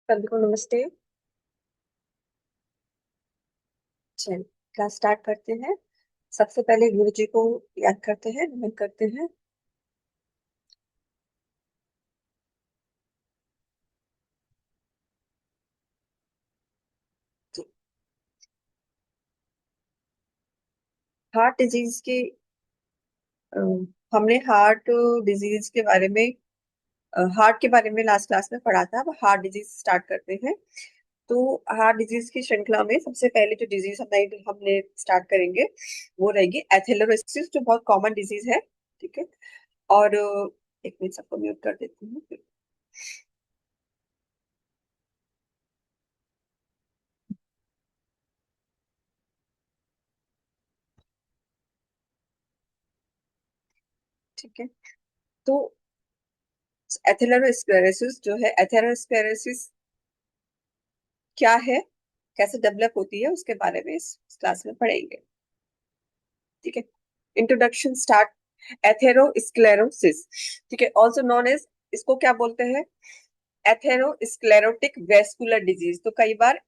सभी को नमस्ते। चलिए क्लास स्टार्ट करते हैं। सबसे पहले गुरु जी को याद करते हैं, नमन करते हैं। हार्ट डिजीज के अ, हमने हार्ट डिजीज के बारे में हार्ट के बारे में लास्ट क्लास में पढ़ा था। अब हार्ट डिजीज स्टार्ट करते हैं। तो हार्ट डिजीज की श्रृंखला में सबसे पहले जो डिजीज हमने स्टार्ट करेंगे वो रहेगी एथेरोस्क्लेरोसिस, जो बहुत कॉमन डिजीज है। ठीक है। और एक मिनट, सबको म्यूट कर देती हूँ। ठीक है। तो एथेरोस्क्लेरोसिस जो है, एथेरोस्क्लेरोसिस क्या है, कैसे डेवलप होती है, उसके बारे में इस क्लास में पढ़ेंगे। ठीक है। Introduction start. एथेरोस्क्लेरोसिस, ठीक है, ऑल्सो नोन एज, इसको क्या बोलते हैं, एथेरोस्क्लेरोटिक वेस्कुलर डिजीज। तो कई बार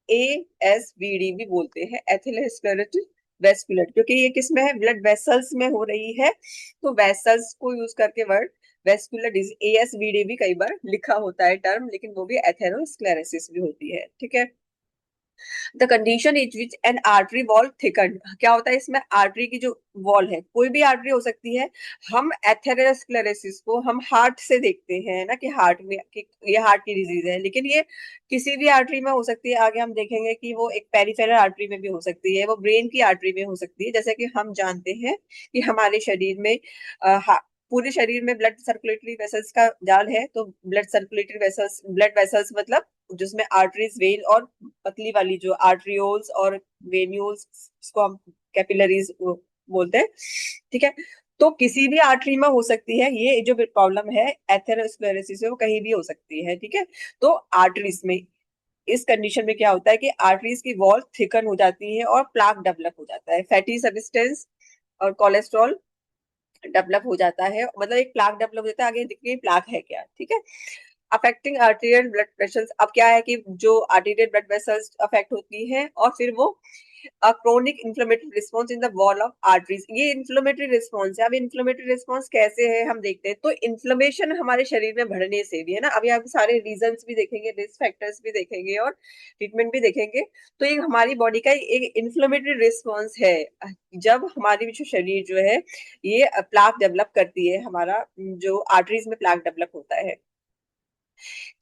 ASVD भी बोलते हैं, एथेरोस्क्लेरोटिक वेस्कुलर, क्योंकि ये किसमें है, ब्लड वेसल्स में हो रही है। तो वेसल्स को यूज करके वर्ड वेस्कुलर डिजीज, ASVD भी कई बार लिखा होता है टर्म, लेकिन वो भी एथेरोस्क्लेरोसिस भी होती है। ठीक है। The condition is which N artery wall thicken, क्या होता है इसमें, आर्टरी की जो वॉल है, कोई भी आर्टरी हो सकती है। हम एथेरोस्क्लेरोसिस को हम हार्ट से देखते हैं ना, कि हार्ट में कि ये हार्ट की डिजीज है, लेकिन ये किसी भी आर्टरी में हो सकती है। आगे हम देखेंगे कि वो एक पेरिफेरल आर्टरी में भी हो सकती है, वो ब्रेन की आर्टरी में हो सकती है। जैसे कि हम जानते हैं कि हमारे शरीर में पूरे शरीर में ब्लड सर्कुलेटरी वेसल्स का जाल है। तो blood circulatory vessels, blood vessels मतलब जिसमें आर्टरीज, वेन और पतली वाली जो आर्ट्रियोल्स और वेन्यूल्स, इसको हम कैपिलरीज बोलते हैं। ठीक है। तो किसी भी आर्टरी में हो सकती है। ये जो प्रॉब्लम है एथेरोस्क्लेरोसिस है, वो कहीं भी हो सकती है। ठीक है। तो आर्टरीज में इस कंडीशन में क्या होता है कि आर्टरीज की वॉल थिकन हो जाती है और प्लाक डेवलप हो जाता है, फैटी सब्सटेंस और कोलेस्ट्रॉल डेवलप हो जाता है। मतलब एक प्लाक डेवलप हो जाता है, आगे देखिए प्लाक है क्या। ठीक है। अफेक्टिंग आर्टेरियल ब्लड वेसल्स, अब क्या है कि जो आर्टेरियल ब्लड वेसल्स अफेक्ट होती हैं, और फिर वो chronic inflammatory response in the wall of arteries, ये इन्फ्लेमेटरी रिस्पॉन्स है। अब इन्फ्लेमेटरी रिस्पॉन्स कैसे है हम देखते हैं। तो इन्फ्लेमेशन हमारे शरीर में बढ़ने से भी है ना, अभी आप सारे रीजंस भी देखेंगे, रिस्क फैक्टर्स भी देखेंगे और ट्रीटमेंट भी देखेंगे। तो ये हमारी बॉडी का एक इन्फ्लेमेटरी रिस्पॉन्स है। जब हमारी जो शरीर जो है ये प्लाक डेवलप करती है, हमारा जो आर्टरीज में प्लाक डेवलप होता है।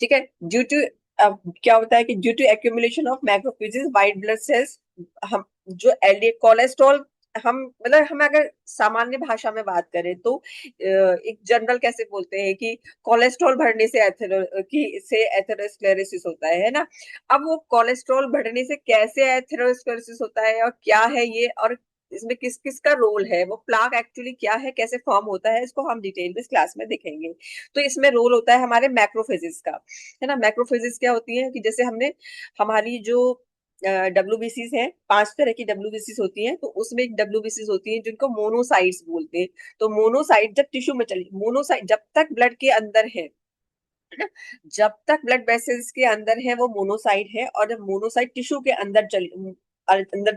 ठीक है। ड्यू टू क्या होता है कि due to accumulation of macrophages white blood cells, हम जो एलडीएल कोलेस्ट्रॉल, हम मतलब हम अगर सामान्य भाषा में बात करें तो एक जनरल कैसे बोलते हैं कि कोलेस्ट्रॉल बढ़ने से एथेरोस्क्लेरोसिस होता है ना। अब वो कोलेस्ट्रॉल बढ़ने से कैसे एथेरोस्क्लेरोसिस होता है और क्या है ये, और इसमें किस किस का रोल है, वो प्लाक एक्चुअली क्या है, कैसे फॉर्म होता है, इसको हम डिटेल में इस क्लास में देखेंगे। तो इसमें रोल होता है हमारे मैक्रोफेजेस का, है ना। मैक्रोफेजेस क्या होती है कि जैसे हमने हमारी जो WBCs हैं, 5 तरह की WBCs होती हैं। तो उसमें एक WBCs होती है जिनको मोनोसाइट्स बोलते हैं। तो मोनोसाइट जब टिश्यू में चली, मोनोसाइट जब तक ब्लड के अंदर है ना, जब तक ब्लड वेसल्स के अंदर है वो मोनोसाइट है। और जब मोनोसाइट टिश्यू के अंदर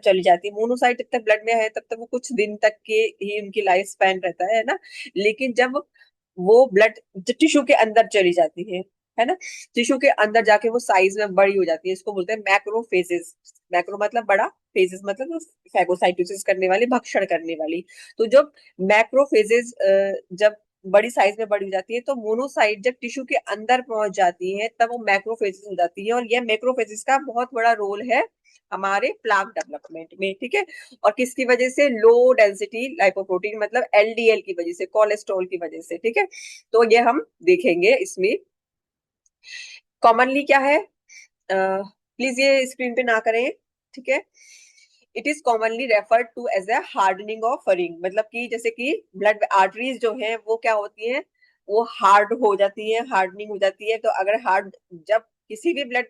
चली जाती है, मोनोसाइट जब तक ब्लड में है तब तक वो कुछ दिन तक के ही उनकी लाइफ स्पैन रहता है ना। लेकिन जब वो ब्लड टिश्यू के अंदर चली जाती है ना, टिश्यू के अंदर जाके वो साइज में बड़ी हो जाती है, इसको बोलते हैं मैक्रोफेजेस। मैक्रो मतलब बड़ा, फेजेस मतलब फैगोसाइटोसिस करने वाली, भक्षण करने वाली। तो जब मैक्रोफेजेस जब बड़ी साइज में बड़ी हो जाती है, तो मोनोसाइट जब टिश्यू के अंदर पहुंच जाती है तब वो मैक्रोफेजेस हो जाती है। और यह मैक्रोफेजेस का बहुत बड़ा रोल है हमारे प्लाक डेवलपमेंट में। ठीक है। और किसकी वजह से, लो डेंसिटी लाइपोप्रोटीन मतलब LDL की वजह से, कोलेस्ट्रॉल की वजह से। ठीक है। तो ये हम देखेंगे इसमें कॉमनली क्या है। प्लीज ये स्क्रीन पे ना करें। ठीक है। It is commonly referred to as a hardening of furring, मतलब कि जैसे कि ब्लड आर्टरीज जो है वो क्या होती है, वो हार्ड हो जाती है, हार्डनिंग हो जाती है। तो अगर हार्ड, जब किसी भी ब्लड,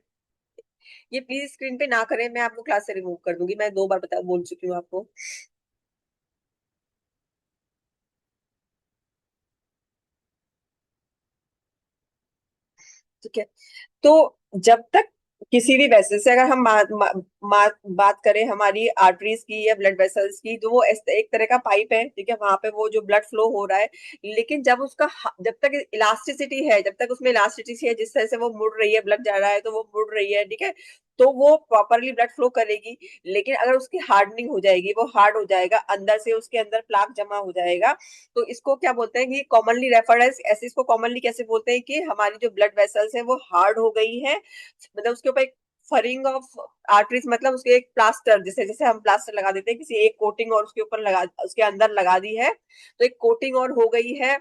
ये प्लीज स्क्रीन पे ना करें, मैं आपको क्लास से रिमूव कर दूंगी, मैं 2 बार बता बोल चुकी हूँ आपको। ठीक है। तो जब तक किसी भी वेसल से अगर हम बात करें हमारी आर्टरीज की या ब्लड वेसल्स की, तो वो एक तरह का पाइप है, ठीक है, वहां पे वो जो ब्लड फ्लो हो रहा है। लेकिन जब उसका जब तक इलास्टिसिटी है, जब तक उसमें इलास्टिसिटी है, जिस तरह से वो मुड़ रही है, ब्लड जा रहा है तो वो मुड़ रही है, ठीक है, तो वो प्रॉपरली ब्लड फ्लो करेगी। लेकिन अगर उसकी हार्डनिंग हो जाएगी, वो हार्ड हो जाएगा, अंदर से उसके अंदर प्लाक जमा हो जाएगा, तो इसको क्या बोलते हैं कि कॉमनली रेफर्ड एज, ऐसे इसको कॉमनली कैसे बोलते हैं कि हमारी जो ब्लड वेसल्स है वो हार्ड हो गई है, मतलब उसके ऊपर एक फरिंग ऑफ आर्टरीज, मतलब उसके एक प्लास्टर, जैसे जैसे हम प्लास्टर लगा देते हैं किसी एक कोटिंग, और उसके ऊपर लगा, उसके अंदर लगा दी है, तो एक कोटिंग और हो गई है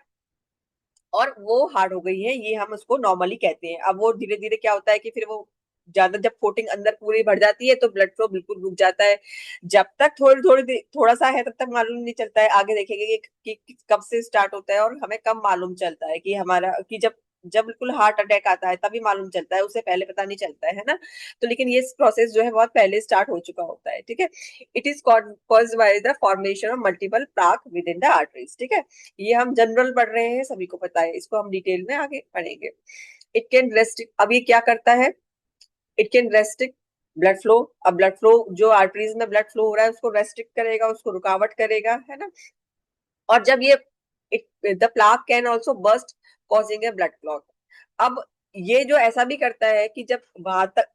और वो हार्ड हो गई है, ये हम उसको नॉर्मली कहते हैं। अब वो धीरे धीरे क्या होता है कि फिर वो ज्यादा जब कोटिंग अंदर पूरी भर जाती है तो ब्लड फ्लो बिल्कुल रुक जाता है। जब तक थोड़ा सा है तब तक मालूम नहीं चलता है, आगे देखेंगे कि कब से स्टार्ट होता है और हमें कब मालूम चलता है कि हमारा, कि जब जब बिल्कुल हार्ट अटैक आता है तभी मालूम चलता है, उससे पहले पता नहीं चलता है ना। तो लेकिन ये प्रोसेस जो है बहुत पहले स्टार्ट हो चुका होता है, ठीक है। It is caused by the formation of multiple plaque with in the arteries, ठीक है। ये हम जनरल पढ़ रहे हैं, सभी को पता है, इसको हम डिटेल में आगे पढ़ेंगे। इट कैन रेस्ट्रिक्ट, अब ये क्या करता है, it can restrict blood flow. अब ब्लड फ्लो जो आर्टरीज में ब्लड फ्लो हो रहा है उसको रेस्ट्रिक्ट करेगा, उसको रुकावट करेगा, है ना। और जब ये the plaque can also burst causing A blood clot. अब ये जो ऐसा भी करता है कि जब वहां तक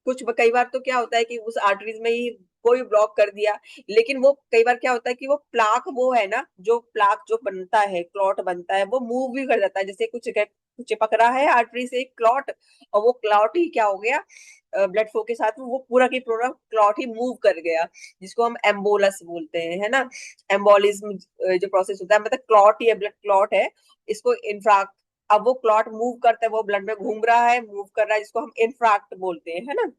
कुछ, कई बार तो क्या होता है कि उस आर्टरीज में ही कोई ब्लॉक कर दिया, लेकिन वो कई बार क्या होता है कि वो प्लाक, वो है ना जो प्लाक जो बनता है, क्लॉट बनता है, वो मूव भी कर जाता है, जैसे कुछ चिपक रहा है आर्टरी से एक क्लॉट, और वो क्लॉट ही क्या हो गया, ब्लड फ्लो के साथ वो पूरा की पूरा क्लॉट ही मूव कर गया, जिसको हम एम्बोलस बोलते हैं, है ना। एम्बोलिज्म जो प्रोसेस होता है, मतलब क्लॉट, ये ब्लड क्लॉट है, इसको इन्फ्राक्ट, अब वो क्लॉट मूव करता है, वो ब्लड में घूम रहा है, मूव कर रहा है, जिसको हम इन्फ्राक्ट बोलते हैं, है ना।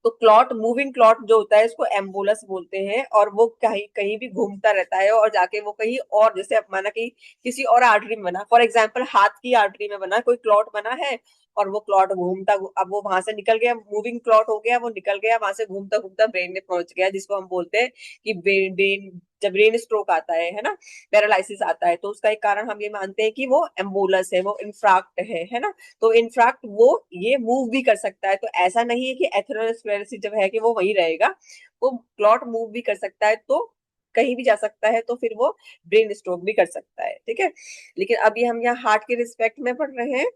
तो क्लॉट, मूविंग क्लॉट जो होता है इसको एम्बुलस बोलते हैं, और वो कहीं कहीं भी घूमता रहता है और जाके वो कहीं और, जैसे अब माना कि किसी और आर्टरी में बना, फॉर एग्जाम्पल हाथ की आर्टरी में बना कोई क्लॉट बना है, और वो क्लॉट घूमता, अब वो वहां से निकल गया, मूविंग क्लॉट हो गया, वो निकल गया वहां से, घूमता घूमता ब्रेन में पहुंच गया, जिसको हम बोलते हैं कि ब्रेन, जब ब्रेन स्ट्रोक आता है ना, पैरालिसिस आता है, तो उसका एक कारण हम ये मानते हैं कि वो एम्बुलस है, वो इंफ्राक्ट है ना। तो इनफैक्ट वो ये मूव भी कर सकता है, तो ऐसा नहीं है कि एथेरोस्क्लेरोसिस जब है कि वो वहीं रहेगा, वो क्लॉट मूव भी कर सकता है, तो कहीं भी जा सकता है, तो फिर वो ब्रेन स्ट्रोक भी कर सकता है, ठीक है। लेकिन अभी हम यहाँ हार्ट के रिस्पेक्ट में पढ़ रहे हैं,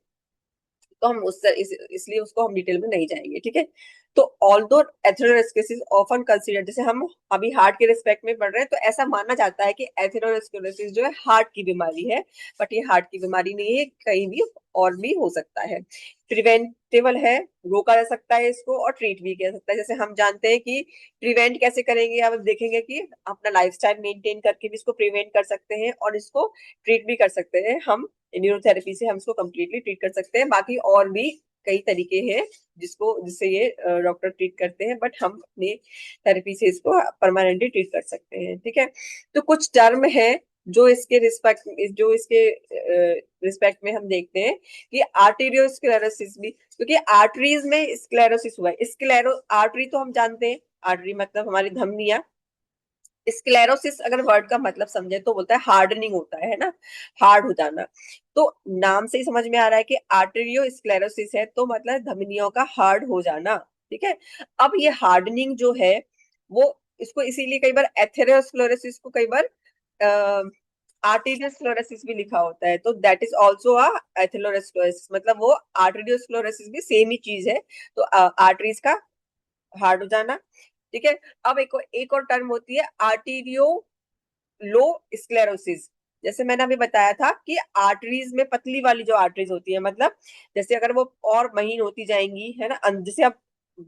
तो हम इसलिए उसको हम डिटेल में नहीं जाएंगे, ठीक है। तो ऑल्दो एथेरोस्क्लेरोसिस ऑफन कंसीडर, जैसे हम अभी हार्ट के रिस्पेक्ट में पढ़ रहे हैं, तो ऐसा माना जाता है कि एथेरोस्क्लेरोसिस जो है हार्ट की बीमारी है, बट ये हार्ट की बीमारी नहीं है, कहीं भी और भी हो सकता है। प्रिवेंटेबल है, रोका जा सकता है इसको, और ट्रीट भी किया जा सकता है। जैसे हम जानते हैं कि प्रिवेंट कैसे करेंगे, अब देखेंगे कि अपना लाइफस्टाइल मेंटेन करके भी इसको प्रिवेंट कर सकते हैं, और इसको ट्रीट भी कर सकते हैं हम, न्यूरोथेरेपी से हम इसको कम्प्लीटली ट्रीट कर सकते हैं। बाकी और भी कई तरीके हैं जिससे ये डॉक्टर ट्रीट करते हैं, बट हम अपने थेरेपी से इसको परमानेंटली ट्रीट कर सकते हैं, ठीक है। तो कुछ टर्म है जो इसके रिस्पेक्ट में हम देखते हैं कि आर्टेरियोस्क्लेरोसिस भी, क्योंकि आर्टरीज में स्क्लेरोसिस हुआ है, स्क्लेरो आर्टरी तो हम जानते हैं, आर्टरी मतलब हमारी धमनियां, स्क्लेरोसिस अगर वर्ड का मतलब समझे तो बोलता है हार्डनिंग होता है ना, हार्ड हो जाना। तो नाम से ही समझ में आ रहा है कि आर्टेरियो स्क्लेरोसिस है, तो मतलब धमनियों का हार्ड हो जाना, ठीक है। अब ये हार्डनिंग जो है वो, इसको इसीलिए कई बार एथेरोस्क्लेरोसिस को कई बार आर्टेरियोस्क्लेरोसिस भी लिखा होता है, तो दैट इज ऑल्सो एथेरोस्क्लेरोसिस, मतलब वो आर्टेरियोस्क्लेरोसिस भी सेम ही चीज है। तो आर्टरीज का हार्ड हो जाना, ठीक है। अब एक और टर्म होती है आर्टीरियो लो स्क्लेरोसिस। जैसे मैंने अभी बताया था कि आर्टरीज में पतली वाली जो आर्टरीज होती है, मतलब जैसे अगर वो और महीन होती जाएंगी, है ना, जैसे अब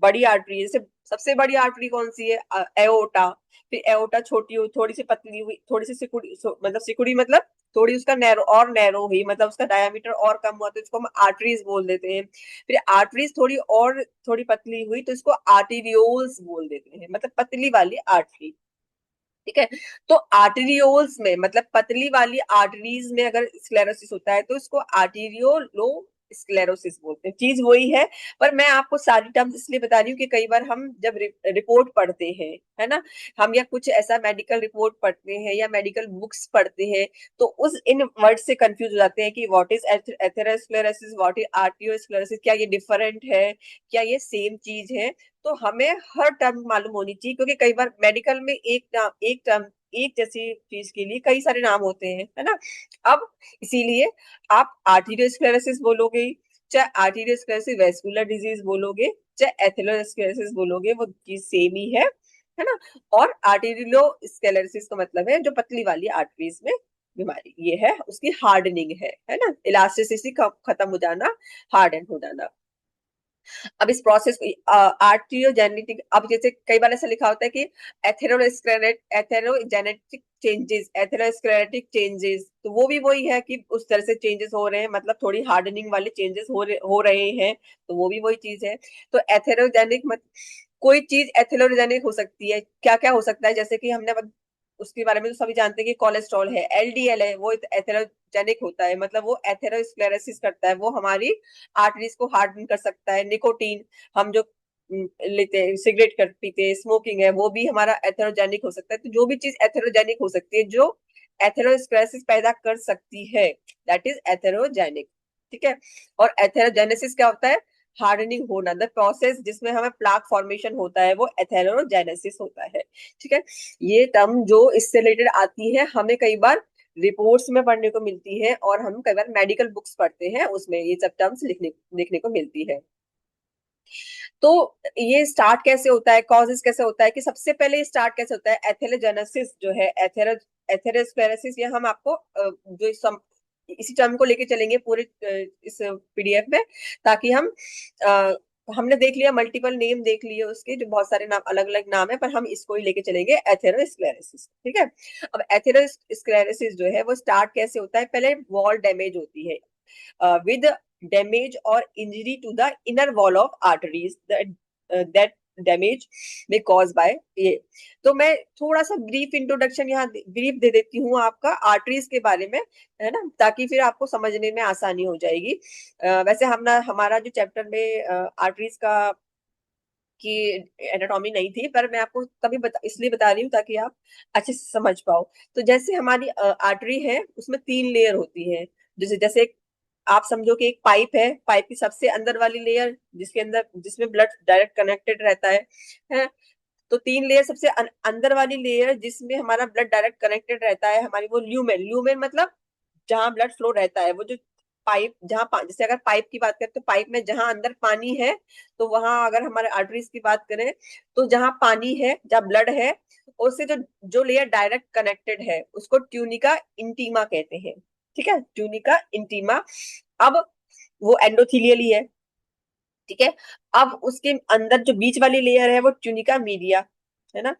बड़ी आर्टरी, जैसे सबसे बड़ी आर्टरी कौन सी है, एओटा। फिर एओटा छोटी हुई, थोड़ी सी पतली हुई, थोड़ी सी सिकुड़ी, मतलब सिकुड़ी मतलब थोड़ी उसका नैरो और नैरो हुई, मतलब उसका डायमीटर और कम हुआ, तो इसको हम आर्टरीज बोल देते हैं। फिर आर्टरीज थोड़ी और थोड़ी पतली हुई, तो इसको आर्टीरियोल्स बोल देते हैं, मतलब पतली वाली आर्टरी, ठीक है। तो आर्टेरियोल्स में, मतलब पतली वाली आर्टरीज में अगर स्क्लेरोसिस होता है तो इसको आर्टेरियोलो स्क्लेरोसिस बोलते हैं, चीज वही है। पर मैं आपको सारी टर्म्स इसलिए बता रही हूँ कि कई बार हम जब रिपोर्ट पढ़ते हैं, है ना, हम या कुछ ऐसा मेडिकल रिपोर्ट पढ़ते हैं या मेडिकल बुक्स पढ़ते हैं, तो उस इन वर्ड से कंफ्यूज हो जाते हैं कि what is atherosclerosis, what is arteriosclerosis, क्या ये डिफरेंट है, क्या ये सेम चीज है। तो हमें हर टर्म मालूम होनी चाहिए, क्योंकि कई बार मेडिकल में एक टर्म एक जैसी चीज के लिए कई सारे नाम होते हैं, है ना। अब इसीलिए आप आर्टीरियोस्क्लेरोसिस बोलोगे, चाहे आर्टीरियोस्क्लेरोसिस वेस्कुलर डिजीज बोलोगे, चाहे एथेरोस्क्लेरोसिस बोलोगे, वो चीज सेम ही है ना। और आर्टेरियोस्क्लेरोसिस का मतलब है जो पतली वाली आर्टरीज में बीमारी, ये है उसकी हार्डनिंग है ना, इलास्टिसिटी खत्म हो जाना, हार्डन हो जाना। अब इस प्रोसेस को आर्टियोजेनेटिक, अब जैसे कई बार ऐसा लिखा होता है कि एथेरोजेनेटिक चेंजेस, एथेरोस्क्लेरोटिक चेंजेस, तो वो भी वही है कि उस तरह से चेंजेस हो रहे हैं, मतलब थोड़ी हार्डनिंग वाले चेंजेस हो रहे हैं, तो वो भी वही चीज है। तो एथेरोजेनिक मत, कोई चीज एथेरोजेनिक हो सकती है, क्या क्या हो सकता है, जैसे कि हमने उसके बारे में तो सभी जानते हैं कि कोलेस्ट्रॉल है, एलडीएल है, वो एथेरोजेनिक होता है, मतलब वो एथेरोस्क्लेरोसिस करता है, वो हमारी आर्टरीज को हार्डन कर सकता है। निकोटीन, हम जो लेते हैं, सिगरेट कर पीते हैं, स्मोकिंग है, वो भी हमारा एथेरोजेनिक हो सकता है। तो जो भी चीज एथेरोजेनिक हो सकती है, जो एथेरोस्क्लेरोसिस पैदा कर सकती है, दैट इज एथेरोजेनिक। ठीक है। और एथेरोजेनेसिस क्या होता है, हार्डनिंग होना, द प्रोसेस जिसमें हमें प्लाक फॉर्मेशन होता है, वो एथेरोजेनेसिस होता है। ठीक है। ये टर्म जो इससे रिलेटेड आती है, हमें कई बार रिपोर्ट्स में पढ़ने को मिलती है, और हम कई बार मेडिकल बुक्स पढ़ते हैं, उसमें ये सब टर्म्स लिखने को मिलती है। तो ये स्टार्ट कैसे होता है, कॉजेस कैसे होता है, कि सबसे पहले स्टार्ट कैसे होता है, एथेरोजेनेसिस जो है, एथेरोस्क्लेरोसिस, ये हम आपको इसी टर्म को लेके चलेंगे पूरे इस पीडीएफ में, ताकि हम हमने देख लिया, मल्टीपल नेम देख लिए उसके, जो बहुत सारे नाम, अलग अलग नाम है, पर हम इसको ही लेके चलेंगे, एथेरोस्क्लेरोसिस। ठीक है। अब एथेरोस्क्लेरोसिस जो है वो स्टार्ट कैसे होता है, पहले वॉल डैमेज होती है with damage or injury to the inner wall of arteries, that damage may cause by ये। तो मैं थोड़ा सा ब्रीफ इंट्रोडक्शन यहाँ ब्रीफ दे देती हूँ आपका आर्टरीज के बारे में, है ना, ताकि फिर आपको समझने में आसानी हो जाएगी। वैसे हम ना, हमारा जो चैप्टर में आर्टरीज का की एनाटॉमी नहीं थी, पर मैं आपको तभी इसलिए बता रही हूँ ताकि आप अच्छे से समझ पाओ। तो जैसे हमारी आर्टरी है, उसमें 3 लेयर होती है। जैसे जैसे आप समझो कि एक पाइप है, पाइप की सबसे अंदर वाली लेयर जिसके अंदर, जिसमें ब्लड डायरेक्ट कनेक्टेड रहता है। तो 3 लेयर, सबसे अंदर वाली लेयर जिसमें हमारा ब्लड डायरेक्ट कनेक्टेड रहता है, हमारी वो ल्यूमेन, ल्यूमेन मतलब जहां ब्लड फ्लो रहता है, वो जो पाइप, जैसे अगर पाइप की बात करें, तो पाइप में जहां अंदर पानी है, तो वहां अगर हमारे आर्टरीज की बात करें, तो जहां पानी है, जहां ब्लड है, उससे जो जो लेयर डायरेक्ट कनेक्टेड है, उसको ट्यूनिका इंटीमा कहते हैं। ठीक है, ट्यूनिका इंटीमा। अब वो एंडोथीलियल ही है। ठीक है। अब उसके अंदर जो बीच वाली लेयर है, वो ट्यूनिका मीडिया, है ना।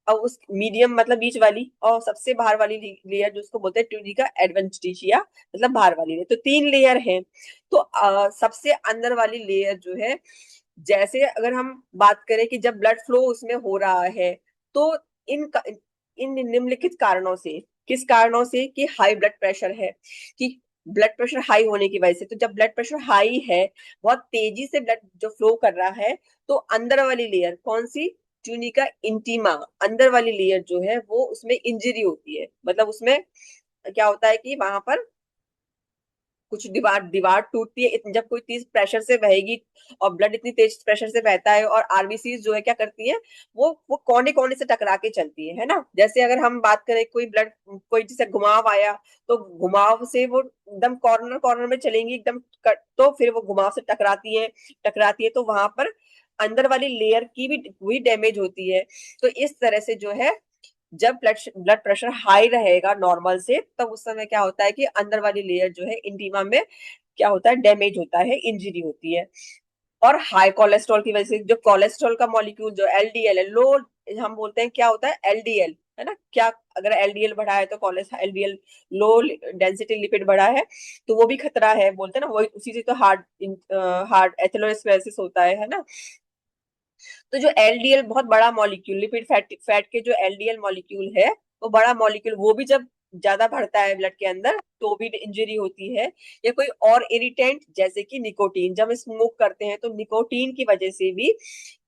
और उस मीडियम मतलब बीच वाली, और सबसे बाहर वाली लेयर जो उसको बोलते हैं ट्यूनिका एडवेंटिशिया, मतलब बाहर वाली लेयर। तो 3 लेयर है। तो सबसे अंदर वाली लेयर जो है, जैसे अगर हम बात करें कि जब ब्लड फ्लो उसमें हो रहा है, तो इन निम्नलिखित कारणों से, किस कारणों से, कि हाई ब्लड प्रेशर है, कि ब्लड प्रेशर हाई होने की वजह से, तो जब ब्लड प्रेशर हाई है, बहुत तेजी से ब्लड जो फ्लो कर रहा है, तो अंदर वाली लेयर कौन सी, ट्यूनिका इंटीमा, अंदर वाली लेयर जो है, वो उसमें इंजरी होती है, मतलब उसमें क्या होता है कि वहां पर कुछ दीवार दीवार टूटती है, जब कोई तेज प्रेशर से बहेगी, और ब्लड इतनी तेज प्रेशर से बहता है, और आरबीसी जो है क्या करती है, वो कोने कोने से टकरा के चलती है ना। जैसे अगर हम बात करें, कोई ब्लड, कोई जैसे घुमाव आया, तो घुमाव से वो एकदम कॉर्नर कॉर्नर में चलेंगी एकदम तो फिर वो घुमाव से टकराती है, तो वहां पर अंदर वाली लेयर की भी वही डैमेज होती है। तो इस तरह से जो है, जब ब्लड प्रेशर हाई रहेगा नॉर्मल से, तब उस समय क्या होता है कि अंदर वाली लेयर जो है इंटीमा में क्या होता है, डैमेज होता है, इंजरी होती है। और हाई कोलेस्ट्रॉल की वजह से, जो कोलेस्ट्रॉल का मॉलिक्यूल जो एलडीएल है, लो, हम बोलते हैं क्या होता है, एलडीएल, है ना, क्या, अगर एलडीएल बढ़ा है तो एलडीएल, लो डेंसिटी लिपिड बढ़ा है, तो वो भी खतरा है, बोलते हैं ना, वही उसी से तो हार्ट एथेरोस्क्लेरोसिस होता है ना। तो जो एलडीएल बहुत बड़ा मॉलिक्यूल, लिपिड फैट फैट के जो एलडीएल मॉलिक्यूल है, वो बड़ा मॉलिक्यूल, वो भी जब ज्यादा बढ़ता है ब्लड के अंदर तो भी इंजरी होती है। या कोई और इरिटेंट जैसे कि निकोटीन, जब हम स्मोक करते हैं तो निकोटीन की वजह से भी,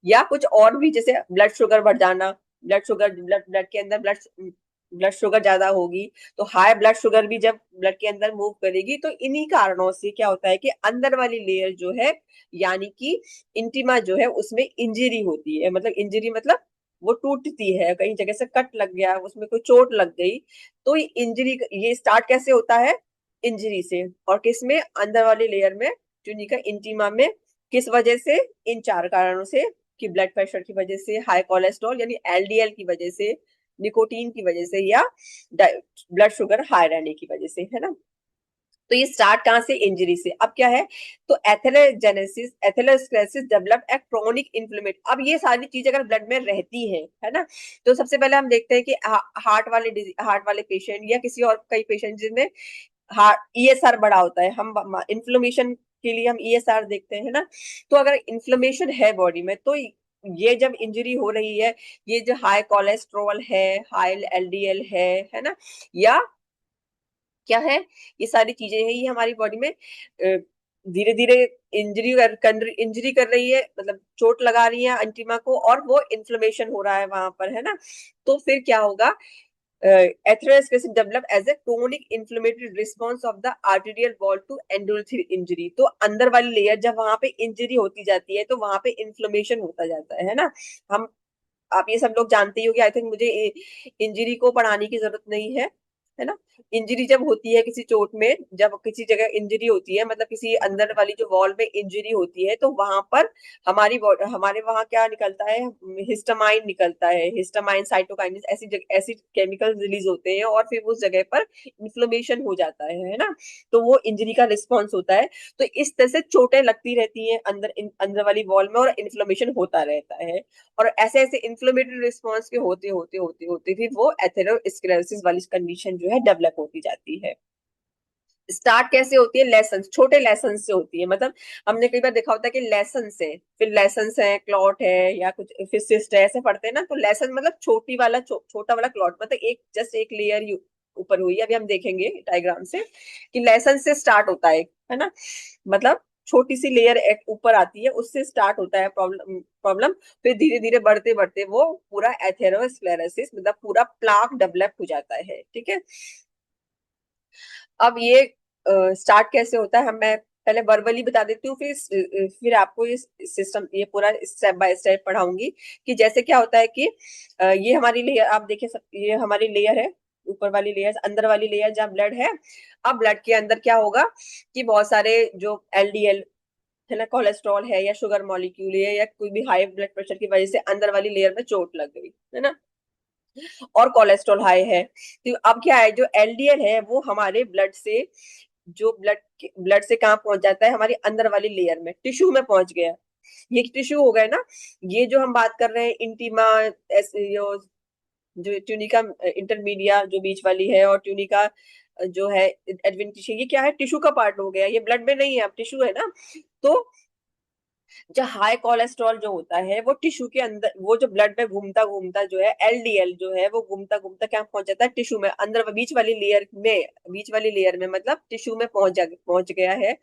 या कुछ और भी जैसे ब्लड शुगर बढ़ जाना, ब्लड शुगर ब्लड ब्लड के अंदर ब्लड ब्लड शुगर ज्यादा होगी, तो हाई ब्लड शुगर भी जब ब्लड के अंदर मूव करेगी तो इन्हीं कारणों से क्या होता है कि अंदर वाली लेयर जो है, यानी कि इंटीमा जो है, उसमें इंजरी होती है। मतलब इंजरी मतलब वो टूटती है, कहीं जगह से कट लग गया, उसमें कोई चोट लग गई, तो ये इंजरी, ये स्टार्ट कैसे होता है? इंजरी से। और किस में? अंदर वाली लेयर में, ट्यूनिका इंटीमा में। किस वजह से? इन चार कारणों से, कि ब्लड प्रेशर की वजह से, हाई कोलेस्ट्रॉल यानी एलडीएल की वजह से, निकोटीन की वजह से, या ब्लड शुगर हाई रहने की वजह से, है ना। तो ये स्टार्ट कहाँ से? इंजरी से। अब क्या है? तो atherogenesis atherosclerosis develop a chronic इन्फ्लेमेट। अब ये सारी चीजें अगर ब्लड में रहती है ना, तो सबसे पहले हम देखते हैं कि हार्ट वाले पेशेंट या किसी और कई पेशेंट जिनमें हार्ट ईएसआर बड़ा होता है, हम इन्फ्लेमेशन के लिए हम ईएसआर देखते हैं ना। तो अगर इन्फ्लेमेशन है बॉडी में, तो ये जब इंजरी हो रही है, ये जो हाई कोलेस्ट्रॉल है, हाई एलडीएल है ना, या क्या है, ये सारी चीजें हैं, ये हमारी बॉडी में धीरे धीरे इंजरी कर रही है, मतलब चोट लगा रही है अंटिमा को, और वो इन्फ्लेमेशन हो रहा है वहां पर, है ना। तो फिर क्या होगा? Atherosclerosis develop as a chronic inflammatory response of the arterial wall to endothelial injury. तो अंदर वाली लेयर जब वहां पे इंजरी होती जाती है तो वहां पे इन्फ्लेमेशन होता जाता है ना। हम आप ये सब लोग जानते ही हो कि आई थिंक मुझे इंजरी को पढ़ाने की जरूरत नहीं है ना। इंजरी जब होती है किसी चोट में, जब किसी जगह इंजरी होती है, मतलब किसी अंदर वाली जो वॉल में इंजरी होती है, तो वहां पर हमारे वहां क्या निकलता है? हिस्टामाइन निकलता है। हिस्टामाइन, साइटोकाइनिन, ऐसी केमिकल रिलीज होते हैं, और फिर उस जगह पर इन्फ्लेमेशन हो जाता है ना। तो वो इंजरी का रिस्पॉन्स होता है। तो इस तरह से चोटें लगती रहती हैं अंदर वाली वॉल में, और इन्फ्लेमेशन होता रहता है। और ऐसे ऐसे इन्फ्लेमेटरी रिस्पॉन्स के होते होते होते होते फिर वो एथेरोस्क्लेरोसिस वाली कंडीशन जो है डेवलप होती जाती है। स्टार्ट कैसे होती है? लेसन, छोटे लेसन से होती है। मतलब हमने कई बार देखा होता है कि लेसन से, फिर लेसन है, क्लॉट है, या कुछ फिर सिस्ट है, ऐसे पढ़ते हैं ना। तो लेसन मतलब छोटा वाला क्लॉट, मतलब एक जस्ट एक लेयर ऊपर हुई। अभी हम देखेंगे डायग्राम से कि लेसन से स्टार्ट होता है ना। मतलब छोटी सी लेयर एक ऊपर आती है, उससे स्टार्ट होता है प्रॉब्लम। फिर धीरे धीरे बढ़ते बढ़ते वो पूरा एथेरोस्क्लेरोसिस, मतलब पूरा प्लाक डेवलप हो जाता है। ठीक है। अब ये स्टार्ट कैसे होता है, हम मैं पहले वर्बली बता देती हूँ, फिर आपको ये सिस्टम, ये पूरा स्टेप बाय स्टेप पढ़ाऊंगी। कि जैसे क्या होता है कि ये हमारी लेयर, आप देखिए ये हमारी लेयर है, ऊपर वाली लेयर, अंदर वाली लेयर जहाँ ब्लड है। अब ब्लड के अंदर क्या होगा कि बहुत सारे जो एलडीएल है ना, कोलेस्ट्रॉल है, या शुगर मॉलिक्यूल है, या कोई भी हाई ब्लड प्रेशर की वजह से अंदर वाली लेयर में चोट लग गई, है ना, और कोलेस्ट्रॉल हाई है। तो अब क्या है, जो एलडीएल है वो हमारे ब्लड से, जो ब्लड से कहाँ पहुंच जाता है? हमारी अंदर वाली लेयर में, टिश्यू में पहुंच गया। ये टिश्यू हो गया ना। ये जो हम बात कर रहे हैं इंटीमा, जो ट्यूनिका इंटरमीडिया जो बीच वाली है, और ट्यूनिका जो है एडवेंटिशिया, ये क्या है? टिश्यू का पार्ट हो गया। ये ब्लड में नहीं है, अब टिश्यू है ना। तो जो हाई कोलेस्ट्रॉल जो होता है वो टिश्यू के अंदर, वो जो ब्लड में घूमता घूमता जो है एलडीएल जो है, वो घूमता घूमता क्या पहुंच जाता है? टिश्यू में, अंदर बीच वाली लेयर में, मतलब टिश्यू में पहुंच गया है।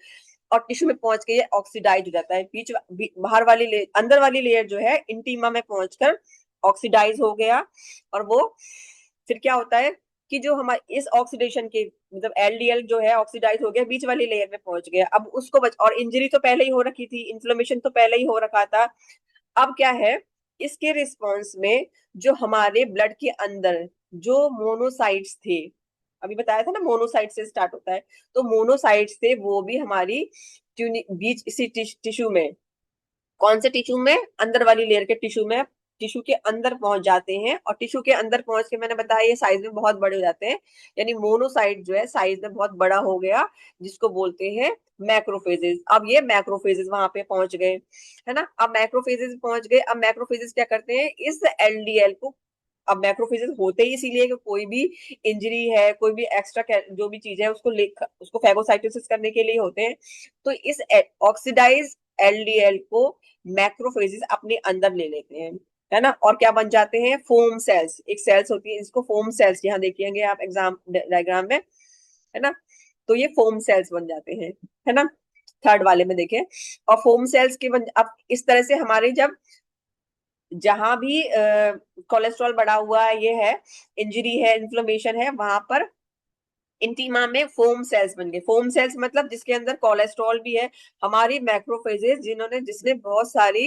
और टिश्यू में पहुंच के ये ऑक्सीडाइज हो जाता है। बाहर वाली लेयर, अंदर वाली लेयर जो है इंटीमा में पहुंचकर ऑक्सीडाइज हो गया। और वो फिर क्या होता है कि जो हमारे इस ऑक्सीडेशन के, मतलब एलडीएल जो है ऑक्सीडाइज हो गया, बीच वाली लेयर में पहुंच गया। अब उसको और इंजरी तो पहले ही हो रखी थी, इन्फ्लेमेशन तो पहले ही हो रखा था। अब क्या है, इसके रिस्पॉन्स में जो हमारे ब्लड के अंदर जो मोनोसाइट्स थे, अभी बताया था ना मोनोसाइट से स्टार्ट होता है, तो मोनोसाइट्स थे वो भी हमारी बीच इसी टिश्यू में, कौन से टिश्यू में? अंदर वाली लेयर के टिश्यू में, टिश्यू के अंदर पहुंच जाते हैं। और टिश्यू के अंदर पहुंच के, मैंने बताया, ये साइज में बहुत बड़े हो जाते हैं। यानी मोनोसाइट जो है साइज में बहुत बड़ा हो गया, जिसको बोलते हैं मैक्रोफेजेस। अब ये मैक्रोफेजेस वहां पे पहुंच गए, है ना। अब मैक्रोफेजेस पहुंच गए। अब मैक्रोफेजेस क्या करते हैं? इस एलडीएल को, अब मैक्रोफेजेस होते ही इसीलिए कि कोई भी इंजरी है, कोई भी एक्स्ट्रा जो भी चीज है, उसको फैगोसाइटोसिस करने के लिए होते हैं। तो इस ऑक्सीडाइज एलडीएल को मैक्रोफेजेस अपने अंदर ले लेते हैं। है ना, और क्या बन जाते हैं, फोम सेल्स, एक सेल्स होती है इसको फोम सेल्स, यहाँ देखेंगे आप एग्जाम डायग्राम में, है ना, तो ये फोम सेल्स बन जाते हैं, है ना, थर्ड वाले में देखें। और फोम सेल्स के अब इस तरह से हमारे जब जहां भी कोलेस्ट्रॉल बढ़ा हुआ है, ये है इंजरी है, इन्फ्लेमेशन है, वहां पर इंटीमा में फोम सेल्स बन गए। फोम सेल्स मतलब जिसके अंदर कोलेस्ट्रॉल भी है, हमारी मैक्रोफेजेस जिसने बहुत सारी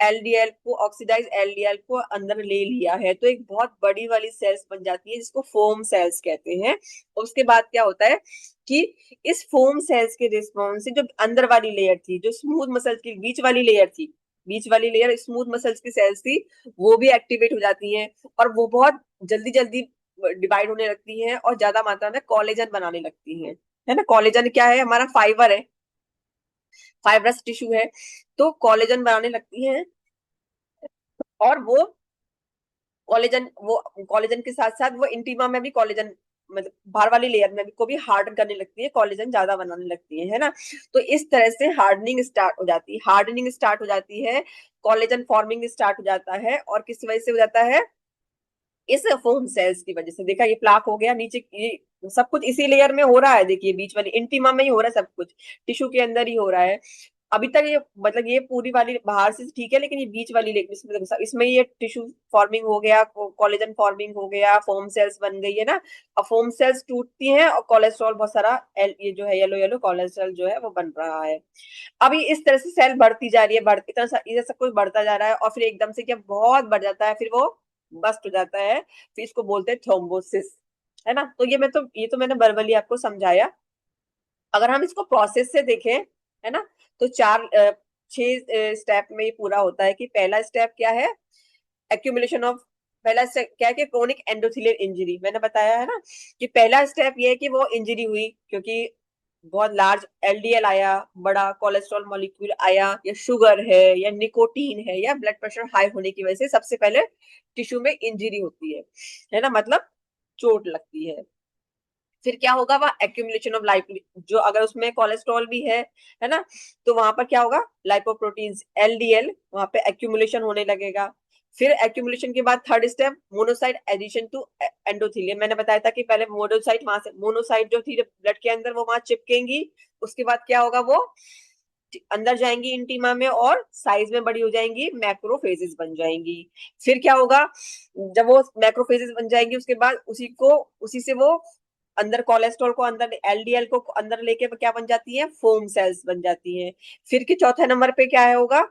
एलडीएल को, ऑक्सीडाइज एलडीएल को अंदर ले लिया है, तो एक बहुत बड़ी वाली सेल्स बन जाती है जिसको फोम सेल्स कहते हैं। उसके बाद क्या होता है कि इस फोम सेल्स के रिस्पॉन्स से जो अंदर वाली लेयर थी, जो स्मूथ मसल्स की बीच वाली लेयर थी, बीच वाली लेयर स्मूथ मसल्स की सेल्स थी, वो भी एक्टिवेट हो जाती हैं, और वो बहुत जल्दी जल्दी डिवाइड होने लगती हैं और ज्यादा मात्रा में कॉलेजन बनाने लगती हैं, है ना। कॉलेजन क्या है, हमारा फाइबर है, फाइब्रस टिश्यू है, तो कॉलेजन बनाने लगती हैं, और वो कॉलेजन के साथ साथ वो इंटीमा में भी कॉलेजन, मतलब बाहर वाली लेयर में भी को भी हार्डन करने लगती है, कॉलेजन ज्यादा बनाने लगती है ना। तो इस तरह से हार्डनिंग स्टार्ट हो जाती है, हार्डनिंग स्टार्ट हो जाती है, कॉलेजन फॉर्मिंग स्टार्ट हो जाता है, और किस वजह से हो जाता है, इस फोम सेल्स की वजह से। देखा, ये प्लाक हो गया नीचे, ये सब कुछ इसी लेयर में हो रहा है, देखिए बीच वाली इंटीमा में ही हो रहा है, सब कुछ टिश्यू के अंदर ही हो रहा है। अभी तक ये मतलब ये पूरी वाली बाहर से ठीक है, लेकिन ये बीच वाली इसमें ये टिश्यू फॉर्मिंग हो गया, कोलेजन फॉर्मिंग हो गया, फोम सेल्स बन गई है ना। और फोम सेल्स टूटती हैं और कोलेस्ट्रॉल बहुत सारा ये जो है येलो येलो कोलेस्ट्रॉल जो है वो बन रहा है। अभी इस तरह से सेल बढ़ती जा रही है, इतना ये सब कुछ बढ़ता जा रहा है, और फिर एकदम से क्या बहुत बढ़ जाता है, फिर वो बस्ट हो जाता है, फिर इसको बोलते हैं थ्रोम्बोसिस, है ना। तो ये तो मैंने वर्बली आपको समझाया। अगर हम इसको प्रोसेस से देखें, है ना, तो 6 स्टेप में ये पूरा होता है कि पहला स्टेप क्या है, एक्यूमुलेशन ऑफ, पहला स्टेप क्या है कि क्रोनिक एंडोथेलियल इंजरी, मैंने बताया है ना, कि पहला स्टेप ये है कि वो इंजरी हुई क्योंकि बहुत लार्ज एलडीएल आया, बड़ा कोलेस्ट्रॉल मॉलिक्यूल आया, या शुगर है, या निकोटीन है, या ब्लड प्रेशर हाई होने की वजह से सबसे पहले टिश्यू में इंजरी होती है ना, मतलब चोट लगती है। फिर क्या होगा, वह एक्यूमुलेशन ऑफ लाइप, जो अगर उसमें कोलेस्ट्रॉल भी है ना, तो वहां पर क्या होगा, लाइपोप्रोटीन्स एलडीएल वहां पे एक्यूमुलेशन होने लगेगा। फिर एक्यूमुलेशन के बाद third step, monocyte addition to endothelium, मैंने बताया था कि पहले मोनोसाइट, वहां से मोनोसाइट जो थी ब्लड के अंदर वो वहां चिपकेंगी, उसके बाद क्या होगा, वो अंदर जाएंगी इंटीमा में और साइज में बड़ी हो जाएंगी, मैक्रोफेजेस बन जाएंगी। फिर क्या होगा, जब वो मैक्रोफेजेस बन जाएंगी, उसके बाद उसी से वो अंदर कोलेस्ट्रॉल को, अंदर एलडीएल को अंदर लेके क्या बन जाती है, फोम सेल्स बन जाती हैं। फिर के चौथे नंबर पे क्या है होगा,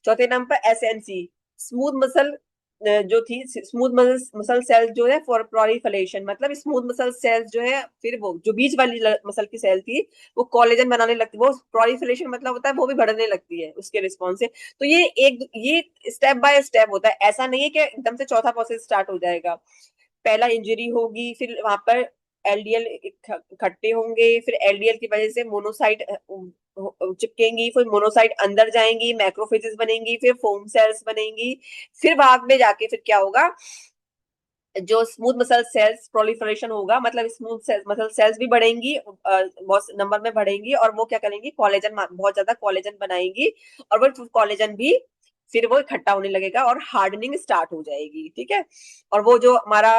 चौथे नंबर पे एसएनसी, स्मूथ मसल जो थी, स्मूथ मसल सेल्स जो है फॉर प्रोलिफरेशन, मतलब स्मूथ मसल सेल्स जो है, फिर वो जो बीच वाली मसल की सेल थी वो कोलेजन बनाने लगती है, वो प्रोलिफरेशन मतलब होता है वो भी बढ़ने लगती है उसके रिस्पॉन्स से। तो ये स्टेप बाय स्टेप होता है, ऐसा नहीं है कि एकदम से चौथा प्रोसेस स्टार्ट हो जाएगा। पहला इंजरी होगी, फिर वहां पर एलडीएल इकट्ठे होंगे, फिर एलडीएल की वजह से मोनोसाइट चिपकेंगी, फिर मोनोसाइट अंदर जाएंगी, मैक्रोफेजेस बनेंगी, फिर फोम सेल्स बनेंगी। फिर बाद में जाके फिर क्या होगा, जो स्मूथ मसल सेल्स प्रोलिफरेशन होगा, मतलब स्मूथ सेल्स मसल सेल्स भी बढ़ेंगी, बहुत नंबर में बढ़ेंगी, और वो क्या करेंगी, कॉलेजन, बहुत ज्यादा कॉलेजन बनाएंगी, और वो कॉलेजन भी फिर वो इकट्ठा होने लगेगा और हार्डनिंग स्टार्ट हो जाएगी, ठीक है। और वो जो हमारा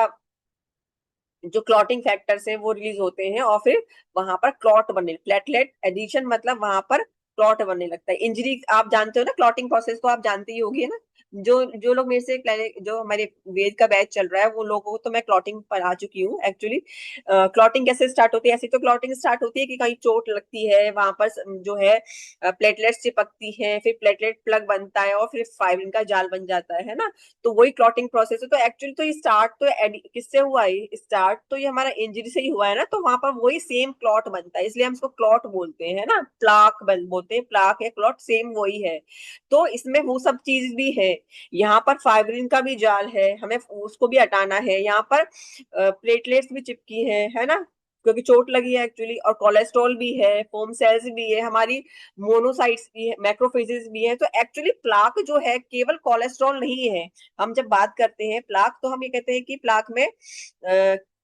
जो क्लॉटिंग फैक्टर्स हैं वो रिलीज होते हैं, और फिर वहां पर क्लॉट बनने, प्लेटलेट एडिशन, मतलब वहां पर क्लॉट बनने लगता है। इंजरी आप जानते हो ना, क्लॉटिंग प्रोसेस को आप जानते ही होगी, है ना। जो जो लोग मेरे से जो हमारे वेद का बैच चल रहा है, वो लोगों को तो मैं क्लॉटिंग पढ़ा चुकी हूँ एक्चुअली। क्लॉटिंग कैसे स्टार्ट होती है, ऐसी तो क्लॉटिंग स्टार्ट होती है कि कहीं चोट लगती है, वहां पर जो है प्लेटलेट्स चिपकती है, फिर प्लेटलेट प्लग बनता है, और फिर फाइब्रिन का जाल बन जाता है ना। तो वही क्लॉटिंग प्रोसेस है। तो एक्चुअली तो ये स्टार्ट तो किससे हुआ है, स्टार्ट तो ये हमारा इंजरी से ही हुआ है ना, तो वहां पर वही सेम क्लॉट बनता है, इसलिए हम इसको क्लॉट बोलते हैं ना, प्लाक बोलते हैं, प्लाक है, क्लॉट सेम वही है। तो इसमें वो सब चीज भी है, यहाँ पर फाइब्रिन का भी जाल है, हमें उसको भी हटाना है, यहाँ पर प्लेटलेट्स भी चिपकी है ना, क्योंकि चोट लगी है एक्चुअली, और कोलेस्ट्रॉल भी है, फोम सेल्स भी है हमारी, मोनोसाइट्स भी है, मैक्रोफेजेस भी है। तो एक्चुअली प्लाक जो है केवल कोलेस्ट्रॉल नहीं है। हम जब बात करते हैं प्लाक, तो हम ये कहते हैं कि प्लाक में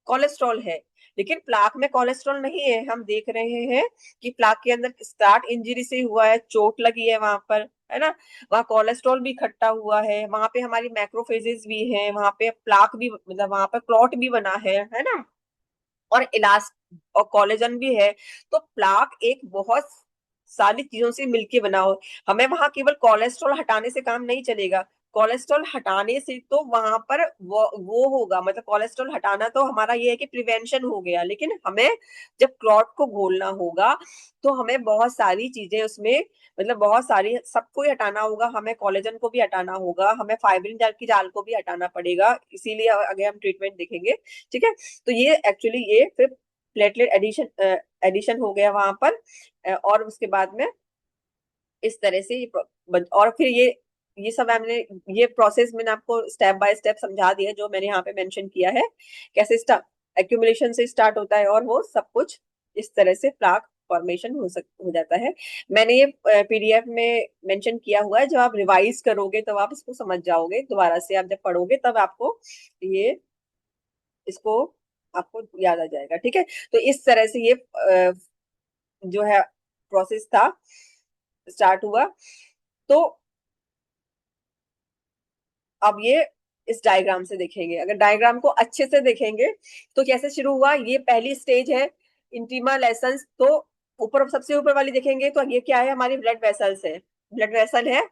कोलेस्ट्रॉल है, लेकिन प्लाक में कोलेस्ट्रॉल नहीं है। हम देख रहे हैं कि प्लाक के अंदर स्टार्ट इंजरी से हुआ है, चोट लगी है वहां पर, है ना। वहाँ कोलेस्ट्रॉल भी इकट्ठा हुआ है, वहां पे हमारी मैक्रोफेजेस भी हैं, वहां पे प्लाक भी, मतलब वहां पर क्लॉट भी बना है ना, और इलास्ट और कोलेजन भी है। तो प्लाक एक बहुत सारी चीजों से मिलके बना हो। हमें वहां केवल कोलेस्ट्रॉल हटाने से काम नहीं चलेगा। कोलेस्ट्रॉल हटाने से तो वहां पर वो होगा, मतलब कोलेस्ट्रॉल हटाना तो हमारा ये है कि प्रिवेंशन हो गया, लेकिन हमें जब क्लॉट को घोलना होगा तो हमें बहुत सारी चीजें उसमें, मतलब बहुत सारी, सबको ही हटाना होगा। हमें कोलेजन को भी हटाना होगा, हमें फाइब्रिन जाल की जाल को भी हटाना पड़ेगा, इसीलिए आगे हम ट्रीटमेंट देखेंगे। ठीक है। तो ये एक्चुअली ये फिर प्लेटलेट एडिशन एडिशन हो गया वहां पर। और उसके बाद में इस तरह से और फिर ये सब हमने, ये प्रोसेस मैंने आपको स्टेप बाय स्टेप समझा दिया, जो मैंने यहाँ पे मेंशन किया है, कैसे एक्यूमुलेशन से स्टार्ट होता है और वो सब कुछ इस तरह से प्लाक फॉर्मेशन हो जाता है। मैंने ये पीडीएफ में मेंशन किया हुआ है, जब आप रिवाइज करोगे तब आप इसको समझ जाओगे, दोबारा से आप जब पढ़ोगे तब आपको ये इसको आपको याद आ जाएगा। ठीक है। तो इस तरह से ये जो है प्रोसेस था, स्टार्ट हुआ। तो अब ये इस डायग्राम से देखेंगे, अगर डायग्राम को अच्छे से देखेंगे तो कैसे शुरू हुआ। ये पहली स्टेज है, इंटीमा लेसन्स। तो ऊपर, सबसे ऊपर वाली देखेंगे तो ये क्या है, हमारी ब्लड वेसल्स है, ब्लड वेसल है।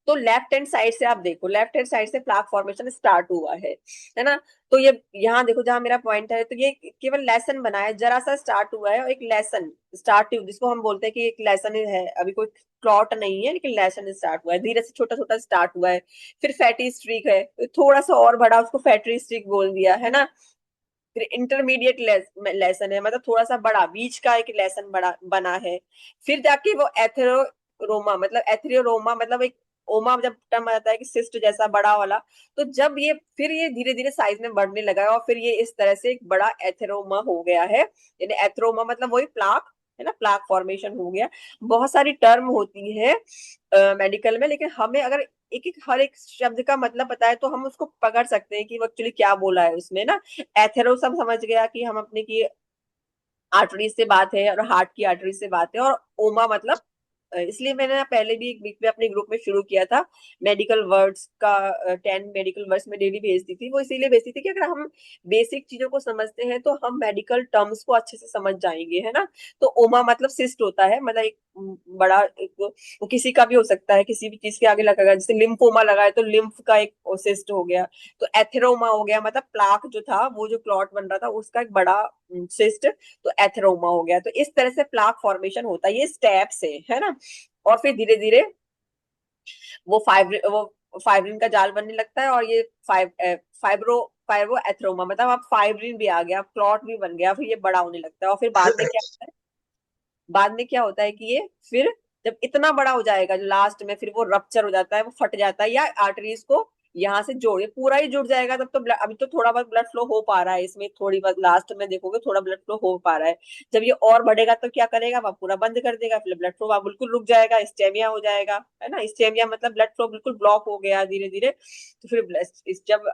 तो लेफ्ट हैंड साइड से आप देखो, लेफ्ट हैंड साइड से प्लाक फॉर्मेशन स्टार्ट हुआ है ना। तो ये यहाँ देखो जहां मेरा पॉइंट है, तो ये केवल लेसन बना है, जरा सा स्टार्ट हुआ है, और एक लेसन स्टार्ट, जिसको हम बोलते हैं कि एक लेसन है, अभी कोई क्लॉट नहीं है लेकिन लेसन स्टार्ट हुआ है, धीरे से छोटा छोटा स्टार्ट हुआ है। फिर फैटी स्ट्रीक है, तो थोड़ा सा और बड़ा, उसको फैटी स्ट्रीक बोल दिया, है ना। फिर इंटरमीडिएट लेसन है, मतलब थोड़ा सा बड़ा, बीच का एक लेसन बड़ा बना है। फिर जाके वो एथेरोरोमा, मतलब एथेरोरोमा मतलब एक ओमा, जब टर्म आता है कि सिस्ट जैसा बड़ा वाला। तो जब ये, फिर ये धीरे धीरे साइज में बढ़ने लगा है, और फिर ये इस तरह से एक बड़ा एथेरोमा हो गया है। यानी एथेरोमा मतलब वही प्लाक, है ना, प्लाक फॉर्मेशन हो गया। बहुत सारी टर्म होती है मेडिकल में, लेकिन हमें अगर एक एक हर एक शब्द का मतलब पता है तो हम उसको पकड़ सकते हैं कि वो एक्चुअली क्या बोला है उसमें ना। एथेरो सब समझ गया कि हम अपने की आर्टरी से बात है, और हार्ट की आर्टरी से बात है, और ओमा मतलब, इसलिए मैंने ना पहले भी एक वीक में अपने ग्रुप में शुरू किया था, मेडिकल वर्ड्स का 10 मेडिकल वर्ड्स में डेली भेजती थी। वो इसीलिए भेजती थी कि अगर हम बेसिक चीजों को समझते हैं तो हम मेडिकल टर्म्स को अच्छे से समझ जाएंगे, है ना। तो ओमा मतलब सिस्ट होता है, मतलब एक बड़ा एक, वो किसी का भी हो सकता है, किसी भी चीज के आगे लगा, जैसे लिम्फोमा लगा है तो लिम्फ का एक सिस्ट हो गया। तो एथेरोमा हो गया, मतलब प्लाक जो था, वो जो क्लॉट बन रहा था उसका एक बड़ा सिस्ट, तो एथेरोमा हो गया। तो इस तरह से प्लाक फॉर्मेशन होता है, ये स्टेप्स है ना। और फिर धीरे धीरे वो फाइब्रिन का जाल बनने लगता है, और ये फाइब्रो एथ्रोमा, मतलब अब फाइब्रिन भी आ गया, क्लॉट भी बन गया, फिर ये बड़ा होने लगता है। और फिर बाद में क्या होता है, बाद में क्या होता है कि ये फिर जब इतना बड़ा हो जाएगा लास्ट में, फिर वो रप्चर हो जाता है, वो फट जाता है, या आर्टरीज को यहाँ से जोड़े पूरा ही जुड़ जाएगा। तब तो अभी तो थोड़ा बहुत ब्लड फ्लो हो पा रहा है इसमें, थोड़ी बहुत लास्ट में देखोगे थोड़ा ब्लड फ्लो हो पा रहा है। जब ये और बढ़ेगा तो क्या करेगा, वह पूरा बंद कर देगा, फिर ब्लड फ्लो वहां बिल्कुल रुक जाएगा, स्टेमिया हो जाएगा, है ना। स्टेमिया मतलब ब्लड फ्लो बिल्कुल ब्लॉक हो गया धीरे धीरे। तो फिर जब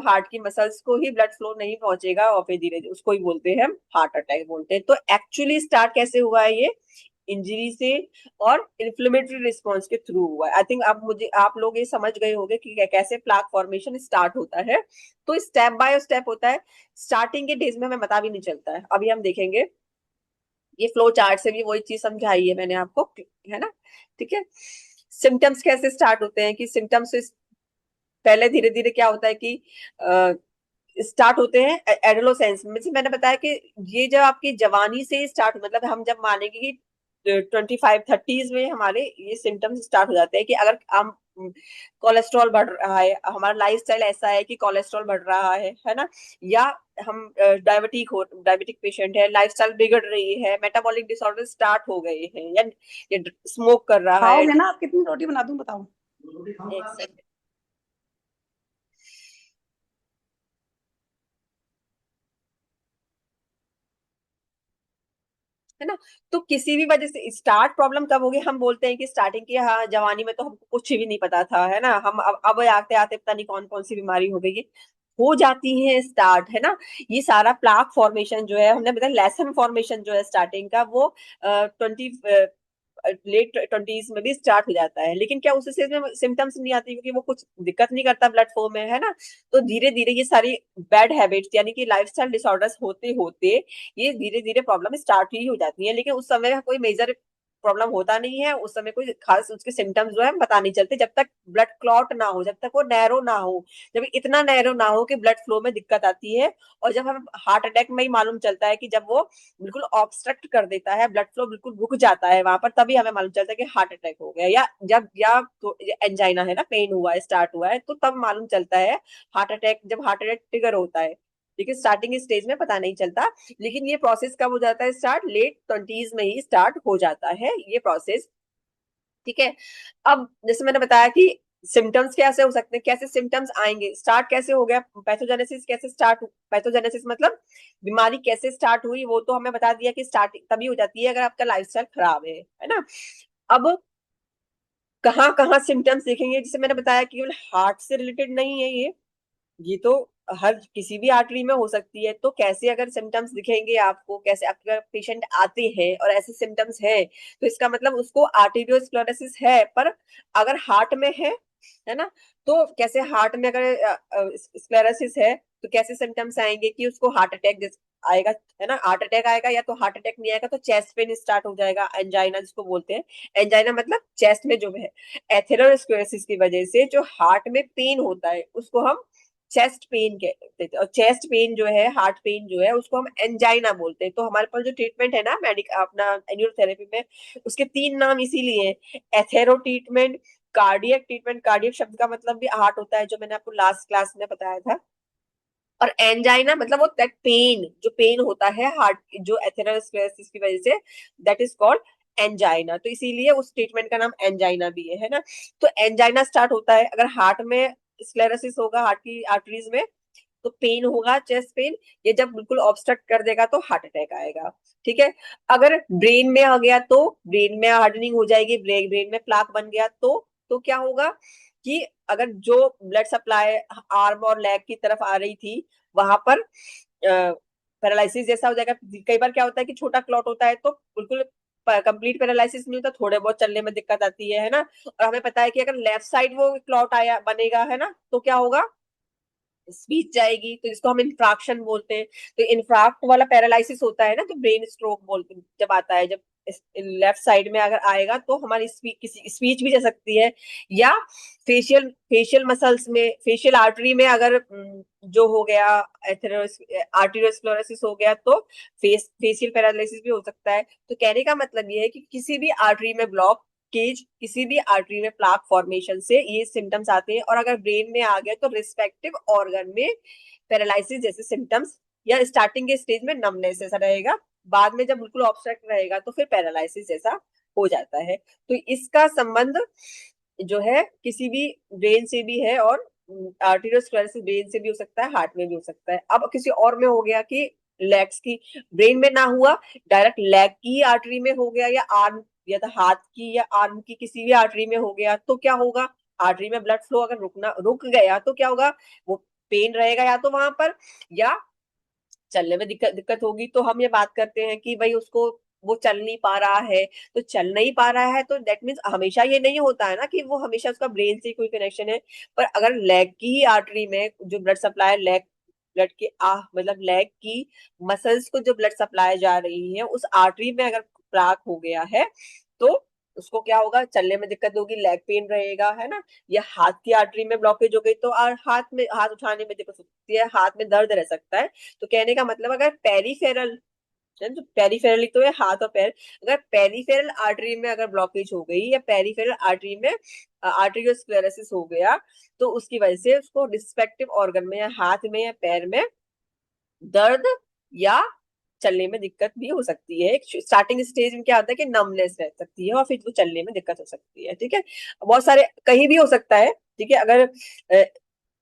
हार्ट की मसल्स को ही ब्लड फ्लो नहीं पहुंचेगा, और फिर धीरे धीरे उसको ही बोलते हैं हार्ट अटैक बोलते हैं। तो एक्चुअली स्टार्ट कैसे हुआ है, ये इंजरी से और इन्फ्लेमेटरी रिस्पॉन्स के थ्रू हुआ है। आई थिंक अब मुझे आप लोग ये समझ गए होंगे कि कैसे प्लाक फॉर्मेशन स्टार्ट होता है। तो स्टेप बाय स्टेप होता है, स्टार्टिंग के डेज में हमें पता भी नहीं चलता है। अभी हम देखेंगे, ये फ्लो चार्ट से भी वही चीज समझाई है मैंने आपको, है ना। ठीक है। सिम्टम्स कैसे स्टार्ट होते हैं, कि सिम्टम्स पहले धीरे धीरे क्या होता है कि स्टार्ट होते हैं एडोलोसेंस में। जैसे मैंने बताया कि ये जब आपकी जवानी से स्टार्ट, मतलब हम जब मानेंगे कि 25-30s में हमारे ये सिम्टम्स स्टार्ट हो जाते हैं, कि अगर हम कोलेस्ट्रॉल बढ़ रहा है, हमारा लाइफस्टाइल ऐसा है कि कोलेस्ट्रॉल बढ़ रहा है ना, या हम डायबिटिक पेशेंट है, लाइफस्टाइल बिगड़ रही है, मेटाबॉलिक डिसऑर्डर स्टार्ट हो गए हैं, या स्मोक कर रहा है। खाओगे ना? आप कितनी रोटी बना दूं बताओ? एक सेकंड, है ना। तो किसी भी वजह से स्टार्ट प्रॉब्लम कब होगी, हम बोलते हैं कि स्टार्टिंग की, हाँ जवानी में तो हमको कुछ भी नहीं पता था, है ना, हम अब आते आते पता नहीं कौन कौन सी बीमारी हो गई है। हो जाती है स्टार्ट, है ना। ये सारा प्लाक फॉर्मेशन जो है, हमने बताया लेसन फॉर्मेशन जो है स्टार्टिंग का, वो 20 लेट 20s में भी स्टार्ट हो जाता है। लेकिन क्या उस स्टेज में सिम्टम्स नहीं आती, क्योंकि वो कुछ दिक्कत नहीं करता ब्लड फ्लो में, है ना। तो धीरे धीरे ये सारी बैड हैबिट्स यानी कि लाइफस्टाइल डिसऑर्डर्स होते होते ये धीरे धीरे प्रॉब्लम स्टार्ट ही हो जाती है। लेकिन उस समय कोई मेजर प्रॉब्लम होता नहीं है, उस समय कोई खास उसके सिम्टम्स जो है हम पता नहीं चलते, जब तक ब्लड क्लॉट ना हो, जब तक वो नैरो ना हो, जब इतना नैरो ना हो कि ब्लड फ्लो में दिक्कत आती है। और जब हम हार्ट अटैक में ही मालूम चलता है कि जब वो बिल्कुल ऑब्स्ट्रक्ट कर देता है, ब्लड फ्लो बिल्कुल रुक जाता है वहां पर, तभी हमें मालूम चलता है कि हार्ट अटैक हो गया। या जब या तो एंजाइना है ना, पेन हुआ है, स्टार्ट हुआ है, तो तब मालूम चलता है हार्ट अटैक, जब हार्ट अटैक ट्रिगर होता है। लेकिन स्टार्टिंग स्टेज में पता नहीं चलता। लेकिन ये प्रोसेस कब हो जाता है स्टार्ट? लेट 20s में ही स्टार्ट हो जाता है ये प्रोसेस। ठीक है। अब जैसे मैंने बताया कि सिम्टम्स कैसे हो सकते हैं, कैसे सिम्टम्स आएंगे, स्टार्ट कैसे हो गया, पैथोजेनेसिस कैसे स्टार्ट, पैथोजेनेसिस मतलब बीमारी कैसे स्टार्ट हुई, वो तो हमें बता दिया कि स्टार्ट तभी हो जाती है अगर आपका लाइफस्टाइल खराब है ना। अब कहाँ कहाँ सिम्टम्स देखेंगे, जैसे मैंने बताया कि केवल हार्ट से रिलेटेड नहीं है ये तो हर किसी भी आर्टरी में हो सकती है। तो कैसे अगर सिम्टम्स दिखेंगे आपको, कैसे अगर पेशेंट आते हैं और ऐसे सिम्टम्स है, तो इसका मतलब उसको आर्टेरियोस्क्लेरोसिस है। पर अगर हार्ट में है ना, तो कैसे हार्ट में अगर स्क्लेरोसिस है तो कैसे सिम्टम्स आएंगे कि उसको हार्ट अटैक आएगा, है ना। हार्ट अटैक आएगा, या तो हार्ट अटैक नहीं आएगा तो चेस्ट पेन स्टार्ट हो जाएगा, एंजाइना जिसको बोलते हैं। एंजाइना मतलब चेस्ट में जो है एथेरोस्क्लेरोसिस की वजह से जो हार्ट में पेन होता है उसको हम चेस्ट पेन कहते हैं। और चेस्ट पेन जो है, हार्ट पेन जो है, उसको हम एंजाइना बोलते हैं। तो हमारे पास जो ट्रीटमेंट है ना मेडिक अपना एन्यूरोथेरेपी में, उसके 3 नाम इसीलिए हैं। Athero treatment, cardiac treatment, cardiac शब्द का मतलब भी हार्ट होता है, जो मैंने आपको लास्ट क्लास में बताया था। और एंजाइना मतलब वो दैट पेन, जो पेन होता है हार्ट, जो एथेरोस्क्लेरोसिस की वजह से, दैट इज कॉल्ड एंजाइना। तो इसीलिए उस ट्रीटमेंट का नाम एंजाइना भी है ना। तो एंजाइना स्टार्ट होता है अगर हार्ट में स्क्लेरोसिस होगा, हार्ट की आर्टरीज में, तो पेन होगा, चेस्ट पेन। ये जब बिल्कुल ऑब्स्ट्रक्ट कर देगा तो हार्ट अटैक आएगा। ठीक है। अगर ब्रेन में आ गया तो ब्रेन में हार्डनिंग हो जाएगी, ब्रेन में प्लाक बन गया तो क्या होगा कि अगर जो ब्लड सप्लाई आर्म और लेग की तरफ आ रही थी वहां पर पैरालिसिस जैसा हो जाएगा। कई बार क्या होता है कि छोटा क्लॉट होता है तो बिल्कुल कंप्लीट पैरालिसिस नहीं होता, थोड़े बहुत चलने में दिक्कत आती है ना। और हमें पता है कि अगर लेफ्ट साइड वो क्लॉट आया बनेगा, है ना, तो क्या होगा, स्पीच जाएगी, तो इसको हम इंफ्राक्शन बोलते हैं। तो इंफ्राक्ट वाला पैरालिसिस होता है ना, तो ब्रेन स्ट्रोक बोलते हैं जब आता है, जब लेफ्ट साइड में अगर आएगा तो हमारी किसी स्पीच भी जा सकती है। या फेशियल फेशियल मसल्स में, फेशियल आर्टरी में अगर जो हो गया आर्टेरियोस्क्लेरोसिस हो गया तो फेशियल पैरालिसिस भी हो सकता है। तो कहने का मतलब ये है कि किसी भी आर्टरी में ब्लॉक केज, किसी भी आर्टरी में प्लाक फॉर्मेशन से ये सिम्टम्स आते हैं। और अगर ब्रेन में आ गए तो रिस्पेक्टिव ऑर्गन में पैरालिसिस जैसे सिम्टम्स, या स्टार्टिंग के स्टेज में नमनेस जैसा रहेगा, बाद में जब बिल्कुल ऑब्स्ट्रक्ट रहेगा तो फिर पैरालिसिस जैसा हो जाता है। तो इसका संबंध जो है किसी भी ब्रेन से भी है, और आर्टेरियोस्क्लेरोसिस ब्रेन से भी हो सकता है, हार्ट में भी हो सकता है। अब किसी और में हो गया कि लेग्स की, ब्रेन में ना हुआ, डायरेक्ट लेग की आर्टरी में हो गया, या आर्म, या तो हाथ की या आर्म की किसी भी आर्टरी में हो गया, तो क्या होगा, आर्टरी में ब्लड फ्लो अगर रुक गया तो क्या होगा, वो पेन रहेगा या तो वहां पर, या चलने में दिक्कत दिक्कत होगी। तो हम ये बात करते हैं कि भाई उसको, वो चल नहीं पा रहा है, तो चल नहीं पा रहा है तो दैट मीन्स हमेशा ये नहीं होता है ना कि वो हमेशा उसका ब्रेन से कोई कनेक्शन है। पर अगर लेग की ही आर्टरी में जो ब्लड सप्लाई, लेग ब्लड के मतलब लेग की मसल्स को जो ब्लड सप्लाई जा रही है, उस आर्टरी में अगर प्लाक हो गया है तो उसको क्या होगा, चलने में दिक्कत होगी, लेग पेन रहेगा, है ना। या हाथ की आर्टरी में ब्लॉकेज हो गई तो हाथ में, हाथ उठाने में दिक्कत होती है, हाथ में दर्द रह सकता है। तो कहने का मतलब अगर पेरीफेरल, जो पेरीफेरल तो है हाथ और पैर, अगर पेरीफेरल आर्टरी में अगर ब्लॉकेज हो गई, या पेरीफेरल आर्टरी में आर्टेरियोस्क्लेरोसिस हो गया, तो उसकी वजह से उसको रिस्पेक्टिव ऑर्गन में, या हाथ में या पैर में दर्द, या चलने में दिक्कत भी हो सकती है। स्टार्टिंग स्टेज में क्या होता है कि नमनेस रह सकती है, और फिर वो चलने में दिक्कत हो सकती है। ठीक है। बहुत सारे कहीं भी हो सकता है। ठीक है। अगर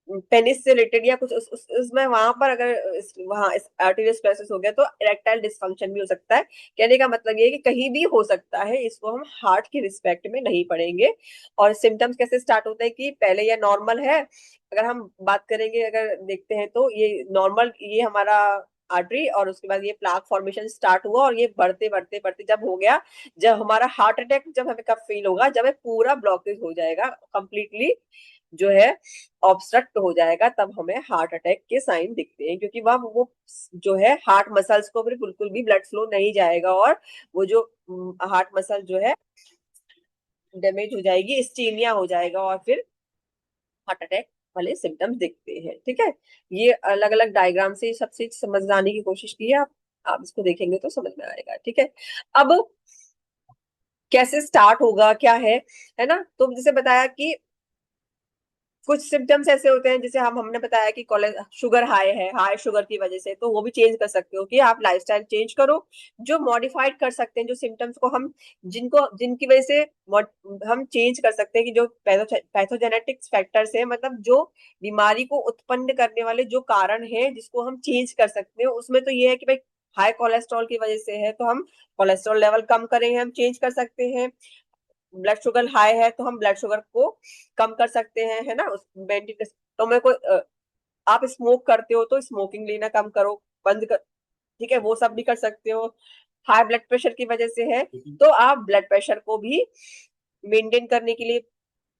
पेनिस से रिलेटेड या कुछ उसमें वहां पर अगर वहां आर्टेरियल स्क्लेरोसिस हो गया तो इरेक्टाइल डिसफंक्शन भी हो सकता है। कहने का मतलब ये है कि कहीं भी हो सकता है, इसको हम हार्ट की रिस्पेक्ट में नहीं पढ़ेंगे। और सिम्टम्स कैसे स्टार्ट होते हैं कि पहले ये नॉर्मल है, अगर हम बात करेंगे, अगर देखते हैं तो ये नॉर्मल, ये हमारा आर्टरी, और उसके बाद ये प्लाक फॉर्मेशन स्टार्ट हुआ, और ये बढ़ते बढ़ते बढ़ते जब हो गया, जब हमारा हार्ट अटैक जब हमें कब फील होगा, जब हमें पूरा ब्लॉकेज हो जाएगा कंप्लीटली, जो है ऑब्स्ट्रक्ट हो जाएगा, तब हमें हार्ट अटैक के साइन दिखते हैं। क्योंकि वह वो जो है हार्ट मसल्स को फिर बिल्कुल भी ब्लड फ्लो नहीं जाएगा, और वो जो हार्ट मसल जो है डैमेज हो जाएगी, स्टीमिया हो जाएगा, और फिर हार्ट अटैक वाले सिम्टम्स दिखते हैं। ठीक है, ये अलग अलग डायग्राम से सब चीज समझाने की कोशिश की है। आप इसको देखेंगे तो समझ में आएगा। ठीक है, अब कैसे स्टार्ट होगा, क्या है ना, तो जैसे बताया कि कुछ सिम्टम्स ऐसे होते हैं, जैसे हमने बताया कि शुगर हाई है, हाई शुगर की वजह से, तो वो भी चेंज कर सकते हो कि आप लाइफस्टाइल चेंज करो, जो मॉडिफाइड कर सकते हैं, जो सिम्टम्स को हम जिनको जिनकी वजह से हम चेंज कर सकते हैं, कि जो पैथोजेनेटिक्स फैक्टर्स है, मतलब जो बीमारी को उत्पन्न करने वाले जो कारण है जिसको हम चेंज कर सकते हैं, उसमें तो ये है कि भाई हाई कोलेस्ट्रॉल की वजह से है तो हम कोलेस्ट्रॉल लेवल कम करें, हम चेंज कर सकते हैं। ब्लड शुगर हाई है तो हम ब्लड शुगर को कम कर सकते हैं, है ना, उस मेंटेन। तो मैं कोई आप स्मोक करते हो तो स्मोकिंग लेना कम करो, बंद कर, ठीक है, वो सब भी कर सकते हो। हाई ब्लड प्रेशर की वजह से है तो आप ब्लड प्रेशर को भी मेंटेन करने के लिए,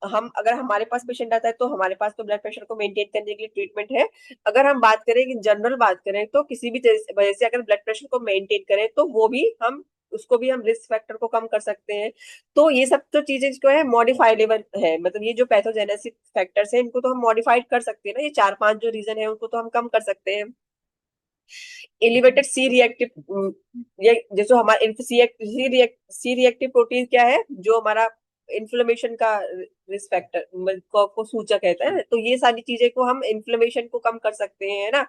हम अगर हमारे पास पेशेंट आता है तो हमारे पास तो ब्लड प्रेशर को मेंटेन करने के लिए ट्रीटमेंट है। अगर हम बात करें कि जनरल बात करें तो किसी भी वजह से अगर ब्लड प्रेशर को मेंटेन करें तो वो भी हम उसको भी हम रिस्क फैक्टर को कम कर सकते हैं। तो ये सब तो चीजें जो है मॉडिफाइलेबल है, मतलब ये जो पैथोजेनेसिस फैक्टर्स है इनको तो हम मॉडिफाइड कर सकते हैं ना, ये चार पांच जो रीजन है उनको तो हम कम कर सकते हैं। एलिवेटेड सी रिएक्टिव, ये जैसे हमारा सी रिएक्टिव प्रोटीन क्या है, जो हमारा इन्फ्लेमेशन का रिस्क फैक्टर को सूचक कहता है, तो ये सारी चीजें को हम इन्फ्लेमेशन को कम कर सकते हैं, है ना।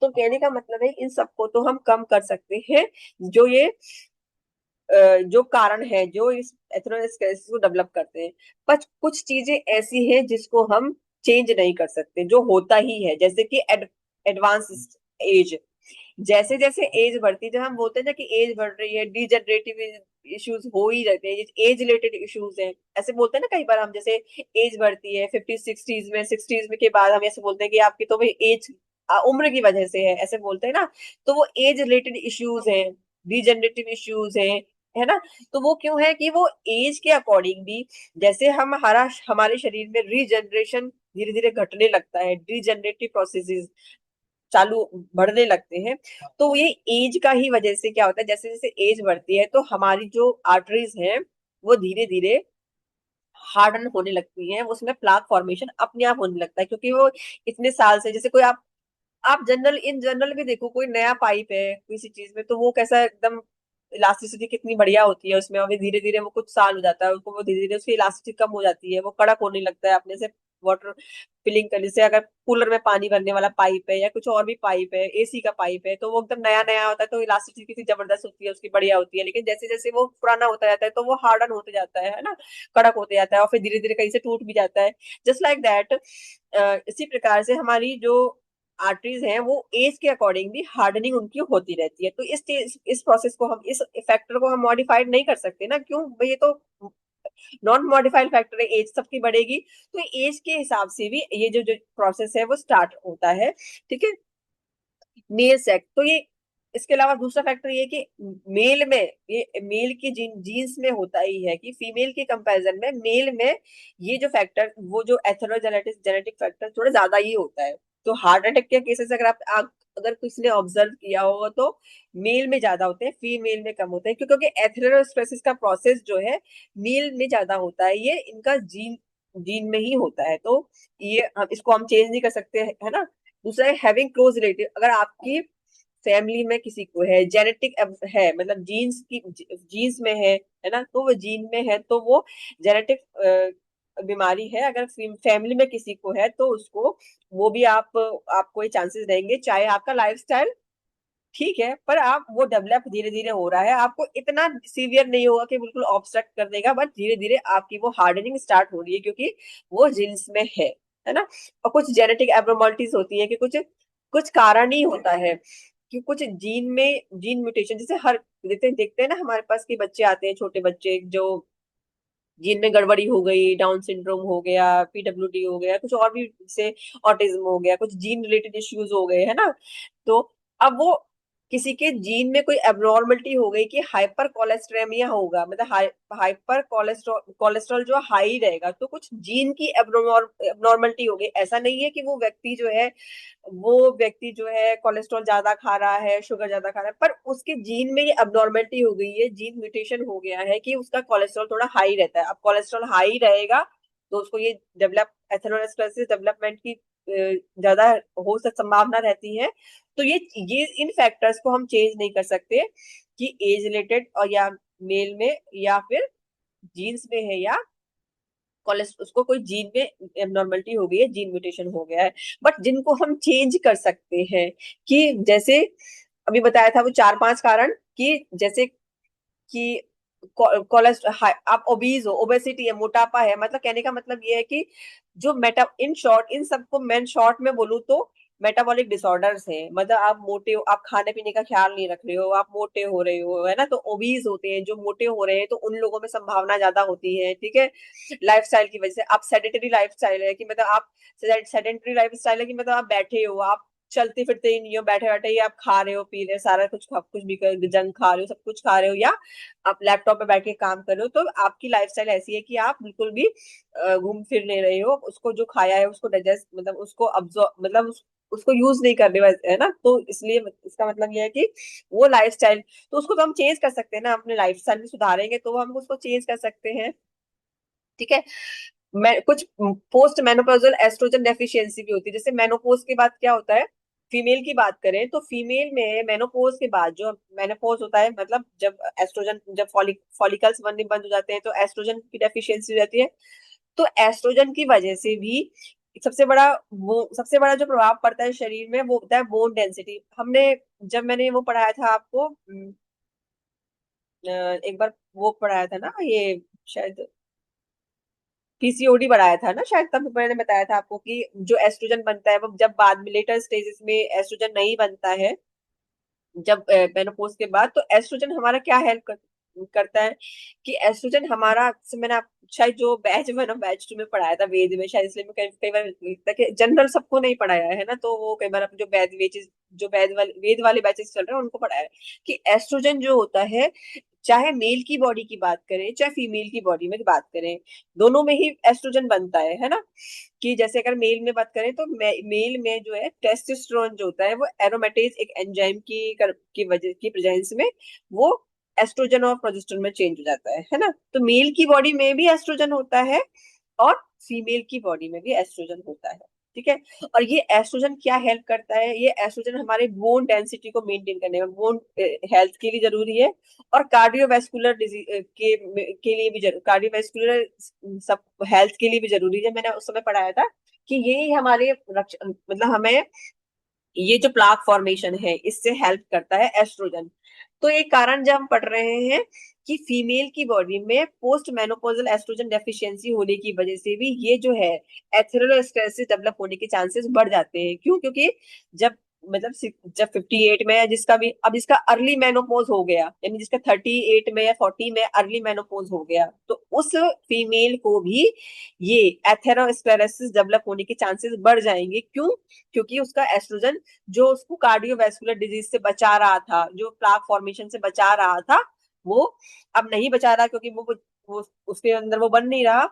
तो कहने का मतलब है इन सबको तो हम कम कर सकते हैं, जो ये जो कारण है जो इस एथेरोस्क्लेरोसिस को डेवलप करते हैं। पर कुछ चीजें ऐसी हैं जिसको हम चेंज नहीं कर सकते, जो होता ही है, जैसे कि एडवांस एज, जैसे जैसे एज बढ़ती है, जब हम बोलते हैं ना कि एज बढ़ रही है, डीजनरेटिव इश्यूज हो ही रहते हैं, एज रिलेटेड इश्यूज हैं, ऐसे बोलते हैं ना कई बार हम, जैसे एज बढ़ती है 50 60s में, 60s में के बाद हम ऐसे बोलते हैं कि आपकी तो भाई एज उम्र की वजह से है, ऐसे बोलते हैं ना। तो वो एज रिलेटेड इश्यूज हैं, डीजनरेटिव इश्यूज हैं, है ना। तो वो क्यों है कि वो एज के अकॉर्डिंग भी, जैसे हम हमारे शरीर में रीजनरेशन धीरे धीरे घटने लगता है, डीजनरेटिव प्रोसेसेस चालू बढ़ने लगते हैं, तो ये एज का ही वजह से क्या होता है, जैसे जैसे एज बढ़ती है तो हमारी जो आर्टरीज हैं वो धीरे धीरे हार्डन होने लगती हैं, उसमें प्लाक फॉर्मेशन अपने आप होने लगता है, क्योंकि वो इतने साल से, जैसे कोई आप जनरल इन जनरल भी देखो, कोई नया पाइप है किसी चीज में, तो वो कैसा एकदम इलास्टिसिटी कितनी बढ़िया होती है उसमें, अभी धीरे धीरे वो कुछ साल हो जाता है उसको, वो धीरे धीरे उसकी इलास्टिसिटी कम हो जाती है, वो कड़क होने लगता है अपने से, वाटर फिलिंग करने से। अगर कूलर में पानी भरने वाला पाइप है या कुछ और भी पाइप है, एसी का पाइप है, तो वो एकदम नया नया होता है तो इलास्टिसिटी कितनी जबरदस्त होती है उसकी, बढ़िया होती है। लेकिन जैसे जैसे वो पुराना होता जाता है तो वो हार्डन होते जाता है ना, कड़क होते जाता है, और फिर धीरे धीरे कहीं से टूट भी जाता है, जस्ट लाइक दैट। इसी प्रकार से हमारी जो आर्टरीज हैं वो एज के अकॉर्डिंग भी हार्डनिंग उनकी होती रहती है। तो इस प्रोसेस को हम, इस फैक्टर को हम मॉडिफाइड नहीं कर सकते ना, क्यों भाई, ये तो नॉन मॉडिफाइड फैक्टर है, एज सबकी बढ़ेगी, तो एज के हिसाब से भी ये जो जो प्रोसेस है वो स्टार्ट होता है। ठीक है, मेल सेक्स, तो ये इसके अलावा दूसरा फैक्टर ये कि मेल में, ये मेल की जीन्स में होता ही है कि फीमेल के कंपैरिजन में मेल में ये जो फैक्टर, वो जो एथेरोजेनेटिक जेनेटिक फैक्टर थोड़ा ज्यादा ही होता है। तो हार्ट अटैक के केसेस अगर अगर किसी ने ऑब्जर्व किया होगा तो मेल में ज्यादा होते हैं, फीमेल में कम होते हैं, क्योंकि एथेरोस्क्लेरोसिस का प्रोसेस जो है मेल में ज्यादा होता है, ये इनका जीन जीन में ही होता है। तो ये हम इसको हम चेंज नहीं कर सकते, है ना। दूसरा है हैविंग क्लोज रिलेटिव, अगर आपकी फैमिली में किसी को है, जेनेटिक है, मतलब जीन्स में है ना, तो वो जीन में है तो वो जेनेटिक बीमारी है, अगर फैमिली में किसी को है तो उसको, वो भी आपको ये चांसेस रहेंगे, चाहे आपका लाइफस्टाइल ठीक है, पर आप वो डेवलप धीरे धीरे हो रहा है, आपको इतना सीवियर नहीं होगा कि बिल्कुल ऑब्स्ट्रक्ट कर देगा, बट धीरे धीरे आपकी वो हार्डनिंग स्टार्ट हो रही है, क्योंकि वो जीन्स में है। है ना। और कुछ जेनेटिक एब्नॉर्मलिटीज होती है कि कुछ कुछ कारण ही होता है कि कुछ जीन में जीन म्यूटेशन, जैसे हर देखते देखते हैं ना हमारे पास के बच्चे आते हैं, छोटे बच्चे जो जीन में गड़बड़ी हो गई, डाउन सिंड्रोम हो गया, पीडब्ल्यूडी हो गया, कुछ और भी, जैसे ऑटिज्म हो गया, कुछ जीन रिलेटेड इश्यूज हो गए, है ना। तो अब वो किसी के जीन में कोई एब्नॉर्मलिटी हो गई कि हाइपर कोलेस्ट्रेमिया होगा, मतलब हाइपर कोलेस्ट्रॉल कोलेस्ट्रॉल जो हाई रहेगा, तो कुछ जीन की एब्नॉर्मलिटी हो गई। ऐसा नहीं है कि वो व्यक्ति जो है कोलेस्ट्रॉल ज्यादा खा रहा है, शुगर ज्यादा खा रहा है, पर उसके जीन में ये अबनॉर्मेलिटी हो गई है, जीन म्यूटेशन हो गया है कि उसका कोलेस्ट्रॉल थोड़ा हाई रहता है। अब कोलेस्ट्रॉल हाई रहेगा तो उसको ये डेवलप एथेरोस्क्लेरोसिस डेवलपमेंट की ज्यादा हो सक संभावना रहती है। तो ये इन फैक्टर्स को हम चेंज नहीं कर सकते कि एज रिलेटेड और या मेल में या फिर जीन्स में है या कोलेस्ट्रॉल, उसको कोई जीन में एबनॉर्मलिटी हो गई है, जीन म्यूटेशन हो गया है। बट जिनको हम चेंज कर सकते हैं कि जैसे अभी बताया था वो 4-5 कारण, कि जैसे कि कोलेस्ट्रॉल, आप ओबीज हो, ओबेसिटी है, मोटापा है, मतलब कहने का मतलब ये है कि जो मेटा इन शॉर्ट इन सबको मैं शॉर्ट में बोलूँ तो मेटाबॉलिक डिसऑर्डर्स हैं, मतलब आप मोटे हो, आप खाने पीने का ख्याल नहीं रख रहे हो, आप मोटे हो रहे हो, है ना। तो ओबीज होते हैं जो मोटे हो रहे हैं, तो उन लोगों में संभावना ज्यादा होती है, ठीक है। लाइफस्टाइल की वजह से, आप सेडेंटरी लाइफस्टाइल है कि मतलब आप सेडेंटरी लाइफस्टाइल है कि मतलब आप बैठे हो, आप चलते फिरते ही नहीं हो, बैठे बैठे ही आप खा रहे हो, पी रहे हो, सारा कुछ कुछ भी जंक खा रहे हो, सब कुछ खा रहे हो, या आप लैपटॉप पे बैठ के काम कर रहे हो, तो आपकी लाइफस्टाइल ऐसी है कि आप बिल्कुल भी घूम फिर नहीं रहे हो, उसको जो खाया है उसको डाइजेस्ट, मतलब उसको अब्सॉर्ब, मतलब उसको यूज नहीं कर रहे हो, है ना। तो इसलिए इसका मतलब यह है कि वो लाइफस्टाइल, तो उसको तो हम चेंज कर सकते हैं ना, अपने लाइफस्टाइल में सुधारेंगे तो हम उसको चेंज कर सकते हैं, ठीक है। मैं कुछ पोस्ट मेनोपॉजल एस्ट्रोजन डेफिशिएंसी भी होती है, जैसे मेनोपोज के बाद क्या होता है, फीमेल की बात करें तो फीमेल में मेनोपोज के बाद जो मेनोपोज होता है, मतलब जब एस्ट्रोजन, जब फॉलिकल्स बनने बंद हो जाते हैं तो एस्ट्रोजन की डेफिशिएंसी हो जाती है। तो एस्ट्रोजन की वजह से भी सबसे बड़ा जो प्रभाव पड़ता है शरीर में वो होता है बोन डेंसिटी। जब मैंने वो पढ़ाया था आपको, एक बार वो पढ़ाया था ना, ये शायद पीसीओडी बढ़ाया था ना शायद, तब मैंने बताया था आपको कि जो एस्ट्रोजन बनता है वो जब बाद में लेटर स्टेजेस में एस्ट्रोजन नहीं बनता है, जब मेनोपॉज के बाद, तो एस्ट्रोजन हमारा क्या करता है कि एस्ट्रोजन हमारा, जैसे मैंने आप शायद जो बैच वन और बैच टू में पढ़ाया था वेद में, शायद इसलिए मैं कई बार लिखता है कि जनरल सबको नहीं पढ़ाया है ना, तो वो कई बार अपने जो वेद वाले बैचेस चल रहे हैं उनको पढ़ाया है कि एस्ट्रोजन जो होता है, चाहे मेल की बॉडी की बात करें चाहे फीमेल की बॉडी में बात करें, दोनों में ही एस्ट्रोजन बनता है ना। कि जैसे अगर मेल में बात करें तो मेल में जो है टेस्टोस्टेरोन जो होता है वो एरोमेटेज एक एंजाइम की वजह की प्रेजेंस में वो एस्ट्रोजन और प्रोजेस्टेरोन में चेंज हो जाता है ना। तो मेल की बॉडी में भी एस्ट्रोजन होता है और फीमेल की बॉडी में भी एस्ट्रोजन होता है, ठीक है। और ये एस्ट्रोजन क्या हेल्प करता है, ये एस्ट्रोजन हमारे बोन डेंसिटी को मेंटेन करने में, बोन हेल्थ के लिए जरूरी है, और कार्डियोवैस्कुलर डिजीज के लिए भी जरूरी, कार्डियोवैस्कुलर सब हेल्थ के लिए भी जरूरी है। मैंने उस समय पढ़ाया था कि ये हमारे मतलब हमें ये जो प्लाक फॉर्मेशन है इससे हेल्प करता है एस्ट्रोजन। तो एक कारण जब हम पढ़ रहे हैं कि फीमेल की बॉडी में पोस्ट मेनोपॉजल एस्ट्रोजन डेफिशिएंसी होने की वजह से भी ये जो है एथेरोस्क्लेरोसिस डेवलप होने के चांसेस बढ़ जाते हैं। क्यों? क्योंकि जब मतलब जब 58 में, या जिसका अर्ली मेनोपॉज हो गया, यानी जिसका 38 में या 40 में अर्ली मेनोपॉज हो गया, तो उस फीमेल को भी ये एथेरोस्क्लेरोसिस डेवलप होने के चांसेस बढ़ जाएंगे। क्यों? क्योंकि उसका एस्ट्रोजन जो उसको कार्डियोवैस्कुलर डिजीज से बचा रहा था, जो प्लाक फॉर्मेशन से बचा रहा था, वो अब नहीं बचा रहा, क्योंकि वो उसके अंदर वो बन नहीं रहा।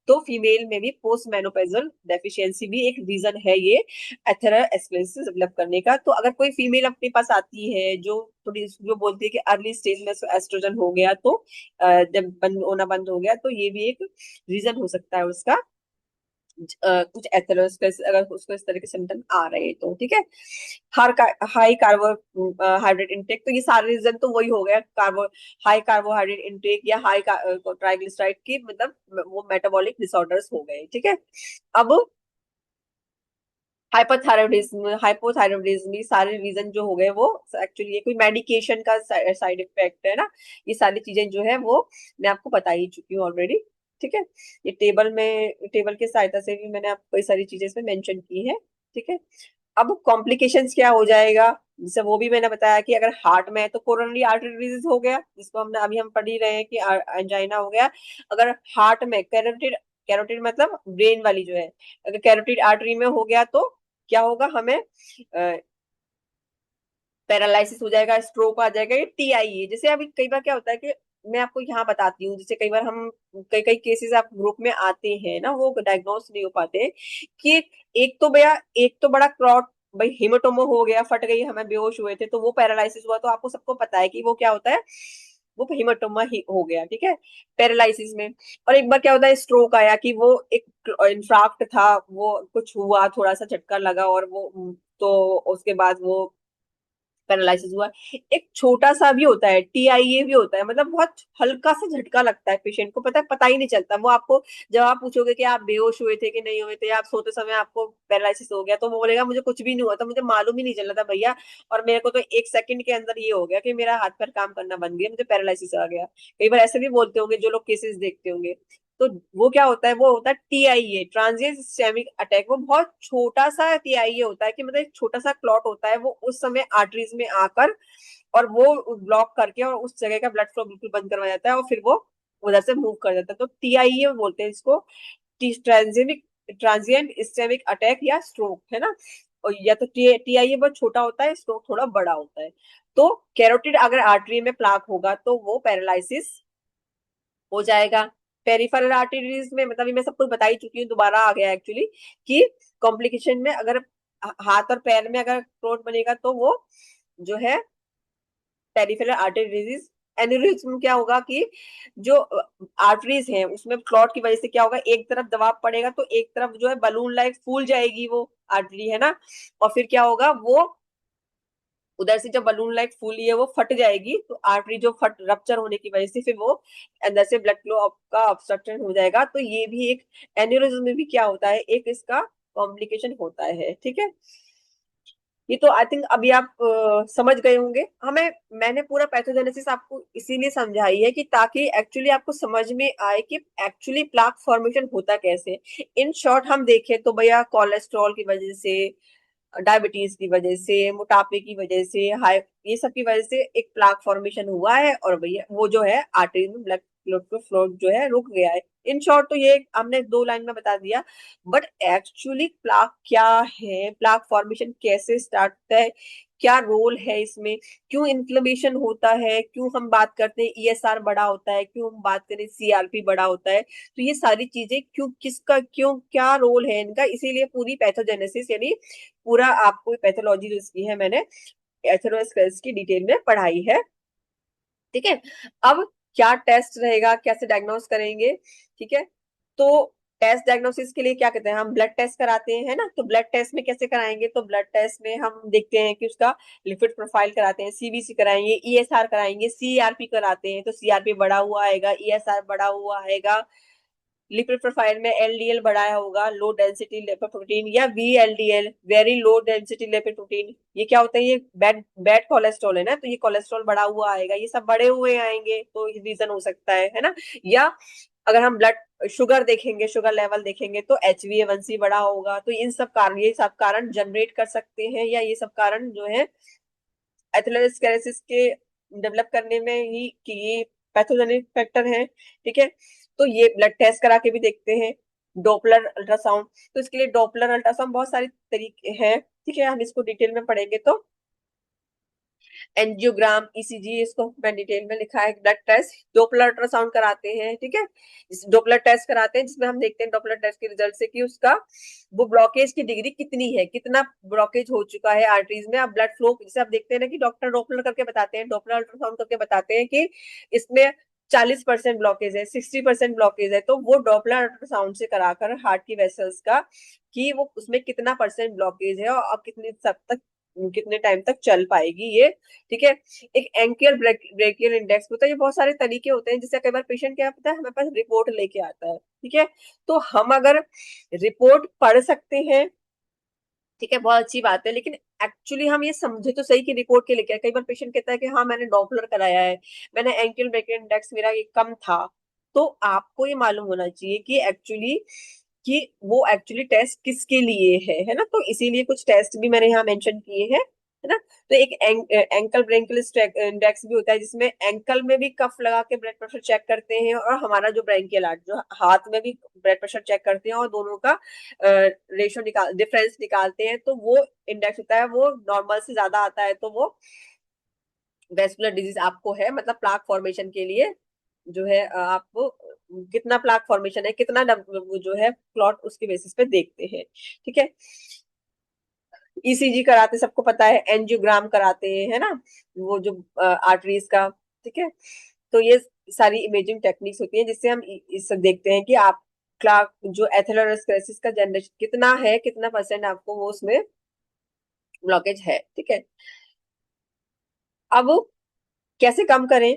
तो फीमेल में भी पोस्ट मेनोपॉजल डेफिशिएंसी भी एक रीजन है ये एथेरोस्क्लेरोसिस डेवलप करने का। तो अगर कोई फीमेल अपने पास आती है जो थोड़ी जो बोलती है कि अर्ली स्टेज में एस्ट्रोजन हो गया, तो जब बंद होना बंद हो गया, तो ये भी एक रीजन हो सकता है उसका, कुछ एथेरोस्क्लेरोसिस अगर उसको इस तरह के सिम्टम आ रहे हैं तो, ठीक है। हर हाई कार्बोहाइड्रेट इंटेक, तो ये सारे रीजन तो वही हो गया, हाई कार्बोहाइड्रेट इंटेक या हाई ट्राइग्लिसराइड की, मतलब वो मेटाबॉलिक डिसऑर्डर्स हो गए, ठीक है। अब हाइपोथायरॉयडिज्म, ये सारे रीजन जो हो गए वो एक्चुअली ये कोई मेडिकेशन का साइड इफेक्ट है ना। ये सारी चीजें जो है वो मैं आपको बता ही चुकी हूँ ऑलरेडी, ठीक है। ये टेबल की सहायता से भी मैंने आपको कई सारी चीजें इसमें मेंशन की है। ठीक है। अब कॉम्प्लिकेशंस क्या हो जाएगा, जैसे वो भी मैंने बताया कि अगर हार्ट में है तो कोरोनरी आर्टरी डिजीज हो गया, जिसको हमने अभी हम पढ़ ही रहे हैं कि एंजाइना हो गया। अगर हार्ट में कैरोटिड, कैरोटिड मतलब ब्रेन वाली जो है, अगर कैरोटिड आर्टरी में हो गया तो क्या होगा, हमें पैरालिसिस हो जाएगा, स्ट्रोक आ जाएगा, ये टीआईए। जैसे अभी कई बार क्या होता है कि मैं आपको यहाँ बताती हूँ, जैसे कई बार हम कई कई केसेस आप ग्रुप में आते हैं ना, वो डायग्नोस नहीं हो पाते कि एक तो भैया, एक तो बड़ा क्लॉट, भाई हेमाटोमा हो गया, फट गई, हमें बेहोश हुए थे तो वो पैरालिसिस हुआ, तो आपको सबको पता है कि वो क्या होता है, वो हेमाटोमा ही हो गया। ठीक है, पैरालिसिस में। और एक बार क्या होता है, स्ट्रोक आया कि वो एक इंफ्राक्ट था, वो कुछ हुआ, थोड़ा सा झटका लगा और वो तो उसके बाद वो पैरालिसिस हुआ। एक छोटा सा भी होता है, टीआईए भी होता है, मतलब बहुत हल्का सा झटका लगता है पेशेंट को, पता ही नहीं चलता। वो आपको जब आप पूछोगे कि आप बेहोश हुए थे कि नहीं हुए थे, या आप सोते समय आपको पैरालिसिस हो गया, तो वो बोलेगा मुझे कुछ भी नहीं हुआ था, मुझे मालूम ही नहीं चला था भैया, और मेरे को तो 1 सेकंड के अंदर ये हो गया कि मेरा हाथ पैर काम करना बंद गया, मुझे पैरालिसिस आ गया। कई बार ऐसे भी बोलते होंगे जो लोग केसेस देखते होंगे। तो वो क्या होता है, वो होता है टीआईए, ट्रांजिएंट इस्चेमिक अटैक। वो बहुत छोटा सा टीआईए होता है कि मतलब एक छोटा सा क्लॉट होता है, वो उस समय आर्टरीज में आकर और वो ब्लॉक करके और उस जगह का ब्लड फ्लो बिल्कुल बंद करवा जाता है, और फिर वो उधर से मूव कर जाता है। तो टीआईए बोलते हैं इसको, ट्रांजिएंट ट्रांजिएंट इस्चेमिक अटैक या स्ट्रोक, है ना। और या तो टीआईए बहुत छोटा होता है, स्ट्रोक थोड़ा बड़ा होता है। तो कैरोटिड अगर आर्टरी में प्लाक होगा तो वो पैरालिसिस हो जाएगा। पेरिफेरल आर्टरीज में, मतलब ये मैं सब कुछ बता ही चुकी हूँ, दोबारा आ गया एक्चुअली, कि कॉम्प्लिकेशन में अगर हाथ और पैर में अगर क्लोट बनेगा तो वो जो है पेरिफेरल आर्टरी डिजीज। एन्यूरिज्म क्या होगा कि जो आर्टरीज हैं उसमें क्लॉट की वजह से क्या होगा, एक तरफ दबाव पड़ेगा तो एक तरफ जो है बलून लाइक फूल जाएगी वो आर्टरी, है ना। और फिर क्या होगा, वो उधर से जब बलून लाइक फूली है वो फट जाएगी, तो आर्टरी जो फट रप्चर होने की वजह से फिर वो अंदर से ब्लड फ्लो का ऑब्स्ट्रक्शन हो जाएगा। तो ये भी एक एन्यूरिज्म में भी क्या होता है, एक इसका कॉम्प्लिकेशन होता है। ठीक है, ये तो आई थिंक अभी आप समझ गए होंगे। हमें मैंने पूरा पैथोजेनेसिस आपको इसीलिए समझाई है कि ताकि एक्चुअली आपको समझ में आए कि एक्चुअली प्लाक फॉर्मेशन होता कैसे। इन शॉर्ट हम देखें तो भैया कोलेस्ट्रॉल की वजह से, डायबिटीज की वजह से, मोटापे की वजह से, हाई, ये सब की वजह से एक प्लाक फॉर्मेशन हुआ है, और भैया वो जो है आर्टरी में ब्लड फ्लो को फ्लो जो है रुक गया है। इन शॉर्ट तो ये हमने 2 लाइन में बता दिया। बट एक्चुअली प्लाक क्या है, प्लाक फॉर्मेशन कैसे स्टार्ट होता है, क्या रोल है इसमें, क्यों इन्फ्लेमेशन होता है, क्यों हम बात करते हैं ईएसआर बड़ा होता है, क्यों हम बात करें सीआरपी बड़ा होता है, तो ये सारी चीजें क्यों, किसका क्यों, क्या रोल है इनका, इसीलिए पूरी पैथोजेनेसिस यानी पूरा आपको पैथोलॉजी जो इसकी है मैंने एथेरोस्क्लेरोसिस की डिटेल में पढ़ाई है। ठीक है। अब क्या टेस्ट रहेगा, कैसे डायग्नोस करेंगे, ठीक है। तो टेस्ट डायग्नोसिस के लिए क्या कहते हैं, हम ब्लड टेस्ट कराते हैं, है ना। तो ब्लड टेस्ट में कैसे कराएंगे, तो ब्लड टेस्ट में हम देखते हैं कि उसका लिपिड प्रोफाइल कराते हैं, सीबीसी कराएंगे, ईएसआर कराएंगे, सीआरपी कराते हैं, तो सीआरपी बढ़ा हुआ आएगा, ईएसआर बढ़ा हुआ आएगा। लिपिड प्रोफाइल में एलडीएल बढ़ाया होगा, लो डेंसिटी लिपोप्रोटीन, या VLDL, very low density lipoprotein. ये क्या होता है, ये बैड बैड कोलेस्ट्रॉल है ना, तो ये कोलेस्ट्रॉल बढ़ा हुआ आएगा, ये सब बढ़े हुए आएंगे, तो ये रीजन हो सकता है ना। या अगर हम ब्लड शुगर देखेंगे, शुगर लेवल देखेंगे, तो HbA1c बढ़ा होगा। तो इन सब कारण, ये सब कारण जनरेट कर सकते हैं, या ये सब कारण जो है एथेरोस्क्लेरोसिस के डेवलप करने में ही कि ये पैथोजेनिक फैक्टर है। ठीक है, तो ये ब्लड टेस्ट करा के भी देखते हैं। डॉपलर अल्ट्रासाउंड, तो इसके लिए डॉपलर अल्ट्रासाउंड बहुत सारे तरीके हैं। ठीक है, हम इसको डिटेल में पढ़ेंगे। तो एंजियोग्राम, ईसीजी, इसको मैं डिटेल में लिखा है। ब्लड टेस्ट, डॉपलर अल्ट्रासाउंड कराते हैं। ठीक है, डॉपलर टेस्ट कराते हैं जिसमें हम देखते हैं डॉपलर टेस्ट के रिजल्ट से कि उसका वो ब्लॉकेज की डिग्री कितनी है, कितना ब्लॉकेज हो चुका है आर्टरीज में। अब ब्लड फ्लो जैसे आप देखते हैं ना कि डॉक्टर डॉपलर करके बताते हैं, डॉपलर अल्ट्रासाउंड करके बताते हैं कि इसमें 40% ब्लॉकेज है, 60% ब्लॉकेज है, तो वो डॉपलर अल्ट्रासाउंड से कराकर हार्ट की वेसल्स का कि वो उसमें कितना परसेंट ब्लॉकेज है और कितने सब तक, कितने टाइम तक चल पाएगी ये। ठीक है, एक एंकियल ब्रेकियल इंडेक्स होता है। ये बहुत सारे तरीके होते हैं, जिससे कई बार पेशेंट क्या पता है हमारे पास रिपोर्ट लेके आता है। ठीक है, तो हम अगर रिपोर्ट पढ़ सकते हैं, ठीक है, बहुत अच्छी बात है, लेकिन एक्चुअली हम ये समझे तो सही कि रिपोर्ट के लेके आए। कई बार पेशेंट कहता है कि हाँ मैंने डॉपलर कराया है, मैंने एंकियल ब्रेकियल इंडेक्स मेरा ये कम था, तो आपको ये मालूम होना चाहिए कि एक्चुअली कि वो एक्चुअली टेस्ट किसके लिए है ना। तो इसीलिए कुछ टेस्ट भी मैंने यहाँ मेंशन किए हैं, है ना। तो एक एंकल ब्रेंकल इंडेक्स भी होता है, जिसमें एंकल में भी कफ लगा के ब्लड प्रेशर चेक करते हैं, और हमारा जो ब्रेंकियल आर्ट जो हाथ में भी ब्लड प्रेशर चेक करते हैं, और दोनों का रेशो निकाल डिफरेंस निकालते हैं। तो वो इंडेक्स होता है, वो नॉर्मल से ज्यादा आता है तो वो वेस्कुलर डिजीज आपको है, मतलब प्लाक फॉर्मेशन के लिए जो है आपको कितना प्लाक फॉर्मेशन है, कितना वो जो है क्लॉट, उसके बेसिस पे देखते हैं। ठीक है। ईसीजी कराते सबको पता है, एंजियोग्राम कराते हैं, है ना, वो जो आर्टरीज का। ठीक है। तो ये सारी इमेजिंग टेक्निक्स होती हैं जिससे हम इससे देखते हैं कि आप क्लाक जो एथेरोस्क्लेरोसिस का जनरेशन कितना है, कितना परसेंट आपको वो उसमें ब्लॉकेज है। ठीक है। अब कैसे कम करें,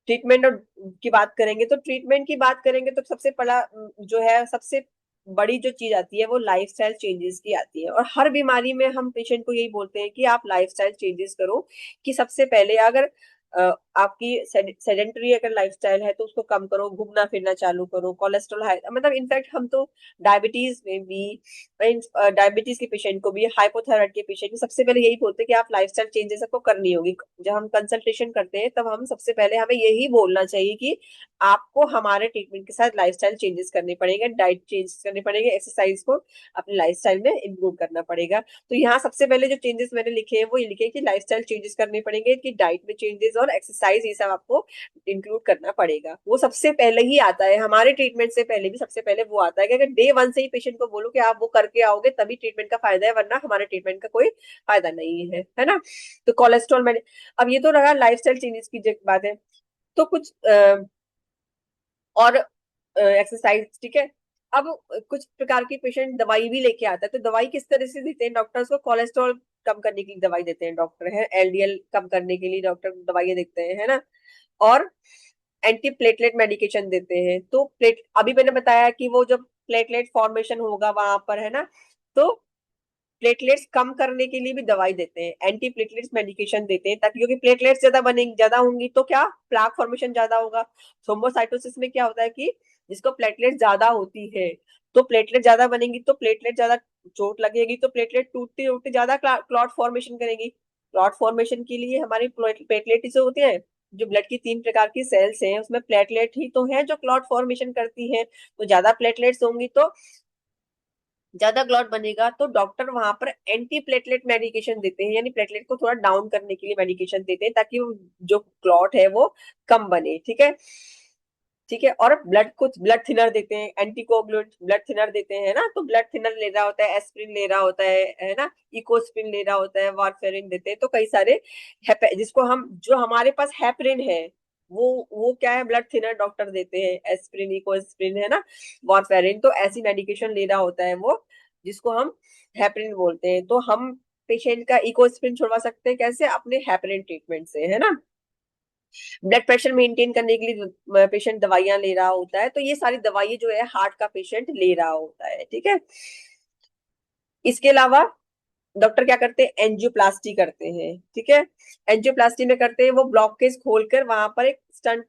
ट्रीटमेंट और की बात करेंगे तो ट्रीटमेंट की बात करेंगे तो सबसे पहला जो है, सबसे बड़ी जो चीज आती है वो लाइफस्टाइल चेंजेस की आती है। और हर बीमारी में हम पेशेंट को यही बोलते हैं कि आप लाइफस्टाइल चेंजेस करो। कि सबसे पहले अगर आपकी सेडेंटरी अगर लाइफस्टाइल है तो उसको कम करो, घूमना फिरना चालू करो, कोलेस्ट्रॉल हाई, मतलब इनफैक्ट हम तो डायबिटीज में भी, डायबिटीज के पेशेंट को भी, हाइपोथायराइड के पेशेंट को सबसे पहले यही बोलते हैं कि आप लाइफस्टाइल चेंजेस आपको करनी होगी। जब हम कंसल्टेशन करते हैं तब हम सबसे पहले हमें यही बोलना चाहिए कि आपको हमारे ट्रीटमेंट के साथ लाइफस्टाइल चेंजेस करने पड़ेंगे, डाइट चेंज करने पड़ेंगे, एक्सरसाइज को अपने लाइफस्टाइल में इंक्लूड करना पड़ेगा। तो यहाँ सबसे पहले जो चेंजेस मैंने लिखे हैं वो ये लिखे कि लाइफस्टाइल चेंजेस करने पड़ेंगे, कि डाइट में चेंजेस और एक्सरसाइज, ये सब आपको इंक्लूड करना पड़ेगा। वो सबसे पहले ही आता है हमारे ट्रीटमेंट से पहले भी, सबसे पहले वो आता है कि अगर डे वन से ही पेशेंट को बोलो कि आप वो करके आओगे तभी ट्रीटमेंट का फायदा है, वरना हमारे ट्रीटमेंट का कोई फायदा नहीं है ना। तो कोलेस्ट्रॉल मैंने, अब ये तो रहा लाइफस्टाइल चेंजेस की बात है। तो कुछ और एक्सरसाइज। ठीक है। अब कुछ प्रकार के पेशेंट दवाई भी लेके आता है, तो दवाई किस तरह से देते हैं डॉक्टर्स को, कोलेस्ट्रॉल कम करने के लिए दवाई देते हैं डॉक्टर, है एलडीएल कम करने के लिए डॉक्टर दवाइयां देते हैं, है ना। और एंटी प्लेटलेट मेडिकेशन देते हैं। तो प्लेट अभी मैंने बताया कि वो जब प्लेटलेट फॉर्मेशन होगा वहां पर, है ना, तो प्लेटलेट्स कम करने के लिए भी दवाई देते हैं, एंटी प्लेटलेट्स मेडिकेशन देते हैं, ताकि क्योंकि प्लेटलेट्स ज्यादा बनेंगी, ज्यादा होंगी तो क्या प्लाक फॉर्मेशन ज्यादा होगा। थ्रोम्बोसाइटोसिस में क्या होता है कि जिसको प्लेटलेट ज्यादा होती है, तो प्लेटलेट ज्यादा बनेंगी तो प्लेटलेट ज्यादा चोट लगेगी, तो प्लेटलेट टूटते टूटते ज्यादा क्लॉट फॉर्मेशन करेगी। क्लॉट फॉर्मेशन के लिए हमारी प्लेटलेट जो होती है, जो ब्लड की 3 प्रकार की सेल्स हैं उसमें प्लेटलेट ही तो है जो क्लॉट फॉर्मेशन करती है। तो ज्यादा प्लेटलेट्स होंगी तो ज्यादा क्लॉट बनेगा, तो डॉक्टर वहां पर एंटी प्लेटलेट मेडिकेशन देते हैं, यानी प्लेटलेट को थोड़ा डाउन करने के लिए मेडिकेशन देते हैं, ताकि वो जो क्लॉट है वो कम बने। ठीक है। ठीक है। और ब्लड को ब्लड थिनर देते हैं, एंटीकोगुलेंट ब्लड थिनर देते हैं ना। तो ब्लड थिनर ले रहा होता है, एस्प्रिन ले रहा होता है ना, इकोस्प्रिन ले रहा होता है, वारफेरिन देते हैं। तो कई सारे जिसको हम जो हमारे पास हेपरिन है, वो क्या है, ब्लड थिनर डॉक्टर देते हैं, एस्प्रिन इकोस्प्रिन, है ना, वारफेरिन। तो ऐसी मेडिकेशन ले रहा होता है वो, जिसको हम हेपरिन बोलते हैं। तो हम पेशेंट का इकोस्प्रिन छुड़वा सकते हैं कैसे, अपने हेपरिन ट्रीटमेंट से, है ना। ब्लड प्रेशर मेंटेन करने के लिए पेशेंट दवाइयां ले रहा होता है, तो ये सारी दवाइयां जो है हार्ट का पेशेंट ले रहा होता है। ठीक है। इसके अलावा डॉक्टर क्या करते हैं, एंजियोप्लास्टी करते हैं। ठीक है। एंजियोप्लास्टी में करते हैं वो ब्लॉकेज खोलकर वहां पर एक स्टंट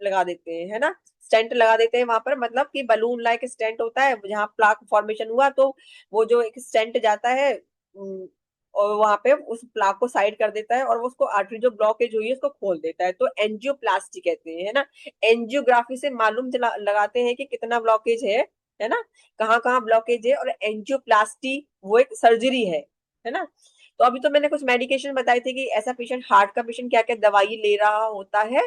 लगा देते हैं, है ना। स्टेंट लगा देते हैं वहां पर, मतलब कि बलून लाइक स्टेंट होता है जहां प्लाक फॉर्मेशन हुआ, तो वो जो एक स्टेंट जाता है और वहां पे उस प्लाक को साइड कर देता है, और वो उसको आर्टरी जो ब्लॉकेज हुई है उसको खोल देता है। तो एंजियोप्लास्टी कहते हैं, है ना। एंजियोग्राफी से मालूम लगाते हैं कि कितना ब्लॉकेज है ना, कहाँ कहाँ ब्लॉकेज है। और एंजियोप्लास्टी वो एक सर्जरी है ना। तो अभी तो मैंने कुछ मेडिकेशन बताई थी कि ऐसा पेशेंट, हार्ट का पेशेंट क्या क्या दवाई ले रहा होता है।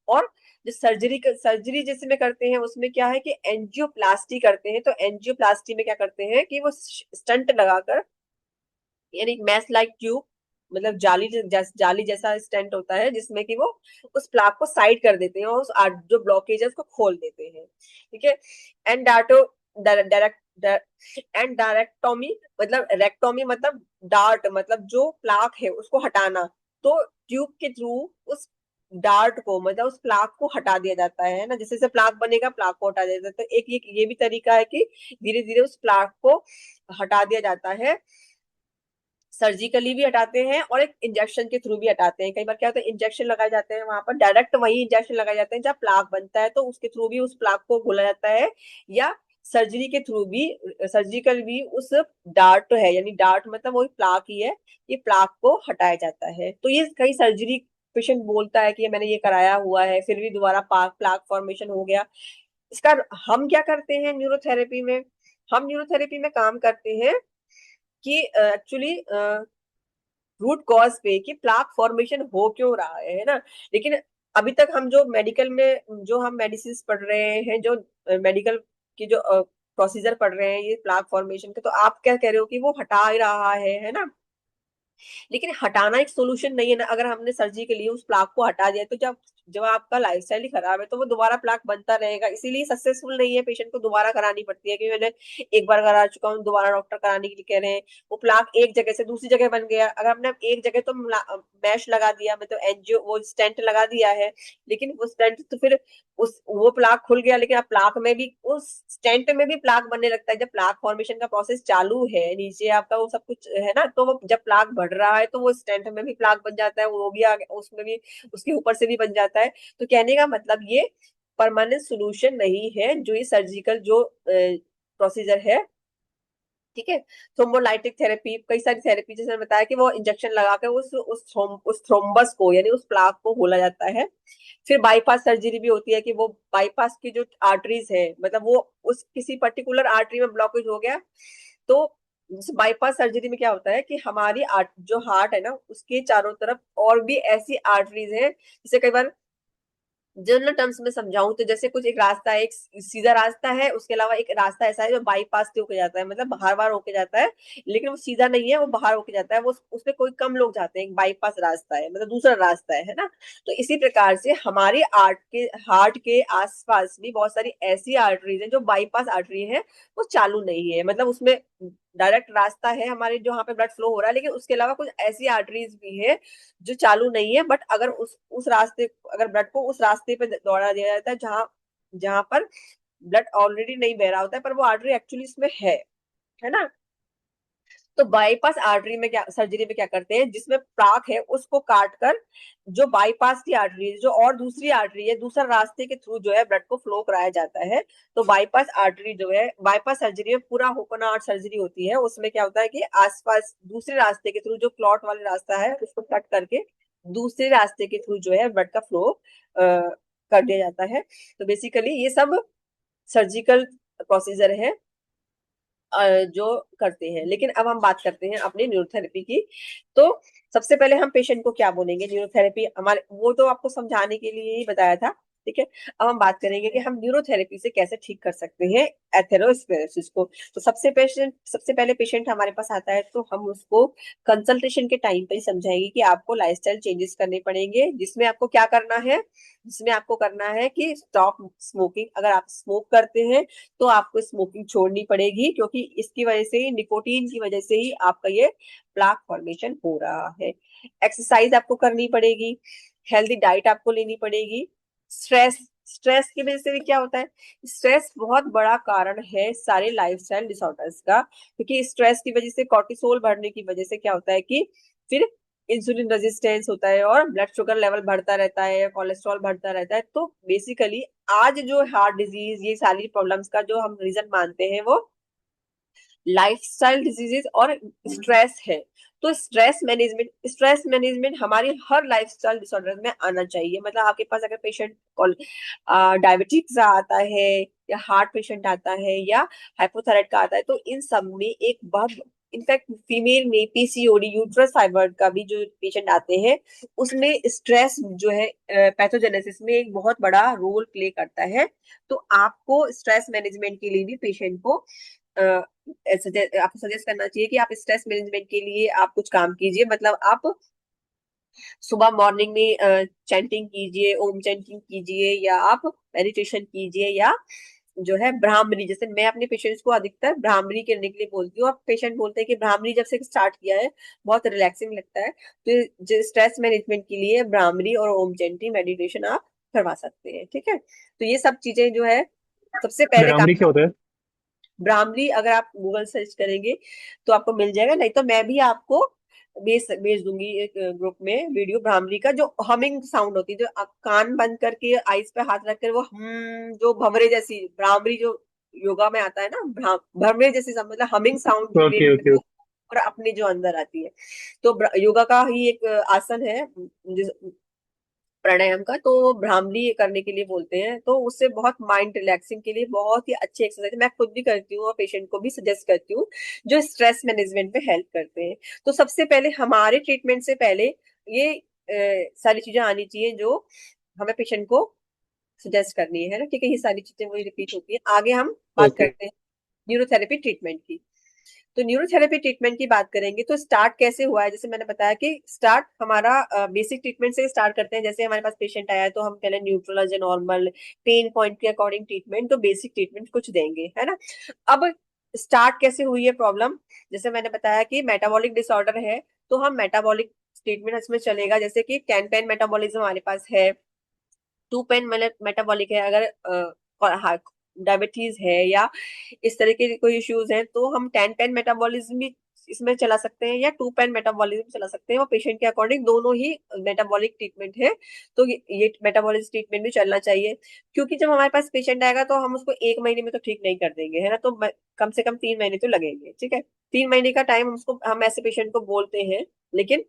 और जो सर्जरी जैसे में करते हैं उसमें क्या है कि एंजियोप्लास्टी करते हैं। तो एंजियोप्लास्टी में क्या करते हैं कि वो स्टंट लगाकर, यानी मैस लाइक ट्यूब, मतलब जाली जैसा स्टेंट होता है, जिसमें कि वो उस प्लाक को साइड कर देते हैं और उस जो ब्लॉकेज है उसको खोल देते हैं। ठीक है। एंड डाटो डायरेक्ट एंड डायरेक्टोमी, मतलब रेक्टोमी मतलब डार्ट, मतलब जो प्लाक है उसको हटाना। तो ट्यूब के थ्रू उस डार्ट को, मतलब उस प्लाक को हटा दिया जाता है ना। जैसे जैसे प्लाक बनेगा प्लाक को हटा दिया जाता है। तो एक ये भी तरीका है कि धीरे धीरे उस प्लाक को हटा दिया जाता है सर्जिकली भी हटाते हैं और एक इंजेक्शन के थ्रू भी हटाते हैं। कई बार क्या होता है, इंजेक्शन लगाए जाते हैं वहां पर, डायरेक्ट वही इंजेक्शन लगाए जाते हैं जहाँ प्लाक बनता है, तो उसके थ्रू भी उस प्लाक को खोला जाता है, या सर्जरी के थ्रू भी, सर्जिकल भी उस डार्ट है, यानी डार्ट मतलब वही प्लाक ही है, ये प्लाक को हटाया जाता है। तो ये कई सर्जरी पेशेंट बोलता है कि मैंने ये कराया हुआ है फिर भी दोबारा प्लाक प्लाक फॉर्मेशन हो गया। इसका हम क्या करते हैं न्यूरोथेरेपी में, हम न्यूरोथेरेपी में काम करते हैं कि एक्चुअली रूट कॉज पे कि प्लाक फॉर्मेशन हो क्यों रहा है ना। लेकिन अभी तक हम जो मेडिकल में जो हम मेडिसिन पढ़ रहे हैं, जो मेडिकल की जो प्रोसीजर पढ़ रहे हैं ये प्लाक फॉर्मेशन के, तो आप क्या कह रहे हो कि वो हटा ही रहा है ना। लेकिन हटाना एक सोल्यूशन नहीं है ना। अगर हमने सर्जरी के लिए उस प्लाक को हटा दिया तो जब जब आपका लाइफस्टाइल ही खराब है तो वो दोबारा प्लाक बनता रहेगा, इसीलिए सक्सेसफुल नहीं है, पेशेंट को दोबारा करानी पड़ती है कि मैंने एक बार करा चुका हूँ, दोबारा डॉक्टर कराने के लिए कह रहे हैं। वो प्लाक एक जगह से दूसरी जगह बन गया, अगर हमने एक जगह तो मैश लगा दिया, मतलब एनजीओ वो स्टेंट लगा दिया है, लेकिन वो स्टेंट तो फिर उस वो प्लाक खुल गया, लेकिन अब प्लाक में भी उस स्टेंट में भी प्लाक बनने लगता है। जब प्लाक फॉर्मेशन का प्रोसेस चालू है नीचे आपका वो सब कुछ है ना, तो वो जब प्लाक बढ़ रहा है तो वो स्टेंट में भी प्लाक बन जाता है, वो भी आगे उसमें भी उसके ऊपर से भी बन जाता है। तो कहने का मतलब ये परमानेंट सोल्यूशन नहीं है जो ये सर्जिकल जो प्रोसीजर है, ठीक है। थ्रोम्बोलाइटिक थेरेपी, कई सारी थेरेपी जैसे मैंने बताया कि वो इंजेक्शन लगा के उस थ्रोम्बस को यानी उस प्लाक को खोला जाता है। फिर बाईपास सर्जरी भी होती है कि वो बाईपास की जो आर्टरीज है, मतलब वो उस किसी पर्टिकुलर आर्टरी में ब्लॉकेज हो गया, तो बाईपास सर्जरी में क्या होता है कि हमारी जो हार्ट है ना उसके चारों तरफ और भी ऐसी आर्टरीज है, जैसे कई बार जनरल टर्म्स में समझाऊं तो जैसे कुछ एक रास्ता है, एक सीधा रास्ता है, उसके अलावा एक रास्ता ऐसा है जो बाईपास से होके जाता है, मतलब बाहर बाहर होके जाता है, लेकिन वो सीधा नहीं है, वो बाहर होके जाता है, वो उसमें कोई कम लोग जाते हैं, एक बाईपास रास्ता है, मतलब दूसरा रास्ता है ना। तो इसी प्रकार से हमारी हार्ट के आसपास भी बहुत सारी ऐसी आर्टरीज है जो बाईपास आर्टरी है, वो चालू नहीं है, मतलब उसमें डायरेक्ट रास्ता है हमारे जहाँ पे ब्लड फ्लो हो रहा है, लेकिन उसके अलावा कुछ ऐसी आर्टरीज भी है जो चालू नहीं है, बट अगर उस रास्ते, अगर ब्लड को उस रास्ते पे दौड़ा दिया जाता है जहां जहां पर ब्लड ऑलरेडी नहीं बह रहा होता है, पर वो आर्टरी एक्चुअली इसमें है ना। तो बाईपास आर्टरी में क्या, सर्जरी में क्या करते हैं, जिसमें प्लाक है उसको काट कर जो बाईपास की आर्टरी जो और दूसरी आर्टरी है, दूसरा रास्ते के थ्रू जो है ब्लड को फ्लो कराया जाता है। तो बाईपास आर्टरी जो है, बाईपास सर्जरी में पूरा ओपन हार्ट सर्जरी होती है, उसमें क्या होता है कि आसपास दूसरे रास्ते के थ्रू जो क्लॉट वाले रास्ता है उसको कट करके दूसरे रास्ते के थ्रू जो है ब्लड का फ्लो कर दिया जाता है। तो बेसिकली ये सब सर्जिकल प्रोसीजर है जो करते हैं। लेकिन अब हम बात करते हैं अपनी न्यूरोथेरेपी की। तो सबसे पहले हम पेशेंट को क्या बोलेंगे, न्यूरोथेरेपी हमारे वो तो आपको समझाने के लिए ही बताया था, ठीक है। अब हम बात करेंगे कि हम न्यूरोथेरेपी से कैसे ठीक कर सकते हैं एथेरोस्क्लेरोसिस को। तो सबसे पहले पेशेंट हमारे पास आता है तो हम उसको कंसल्टेशन के टाइम पे ही समझाएंगे कि आपको लाइफस्टाइल चेंजेस करने पड़ेंगे, जिसमें आपको क्या करना है, जिसमें आपको करना है कि स्टॉप स्मोकिंग। अगर आप स्मोक करते हैं तो आपको स्मोकिंग छोड़नी पड़ेगी, क्योंकि इसकी वजह से ही, निकोटीन की वजह से ही आपका ये प्लाक फॉर्मेशन हो रहा है। एक्सरसाइज आपको करनी पड़ेगी, हेल्दी डाइट आपको लेनी पड़ेगी। स्ट्रेस, स्ट्रेस की वजह से भी क्या होता है, स्ट्रेस बहुत बड़ा कारण है सारे लाइफस्टाइल डिसऑर्डर्स का, क्योंकि स्ट्रेस की वजह से, कॉर्टिसोल बढ़ने की वजह से क्या होता है कि फिर इंसुलिन रेजिस्टेंस होता है और ब्लड शुगर लेवल बढ़ता रहता है, कोलेस्ट्रॉल बढ़ता रहता है। तो बेसिकली आज जो हार्ट डिजीज, ये सारी प्रॉब्लम्स का जो हम रीजन मानते हैं वो लाइफस्टाइल डिजीजेस और स्ट्रेस है। तो स्ट्रेस मैनेजमेंट हमारी हर लाइफस्टाइल डिसऑर्डर में आना चाहिए। मतलब आपके पास अगर पेशेंट डायबिटिक्स आता है, या हार्ट पेशेंट आता है, या हाइपोथायराइड का आता है, तो इन सब में एक बहुत, इनफैक्ट फीमेल में पीसीओडी यूट्रस फाइब्रॉइड का भी जो पेशेंट आते हैं उसमें स्ट्रेस जो है पैथोजेनेसिस में एक बहुत बड़ा रोल प्ले करता है। तो आपको स्ट्रेस मैनेजमेंट के लिए भी पेशेंट को आपको सजेस्ट करना चाहिए कि आप स्ट्रेस मैनेजमेंट के लिए आप कुछ काम कीजिए। मतलब आप सुबह मॉर्निंग में चैंटिंग कीजिए, ओम चैंटिंग कीजिए, या आप मेडिटेशन कीजिए, या जो है ब्राह्मरी, जैसे मैं अपने पेशेंट्स को अधिकतर ब्राह्मरी करने के लिए बोलती हूँ। अब पेशेंट बोलते हैं कि ब्राह्मरी जब से स्टार्ट किया है बहुत रिलैक्सिंग लगता है, तो स्ट्रेस मैनेजमेंट के लिए ब्राह्मरी और ओम चैंटिंग मेडिटेशन आप करवा सकते हैं, ठीक है। तो ये सब चीजें जो है सबसे पहले ब्राह्मणी क्या होता है? ब्राह्मणी अगर आप गूगल सर्च करेंगे तो आपको मिल जाएगा, नहीं तो मैं भी आपको भेज दूंगी एक ग्रुप में वीडियो, भ्रामरी का जो हमिंग साउंड होती है, जो कान बंद करके आईज पे हाथ रख कर वो जो भंवरे जैसी भ्रामरी जो योगा में आता है ना, भंवरे जैसी मतलब हमिंग साउंड जो क्रिएट ओके होता ओके। है और अपने जो अंदर आती है। तो योगा का ही एक आसन है प्राणायाम का, तो भ्रामरी करने के लिए बोलते हैं, तो उससे बहुत माइंड रिलैक्सिंग के लिए बहुत ही अच्छी एक्सरसाइज मैं खुद भी करती हूँ और पेशेंट को भी सजेस्ट करती हूँ, जो स्ट्रेस मैनेजमेंट में हेल्प करते हैं। तो सबसे पहले हमारे ट्रीटमेंट से पहले ये सारी चीजें आनी चाहिए जो हमें पेशेंट को सजेस्ट करनी है ना, ठीक है, ये सारी चीजें वही रिपीट होती है। आगे हम बात ओके। करते हैं न्यूरोथेरेपी ट्रीटमेंट की। तो न्यूरोथेरेपी ट्रीटमेंट की बात करेंगे तो स्टार्ट कैसे हुआ है, जैसे मैंने बताया कि स्टार्ट हमारा बेसिक ट्रीटमेंट से स्टार्ट करते हैं। जैसे हमारे पास पेशेंट आया है तो हम पहले न्यूट्रलाइज नॉर्मल पेन पॉइंट के अकॉर्डिंग ट्रीटमेंट, तो बेसिक ट्रीटमेंट कुछ देंगे, है ना। अब स्टार्ट कैसे हुई है प्रॉब्लम, जैसे मैंने बताया कि मेटाबॉलिक डिसऑर्डर है, तो हम मेटाबॉलिक ट्रीटमेंट इसमें चलेगा। जैसे कि 10 पेन मेटाबॉलिज्म हमारे पास है, 2 पेन मेटाबॉलिक है, अगर डायबिटीज है या इस तरह के कोई इश्यूज हैं तो हम 10 पेन मेटाबॉलिज्म भी इसमें चला सकते हैं या 2 पेन मेटाबॉलिज्म चला सकते हैं, वो पेशेंट के अकॉर्डिंग दोनों ही मेटाबॉलिक ट्रीटमेंट है। तो ये मेटाबॉलिक ट्रीटमेंट भी चलना चाहिए, क्योंकि जब हमारे पास पेशेंट आएगा तो हम उसको एक महीने में तो ठीक नहीं कर देंगे, है ना, तो कम से कम 3 महीने तो लगेंगे, ठीक है। 3 महीने का टाइम हम ऐसे पेशेंट को बोलते हैं, लेकिन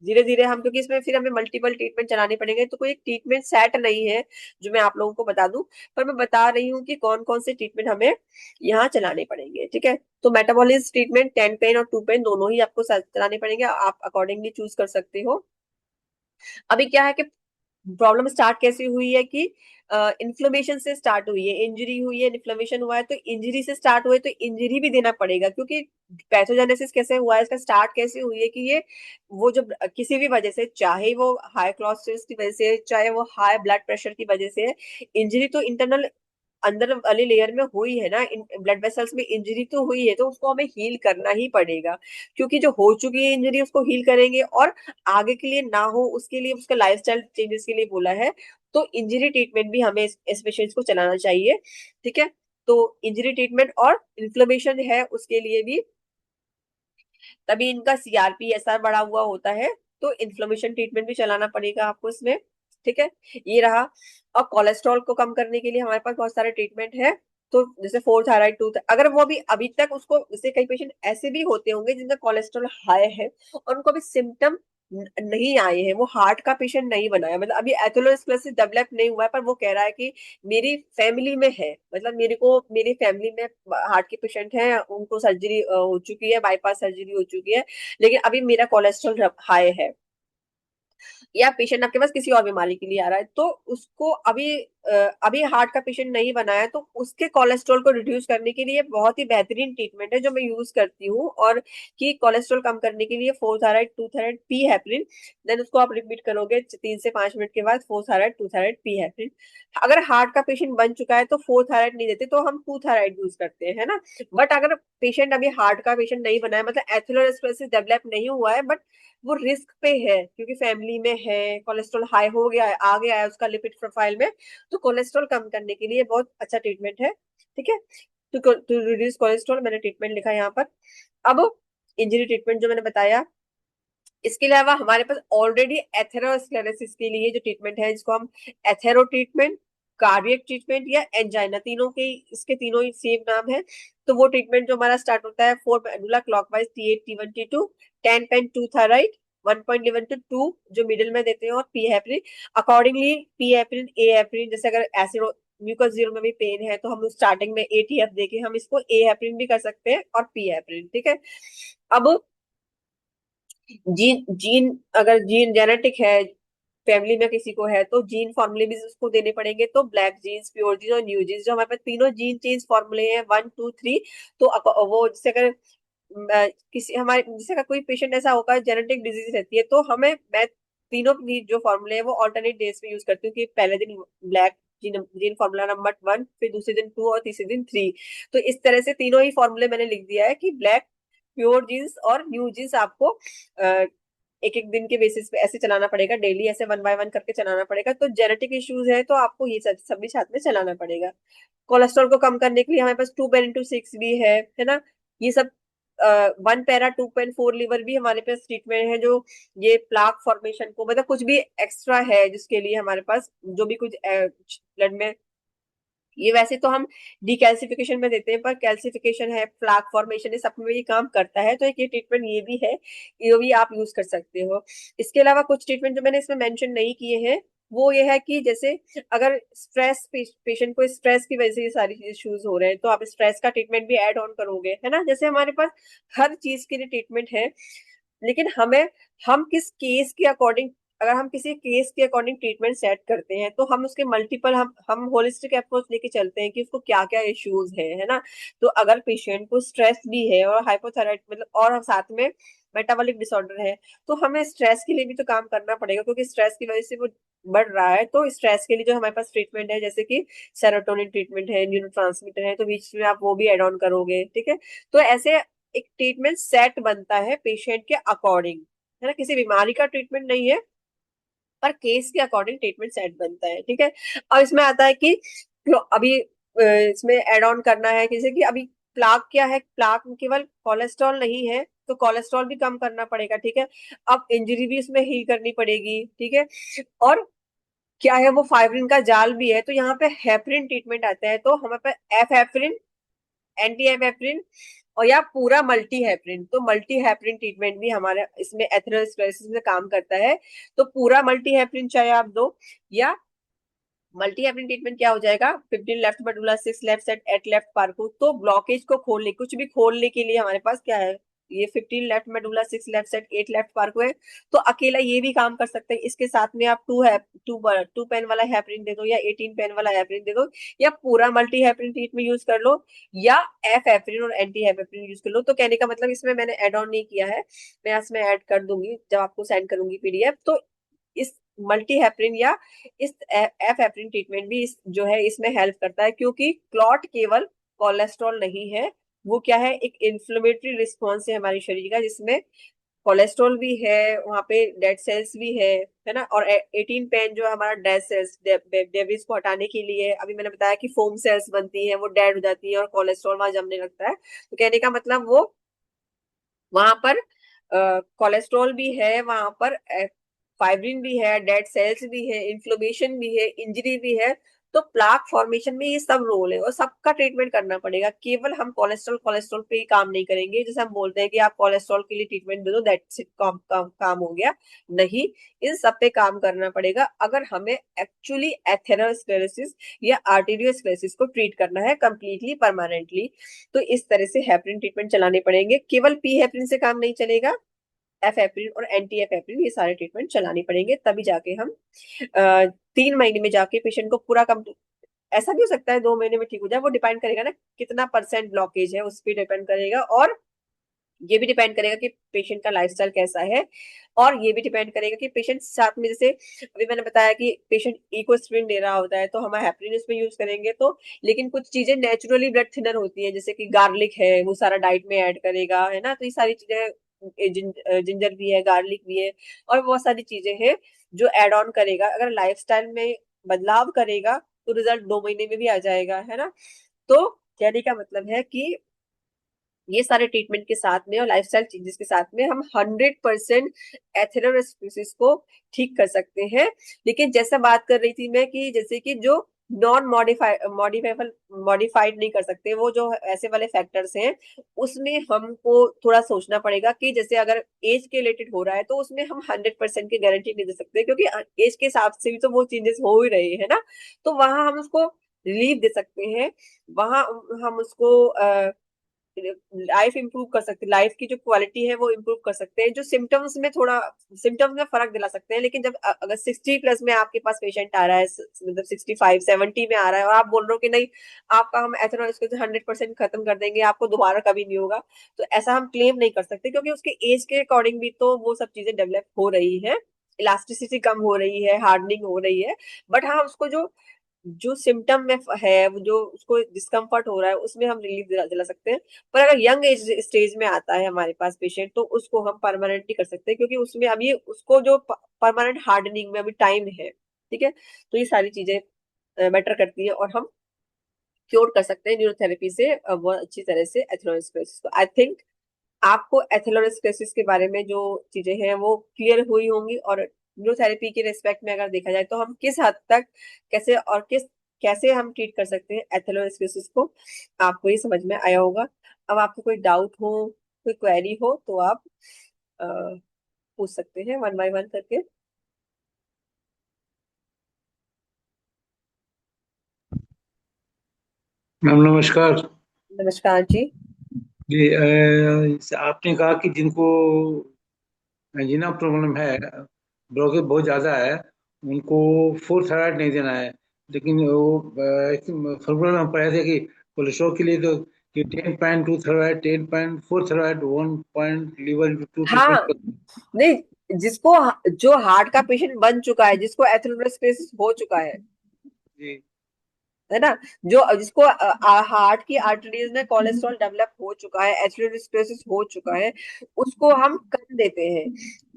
धीरे धीरे हम, क्योंकि इसमें फिर हमें मल्टीपल ट्रीटमेंट चलाने पड़ेंगे, तो कोई एक ट्रीटमेंट सेट नहीं है जो मैं आप लोगों को बता दूं, पर मैं बता रही हूँ कि कौन कौन से ट्रीटमेंट हमें यहाँ चलाने पड़ेंगे, ठीक है। तो मेटाबॉलिज्म ट्रीटमेंट 10 पेन और 2 पेन दोनों ही आपको चलाने पड़ेंगे, आप अकॉर्डिंगली चूज कर सकते हो। अभी क्या है कि प्रॉब्लम स्टार्ट कैसे हुई है कि इन्फ्लेमेशन से स्टार्ट हुई है, इंजरी हुई है, इन्फ्लेमेशन हुआ है, तो इंजरी से स्टार्ट हुए तो इंजरी भी देना पड़ेगा, क्योंकि पैथोजेनेसिस कैसे हुआ है, इसका स्टार्ट कैसे हुई है कि ये वो जब किसी भी वजह से, चाहे वो हाई कोलेस्ट्रॉल की वजह से, चाहे वो हाई ब्लड प्रेशर की वजह से, इंजरी तो इंटरनल अंदर वाली लेयर में हुई है ना, ब्लड वेसल्स में इंजरी तो हुई है, तो उसको हमें हील करना ही पड़ेगा, क्योंकि जो हो चुकी है इंजरी उसको हील करेंगे, और आगे के लिए ना हो उसके लिए, उसका लाइफस्टाइल चेंजेस के लिए बोला है, तो इंजरी ट्रीटमेंट भी हमें इस पेशेंट्स को चलाना चाहिए, ठीक है। तो इंजरी ट्रीटमेंट और इन्फ्लेमेशन है उसके लिए भी, तभी इनका सीआरपी ऐसा बढ़ा हुआ होता है, तो इन्फ्लेमेशन ट्रीटमेंट भी चलाना पड़ेगा आपको इसमें, ठीक है। ये रहा। और कोलेस्ट्रॉल को कम करने के लिए हमारे पास बहुत सारे ट्रीटमेंट है, तो जैसे 4 थायराइड 2, अगर वो भी अभी तक उसको, जैसे कई पेशेंट ऐसे भी होते होंगे जिनका कोलेस्ट्रॉल हाई है और उनको अभी सिम्टम नहीं आए हैं, वो हार्ट का पेशेंट नहीं बना है, मतलब अभी एथेरोस्क्लेरोसिस डेवलप नहीं हुआ है, पर वो कह रहा है कि मेरी फैमिली में है, मतलब मेरे को मेरी फैमिली में हार्ट के पेशेंट हैं, उनको सर्जरी हो चुकी है, बाईपास सर्जरी हो चुकी है, लेकिन अभी मेरा कोलेस्ट्रॉल हाई है, या पेशेंट आपके पास किसी और बीमारी के लिए आ रहा है, तो उसको अभी हार्ट का पेशेंट नहीं बनाया, तो उसके कोलेस्ट्रॉल को रिड्यूस करने के लिए बहुत ही बेहतरीन ट्रीटमेंट है जो मैं यूज करती हूँ, और कि कोलेस्ट्रॉल कम करने के लिए 4 thyroid 2 thyroid P heparin, then उसको आप रिपीट करोगे 3 से 5 मिनट के बाद, 4 थायराइड 2 थायराइड पी हेपरिन। अगर हार्ट का पेशेंट बन चुका है तो 4 थायराइड नहीं देते, तो हम 2 थायराइड यूज करते हैं, है ना। बट अगर पेशेंट अभी हार्ट का पेशेंट नहीं बना है, मतलब एथेरोस्क्लेरोसिस डेवलप नहीं हुआ है, बट वो रिस्क पे है क्योंकि फैमिली में है, कोलेस्ट्रॉल हाई हो गया है, आ गया है उसका लिपिड प्रोफाइल में, तो कोलेस्ट्रॉल कम करने के लिए बहुत अच्छा ट्रीटमेंट है, ठीक है। टू रिड्यूस कोलेस्ट्रॉल मैंने ट्रीटमेंट लिखा है यहाँ पर। अब इंजरी ट्रीटमेंट जो मैंने बताया, इसके अलावा हमारे पास ऑलरेडी एथेरोस्क्लेरोसिस के लिए जो ट्रीटमेंट है, जिसको हम एथेरो ट्रीटमेंट, कार्डियक ट्रीटमेंट या एंजाइना, तीनों के इसके तीनों ही सेम नाम है। तो वो ट्रीटमेंट जो हमारा स्टार्ट होता है 4 pendula clockwise T8 T1 T2, 10 pen 2 thyroid 1.11 to 2 जो मिडिल में देते हैं, और P heparin accordingly, P heparin A heparin, जैसे अगर एसिड म्यूकस जीरो में भी पेन है तो हम स्टार्टिंग में ATF देके हम इसको ए हेपरिन भी कर सकते हैं और पी हेपरिन, ठीक है। अब जीन जीन अगर जीन जेनेटिक है, फैमिली में किसी को है, तो जीन फॉर्मूले भी उसको देने पड़ेंगे, तो ब्लैक जीन्स, प्योर जीन्स और न्यू जीन्स, जो हमारे पास तीनों जीन चेंज फॉर्मूले हैं 1 2 3, तो वो जैसे अगर किसी हमारे जैसे अगर कोई पेशेंट ऐसा होगा जेनेटिक डिजीज रहती है, तो मैं तीनों भी जो फॉर्मूले हैं वो ऑल्टरनेट डेज पे यूज करती हूँ, कि पहले दिन black gene gene formula number 1, फिर दूसरे दिन 2 और तीसरे दिन 3, तो इस तरह से तीनों ही फॉर्मूले मैंने लिख दिया है कि ब्लैक, प्योर जीन्स और न्यू जीन्स आपको एक एक दिन के बेसिस पे ऐसे चलाना पड़ेगा, डेली ऐसे 1 बाय 1 करके चलाना पड़ेगा। तो जेनेटिक इश्यूज है तो आपको ये सब भी साथ में चलाना पड़ेगा। कोलेस्ट्रॉल को कम करने के लिए हमारे पास 2 पेन 6 भी है ना, ये सब वन पैरा 2.4 लीवर भी हमारे पास ट्रीटमेंट है, जो ये प्लाक फॉर्मेशन को, मतलब कुछ भी एक्स्ट्रा है जिसके लिए हमारे पास जो भी कुछ ब्लड में, ये वैसे तो हम डिकैल्सिफिकेशन में देते हैं, पर कैल्सिफिकेशन है, प्लाक फॉर्मेशन है, सब में ये काम करता है। तो एक ये ट्रीटमेंट ये भी है, ये भी आप यूज कर सकते हो। इसके अलावा कुछ ट्रीटमेंट जो मैंने इसमें मेंशन नहीं किए हैं, वो ये है कि जैसे अगर स्ट्रेस, पेशेंट को स्ट्रेस की वजह से ये सारी इश्यूज हो रहे हैं, तो आप स्ट्रेस का ट्रीटमेंट भी ऐड ऑन करोगे, है ना। जैसे हमारे पास हर चीज के लिए ट्रीटमेंट है, लेकिन हम किस केस के अकॉर्डिंग, अगर हम किसी केस के अकॉर्डिंग ट्रीटमेंट सेट करते हैं, तो हम उसके मल्टीपल, हम होलिस्टिक अप्रोच लेके चलते हैं कि उसको क्या क्या इश्यूज है ना। तो अगर पेशेंट को स्ट्रेस भी है और हाइपोथायराइड मतलब, और हम साथ में मेटाबॉलिक डिसऑर्डर है, तो हमें स्ट्रेस के लिए भी तो काम करना पड़ेगा, क्योंकि स्ट्रेस की वजह से वो बढ़ रहा है। तो स्ट्रेस के लिए जो हमारे पास ट्रीटमेंट है, जैसे कि सेरोटोनिन ट्रीटमेंट है, न्यूरोट्रांसमीटर है, तो बीच में आप वो भी एड ऑन करोगे, ठीक है। तो ऐसे एक ट्रीटमेंट सेट बनता है पेशेंट के अकॉर्डिंग, है ना। किसी बीमारी का ट्रीटमेंट नहीं है, पर केस के अकॉर्डिंग ट्रीटमेंट सेट बनता है, ठीक है। और इसमें आता है कि अभी इसमें एड ऑन करना है, जैसे कि अभी प्लाक क्या है, प्लाक केवल कोलेस्ट्रॉल नहीं है, तो कोलेस्ट्रॉल भी कम करना पड़ेगा, ठीक है। अब इंजरी भी उसमें हील करनी पड़ेगी, ठीक है। और क्या है, वो फाइब्रिन का जाल भी है, तो यहाँ पे हेपरिन ट्रीटमेंट आता है, तो हमारे पास एफ हेपरिन, एंटी हेपरिन, और या पूरा मल्टी हेपरिन। तो मल्टी हेपरिन ट्रीटमेंट भी हमारे इसमें एथेरोस्क्लेरोसिस में काम करता है। तो पूरा मल्टी हेपरिन चाहे आप दो, या मल्टी हेपरिन ट्रीटमेंट क्या हो जाएगा, 15 left medulla, 6 left side, 8 left पार्को। तो ब्लॉकेज को खोलने, कुछ भी खोलने के लिए हमारे पास क्या है, ये 15 left medulla, 6 left side, 8 left पार्को है। तो अकेला ये भी काम कर सकते हैं, इसके साथ में आप टू पेन वाला हेपरिन दे दो, या 18 पेन वाला हेपरिन दे दो, या पूरा मल्टी हेपरिन ट्रीटमेंट यूज कर लो, या एफ हेपरिन और एंटी हेपरिन यूज कर लो। तो कहने का मतलब, इसमें मैंने एड ऑन नहीं किया है, मैं इसमें ऐड कर दूंगी जब आपको सेंड करूंगी पीडीएफ। तो इस मल्टी हेपरिन या इस एफ हेपरिन ट्रीटमेंट भी जो है इसमें हेल्प करता है, क्योंकि क्लॉट केवल कोलेस्ट्रॉल नहीं है, वो क्या है, एक इन्फ्लेमेटरी रिस्पॉन्स है हमारे शरीर का, जिसमें कोलेस्ट्रॉल भी है, वहां पे डेड सेल्स भी है ना। और 18 पेन जो हमारा डेड सेल्स, डेब्रिस को हटाने के लिए, अभी मैंने बताया कि फोम सेल्स बनती है, वो डेड हो जाती है और कोलेस्ट्रॉल वहां जमने लगता है। तो कहने का मतलब, वो वहां पर कोलेस्ट्रॉल भी है, वहां पर फाइब्रिन भी है, डेड सेल्स भी है, इन्फ्लेमेशन भी है, इंजरी भी है। तो प्लाक फॉर्मेशन में ये सब रोल है, और सबका ट्रीटमेंट करना पड़ेगा। केवल हम कोलेस्ट्रॉल कोलेस्ट्रॉल पे ही काम नहीं करेंगे, जैसे हम बोलते हैं कि आप कोलेस्ट्रॉल के लिए ट्रीटमेंट दे दो, दैट्स इट, काम हो गया। नहीं, इन सब पे काम करना पड़ेगा अगर हमें एक्चुअली एथेरोस्क्लेरोसिस या आर्टेरियोस्क्लेरोसिस को ट्रीट करना है कंप्लीटली परमानेंटली। तो इस तरह से हेपरिन ट्रीटमेंट चलाने पड़ेंगे, केवल पी हेपरिन से काम नहीं चलेगा, एफ एप्रिल और एंटी एफ एप्रिल ये सारे ट्रीटमेंट चलानी पड़ेंगे, तभी जाके हम 3 महीने में जाके पेशेंट को पूरा कम, ऐसा भी हो सकता है 2 महीने में ठीक हो जाए, वो डिपेंड करेगा ना कितना परसेंट ब्लॉकेज है, उस पर डिपेंड करेगा। और ये भी डिपेंड करेगा कि पेशेंट का लाइफस्टाइल कैसा है, और ये भी डिपेंड करेगा कि पेशेंट साथ में, जैसे अभी मैंने बताया कि पेशेंट इकोस्प्रिन दे रहा होता है, तो हम हेपरिन इसमें यूज करेंगे। तो लेकिन कुछ चीजें नेचुरली ब्लड थिनर होती है, जैसे कि गार्लिक है, वो सारा डाइट में ऐड करेगा, है ना। तो ये सारी चीजें, जिंजर भी है, गार्लिक भी है, और बहुत सारी चीजें हैं जो एड ऑन करेगा। अगर लाइफस्टाइल में बदलाव करेगा, तो रिजल्ट 2 महीने में भी आ जाएगा, है ना। तो कहने का मतलब है कि ये सारे ट्रीटमेंट के साथ में और लाइफस्टाइल चेंजेस के साथ में हम 100% एथेरोस्क्लेरोसिस को ठीक कर सकते हैं। लेकिन जैसा बात कर रही थी मैं, कि जैसे कि जो नॉन मॉडिफाइबल मॉडिफाइड नहीं कर सकते, वो जो ऐसे वाले फैक्टर्स हैं, उसमें हमको थोड़ा सोचना पड़ेगा कि जैसे अगर एज के रिलेटेड हो रहा है, तो उसमें हम 100% की गारंटी नहीं दे सकते, क्योंकि एज के हिसाब से भी तो वो चेंजेस हो ही रहे हैं ना। तो वहां हम उसको रिलीफ दे सकते हैं, वहां हम उसको लाइफ इंप्रूव कर सकते हैं, लाइफ की जो क्वालिटी है वो इंप्रूव कर सकते हैं, जो सिम्टम्स में थोड़ा, सिम्टम्स में फर्क दिला सकते हैं। लेकिन जब अगर 60+ में आपके पास पेशेंट आ रहा है, मतलब 65-70 में आ रहा है, और आप बोल रहे हो कि नहीं, आपका हम एथेरोस्क्लेरोसिस 100% खत्म कर देंगे, आपको दोबारा कभी नहीं होगा, तो ऐसा हम क्लेम नहीं कर सकते, क्योंकि उसके एज के अकॉर्डिंग भी तो वो सब चीजें डेवलप हो रही है, इलास्टिसिटी कम हो रही है, हार्डनिंग हो रही है। बट हाँ, उसको जो जो सिम्टम में है, जो उसको डिस्कम्फर्ट हो रहा है, उसमें हम रिलीफ दिला सकते हैं। पर अगर यंग एज स्टेज में आता है हमारे पास पेशेंट, तो उसको हम परमानेंटली कर सकते हैं, क्योंकि उसमें अभी उसको जो परमानेंट हार्डनिंग में अभी टाइम है, ठीक है। तो ये सारी चीजें मैटर करती है, और हम क्योर कर सकते हैं न्यूरोथेरेपी से बहुत अच्छी तरह से एथेरोस्क्लेरोसिस को, आई थिंक आपको एथेरोस्क्लेरोसिस के बारे में जो चीजें हैं वो क्लियर हुई होंगी, और न्यूरोथेरेपी के रिस्पेक्ट में अगर देखा जाए तो हम किस हद तक कैसे और किस कैसे हम ट्रीट कर सकते हैं एथेरोस्क्लेरोसिस को, आपको ये समझ में आया होगा। अब आपको कोई डाउट हो, कोई क्वेरी हो, तो आप अ, पूछ सकते हैं वन बाय वन करके। मैम नमस्कार। नमस्कार जी। जी आपने कहा कि जिनको अंजीना प्रॉब्लम है, ब्लॉकेज बहुत ज़्यादा है, उनको फुल थायराइड नहीं देना है। लेकिन वो फॉर्मूला में पढ़े थे कि कोलेस्ट्रॉल के लिए तो कि 10.2 thyroid, 10.4 thyroid, 1 point liver two हाँ, ट्रीटमेंट। नहीं, जिसको जो हार्ट का पेशेंट बन चुका है, जिसको एथेरोस्क्लेरोसिस हो चुका जी है ना, जो जिसको हार्ट की आर्टरीज में कोलेस्ट्रॉल डेवलप हो चुका है, एथेरोस्क्लेरोसिस हो चुका है, उसको हम कम देते हैं,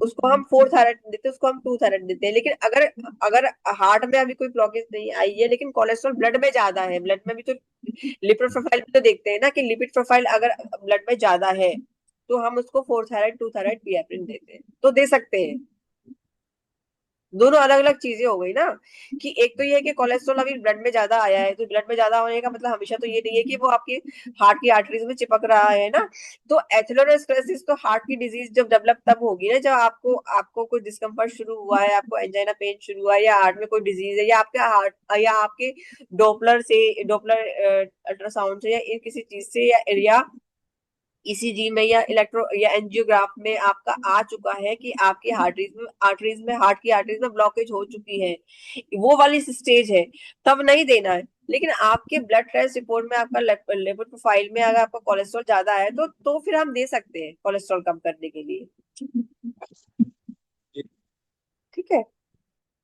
उसको हम 4 थायराइड देते हैं, उसको हम 2 थायराइड देते हैं। लेकिन अगर अगर हार्ट में अभी कोई ब्लॉकेज नहीं आई है, लेकिन कोलेस्ट्रॉल ब्लड में ज्यादा है, ब्लड में भी तो लिपिड प्रोफाइल भी तो देखते हैं ना, कि लिपिड प्रोफाइल अगर ब्लड में ज्यादा है तो हम उसको 4 थायराइड 2 थायराइड पियाप्रिन देते हैं, तो दे सकते हैं। दोनों अलग अलग चीजें हो गई ना, कि एक तो ये है कि कोलेस्ट्रॉल अभी ब्लड में ज्यादा आया है, तो ब्लड में ज्यादा होने का मतलब हमेशा तो ये नहीं है कि वो आपकी हार्ट की आर्टरीज में चिपक रहा है ना। तो एथेरोस्क्लेरोसिस तो हार्ट की डिजीज जब डेवलप तब होगी ना, जब आपको आपको कोई डिस्कम्फर्ट शुरू हुआ है, आपको एंजाइना पेन शुरू हुआ है, या हार्ट में कोई डिजीज है, या आपके हार्ट या आपके डोपलर अल्ट्रासाउंड से, या किसी चीज से, या ईसीजी में, या इलेक्ट्रो या एंजियोग्राफ में आपका आ चुका है कि आपकी आर्टरीज में हार्ट की आर्टरीज में ब्लॉकेज हो चुकी है, वो वाली स्टेज है, तब नहीं देना है। लेकिन आपके ब्लड टेस्ट रिपोर्ट में आपका लिपिड प्रोफाइल में अगर आपका कोलेस्ट्रॉल ज्यादा है, तो फिर हम दे सकते हैं कोलेस्ट्रॉल कम करने के लिए। जी। ठीक है।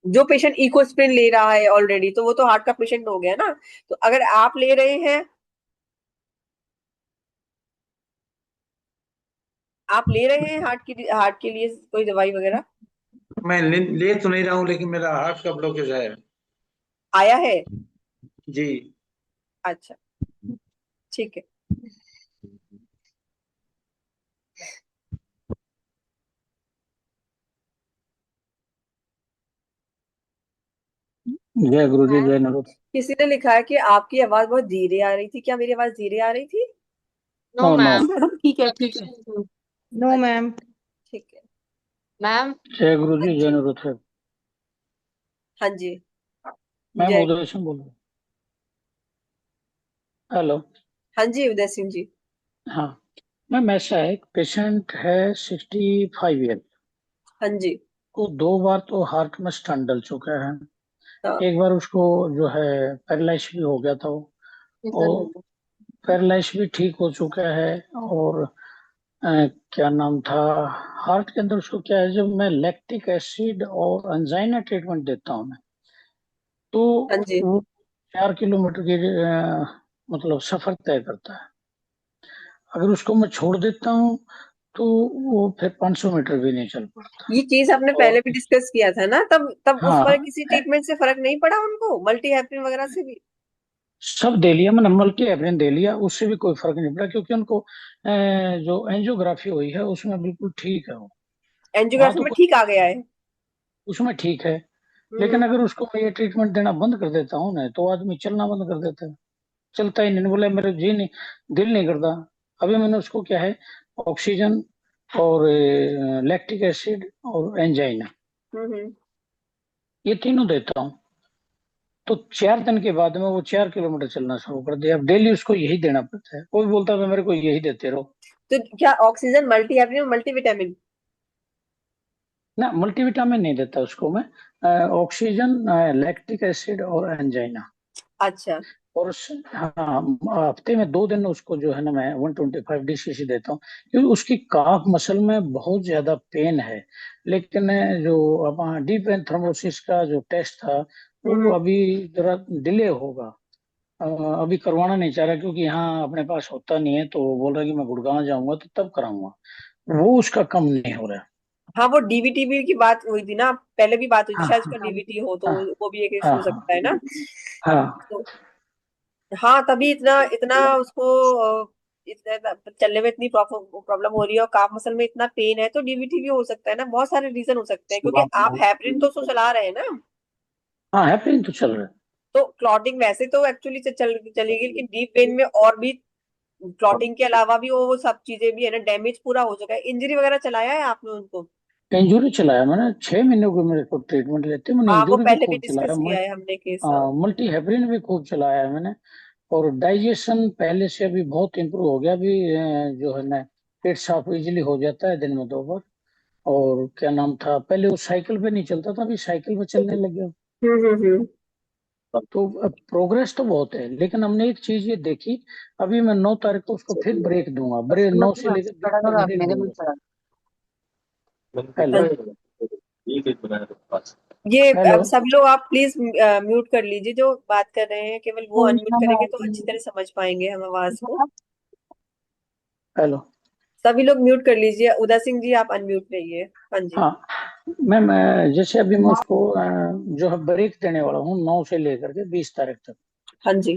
जो पेशेंट इकोस्प्रिन ले रहा है ऑलरेडी, तो वो तो हार्ट का पेशेंट हो गया ना। तो अगर आप ले रहे हैं, आप ले रहे हैं हार्ट के लिए कोई दवाई वगैरह मैं ले तो नहीं रहा हूँ, लेकिन मेरा हार्ट का ब्लॉकेज है। आया है? जी। अच्छा, ठीक है। जय गुरु जी, मैम, जय नरोत्तम। किसी ने लिखा है कि आपकी आवाज बहुत धीरे आ रही थी, क्या मेरी आवाज धीरे आ रही थी? No no no. Ma'am. Madam ठीक है, ठीक है। नो अच्छा, मैम। ठीक है। मैम। जय गुरु हाँ जी, जय जी। नरोत्तम। हाँ जी। मैम जय। उदय सिंह बोल रहा हूँ। हेलो। हाँ जी, उदय सिंह जी। हाँ मैम, ऐसा है, पेशेंट है 65 ईयर, हाँ जी। को 2 बार तो हार्ट में स्टंट डल चुका है। हाँ। एक बार उसको जो है पैरालाइज भी हो गया था वो, और हम्म। पैरालाइज भी ठीक हो चुका है। और क्या नाम था, हार्ट के अंदर उसको क्या है, जब मैं लैक्टिक एसिड और एंजाइना ट्रीटमेंट देता हूँ मैं, तो हाँ जी। वो 4 किलोमीटर की मतलब सफर तय करता है। अगर उसको मैं छोड़ देता हूँ तो वो फिर 500 मीटर भी नहीं चल पाता। ये चीज आपने और पहले भी डिस्कस किया था ना, तब तब उस पर हाँ, किसी ट्रीटमेंट से फर्क नहीं पड़ा उनको, मल्टी हेपरिन वगैरह से भी? सब दे लिया मैंने, मल्टी एवरेज दे लिया, उससे भी कोई फर्क नहीं पड़ा, क्योंकि उनको जो एंजियोग्राफी हुई है उसमें बिल्कुल ठीक है वो। वहां एंजियोग्राफी तो में कोई, ठीक आ गया है? उसमें ठीक है। लेकिन हम्म। अगर उसको मैं ये ट्रीटमेंट देना बंद कर देता हूँ ना, तो आदमी चलना बंद कर देता है, चलता ही नहीं, बोले मेरे जी नहीं, दिल नहीं करता। अभी मैंने उसको क्या है, ऑक्सीजन और लैक्टिक एसिड और एंजाइना, हम्म। ये तीनों देता हूँ। तो 4 दिन के बाद में वो 4 किलोमीटर चलना शुरू कर दिया। अब डेली उसको यही देना पड़ता है, कोई बोलता है मेरे को यही देते रहो। तो क्या ऑक्सीजन मल्टी हेपरिन मल्टीविटामिन? ना, मल्टीविटामिन नहीं देता उसको मैं, ऑक्सीजन, लैक्टिक एसिड और एंजाइना। अच्छा। और हाँ, हफ्ते में 2 दिन उसको जो है ना, मैं 125 DCC देता हूँ, क्योंकि उसकी काफ मसल में बहुत ज्यादा पेन है। लेकिन जो अब डीप वेन थ्रोम्बोसिस का जो टेस्ट था, वो हम्म। अभी जरा डिले होगा। अ, अभी करवाना नहीं चाह रहा, क्योंकि यहाँ अपने पास होता नहीं है, तो वो बोल रहा है कि मैं गुड़गांव जाऊंगा तो तब कराऊंगा। वो उसका कम नहीं हो रहा। हाँ, वो डीवीटी की बात हुई थी ना, पहले भी बात हुई थी हाँ शायद, हाँ उसका डीवीटी हो तो हाँ वो भी एक इशू हाँ हो हाँ सकता है ना। हाँ। तो हाँ, तभी इतना इतना उसको चलने में इतनी प्रॉब्लम हो रही है और काफ मसल में इतना पेन है, तो डीवीटी भी हो सकता है ना। बहुत सारे रीजन हो सकते हैं, क्योंकि आप हेपरिन तो उसको चला रहे हैं ना। हाँ, हेपरिन तो चल रहा है। तो क्लॉटिंग वैसे तो एक्चुअली चलेगी, लेकिन डीप वेन में और भी क्लॉटिंग के अलावा भी वो सब चीजें भी है ना। डैमेज पूरा हो चुका है। इंजरी वगैरह चलाया है आपने उनको? इंजूरी चलाया मैंने, 6 महीने को मेरे को ट्रीटमेंट लेते, मैंने हाँ, वो इंजूरी भी पहले भी खूब चलाया, डिस्कस किया है हमने केस। मल्टी हेपरिन भी खूब चलाया है मैंने। और डाइजेशन पहले से अभी बहुत इम्प्रूव हो गया। अभी जो है ना, पेट साफ इजीली हो जाता है दिन में 2 बार। और क्या नाम था, पहले वो साइकिल पे नहीं चलता था, अभी साइकिल पे चलने लग गया। हम्म। तो प्रोग्रेस तो बहुत है, लेकिन हमने एक चीज ये देखी, अभी मैं 9 तारीख को उसको फिर ब्रेक दूंगा, ब्रेक 9 से लेकर 20 खड़ा करो तक आप ब्रेक मेरे दूंगा। मुंह पर। हेलो। ये हेलो। अब सभी लोग आप प्लीज म्यूट कर लीजिए, जो बात कर रहे हैं केवल वो अनम्यूट करेंगे तो अच्छी तरह समझ पाएंगे हम आवाज को। हेलो। सभी लोग म्यूट कर लीजिए। उदय सिंह जी आप अनम्यूट रहिए। हाँ जी। हाँ मैम, जैसे अभी मैं उसको जो है ब्रेक देने वाला हूँ 9 से लेकर के 20 तारीख तक। हाँ जी।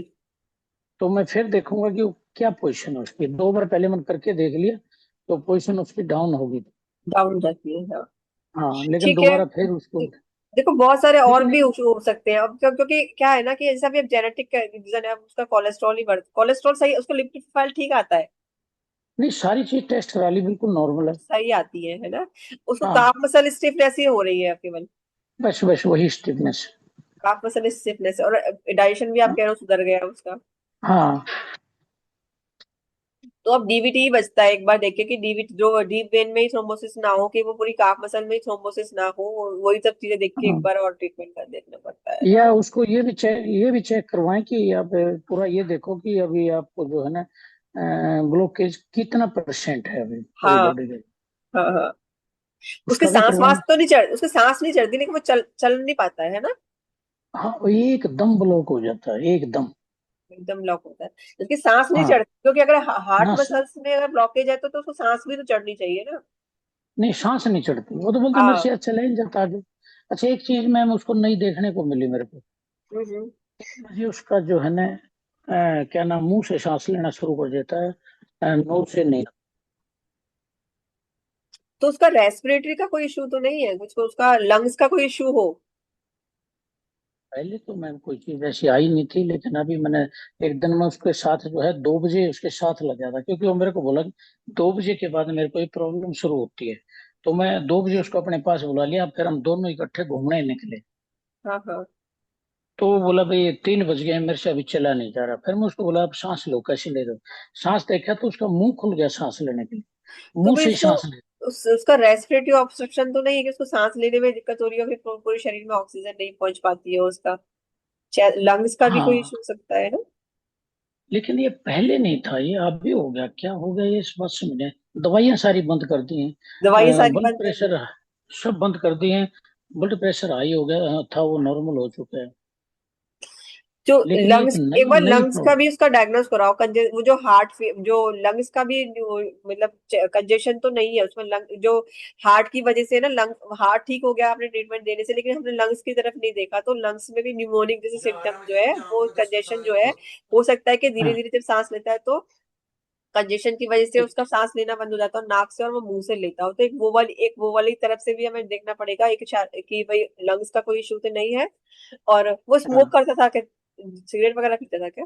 तो मैं फिर देखूंगा कि वो क्या पोजीशन है उसकी। 2 बार पहले मैंने करके देख लिया, तो पोजीशन उसकी डाउन होगी। डाउन जाती है, हाँ। हाँ, लेकिन ठीक है। दोबारा फिर उसको। देखो बहुत सारे और लेकिन भी इशू हो सकते हैं अब, क्योंकि क्या है ना कि जैसा भी अब जेनेटिक का रीजन है, अब उसका कोलेस्ट्रॉल ही बढ़, कोलेस्ट्रॉल सही, उसको लिपिड प्रोफाइल ठीक आता है, नहीं, सारी चीज टेस्ट करा ली, बिल्कुल नॉर्मल है। सही आती है ना। उसको हाँ, काफ मसल स्टिफनेस ही हो रही है केवल। बस बस वही स्टिफनेस। काफ मसल स्टिफनेस, और डाइजेशन भी आप कह रहे हो सुधर गया उसका। हाँ तो अब डीवीटी ही बचता है। एक बार देखिए कि डीवीटी जो डीप वेन में ही थ्रोम्बोसिस ना हो, कि वो पूरी काफ मसल में ही थ्रोम्बोसिस ना हो, वही सब चीजें देख के एक हाँ। बार और ट्रीटमेंट कर देखना पड़ता है। या उसको ये भी चेक करवाएं कि आप पूरा ये देखो कि अभी आपको जो है ना, ग्लूकोज कितना परसेंट है अभी पूरी हाँ बॉडी में। हाँ हाँ। उसके उसका भी सांस करवाएं। वास तो नहीं चढ़, उसके सांस नहीं चढ़ती, लेकिन वो चल चल नहीं पाता है ना। हाँ, वो एकदम ब्लॉक हो जाता है एकदम। एकदम लॉक होता है, उसकी सांस नहीं हाँ चढ़ती, क्योंकि अगर हार्ट ना, मसल्स में अगर ब्लॉकेज है तो उसको सांस भी तो चढ़नी चाहिए ना। नहीं सांस नहीं चढ़ती, वो तो बोलते मेरे हाँ। से चला ही नहीं जाता आगे। अच्छा, एक चीज मैम उसको नई देखने को मिली मेरे को। हम्म। जी, उसका जो है ना, क्या नाम, मुंह से सांस लेना शुरू कर देता है, नोज से नहीं। तो उसका रेस्पिरेटरी का कोई इशू तो नहीं है कुछ, उसका लंग्स का कोई इशू हो? पहले तो मैम कोई चीज ऐसी आई नहीं थी, लेकिन अभी मैंने एक दिन में उसके साथ जो है 2 बजे उसके साथ लग गया था, क्योंकि वो मेरे को बोला कि 2 बजे के बाद मेरे को ये प्रॉब्लम शुरू होती है। तो मैं 2 बजे उसको अपने पास बुला लिया, फिर हम दोनों इकट्ठे घूमने निकले। हाँ हाँ। तो वो बोला भाई ये 3 बज गए, मेरे से अभी चला नहीं जा रहा। फिर मैं उसको बोला आप सांस लो, कैसे ले रहे हो। सांस देखा तो उसका मुंह खुल गया सांस लेने के लिए, तो मुंह भाई से ही उसको सांस ले। उसका रेस्पिरेटरी ऑब्स्ट्रक्शन तो नहीं है कि उसको सांस लेने में दिक्कत हो रही है, फिर पूरे शरीर में ऑक्सीजन नहीं पहुंच पाती है उसका? लंग्स का भी कोई हाँ, इशू हो सकता है ना। लेकिन ये पहले नहीं था, ये अभी हो गया। क्या हो गया ये इस बात से मुझे, दवाइयां सारी बंद कर दी दवाई हैं, सारी ब्लड बंद कर दी? प्रेशर सब बंद कर दिए हैं। ब्लड प्रेशर हाई हो गया था, वो नॉर्मल हो चुका है। जो लेकिन ये एक लंग्स, एक नई बार नई लंग्स का प्रॉब्लम। भी उसका डायग्नोस कराओ। वो जो जो लंग्स का भी मतलब कंजेशन तो नहीं है उसमें, लंग जो हार्ट की वजह से ना, लंग हार्ट ठीक हो गया आपने ट्रीटमेंट देने से, लेकिन हमने लंग्स की तरफ नहीं देखा, तो लंग्स में भी न्यूमोनिक जैसे सिम्टम जो है, वो कंजेशन जो है, हो सकता है कि धीरे हाँ, धीरे जब सांस लेता है तो कंजेशन की वजह से उसका सांस लेना बंद हो जाता है, और नाक से और वो मुंह से लेता हो, तो एक वो वाली तरफ से भी हमें देखना पड़ेगा कि भाई लंग्स का कोई इशू तो नहीं है। और वो स्मोक हाँ। करता था क्या? सिगरेट वगैरह पीता था क्या?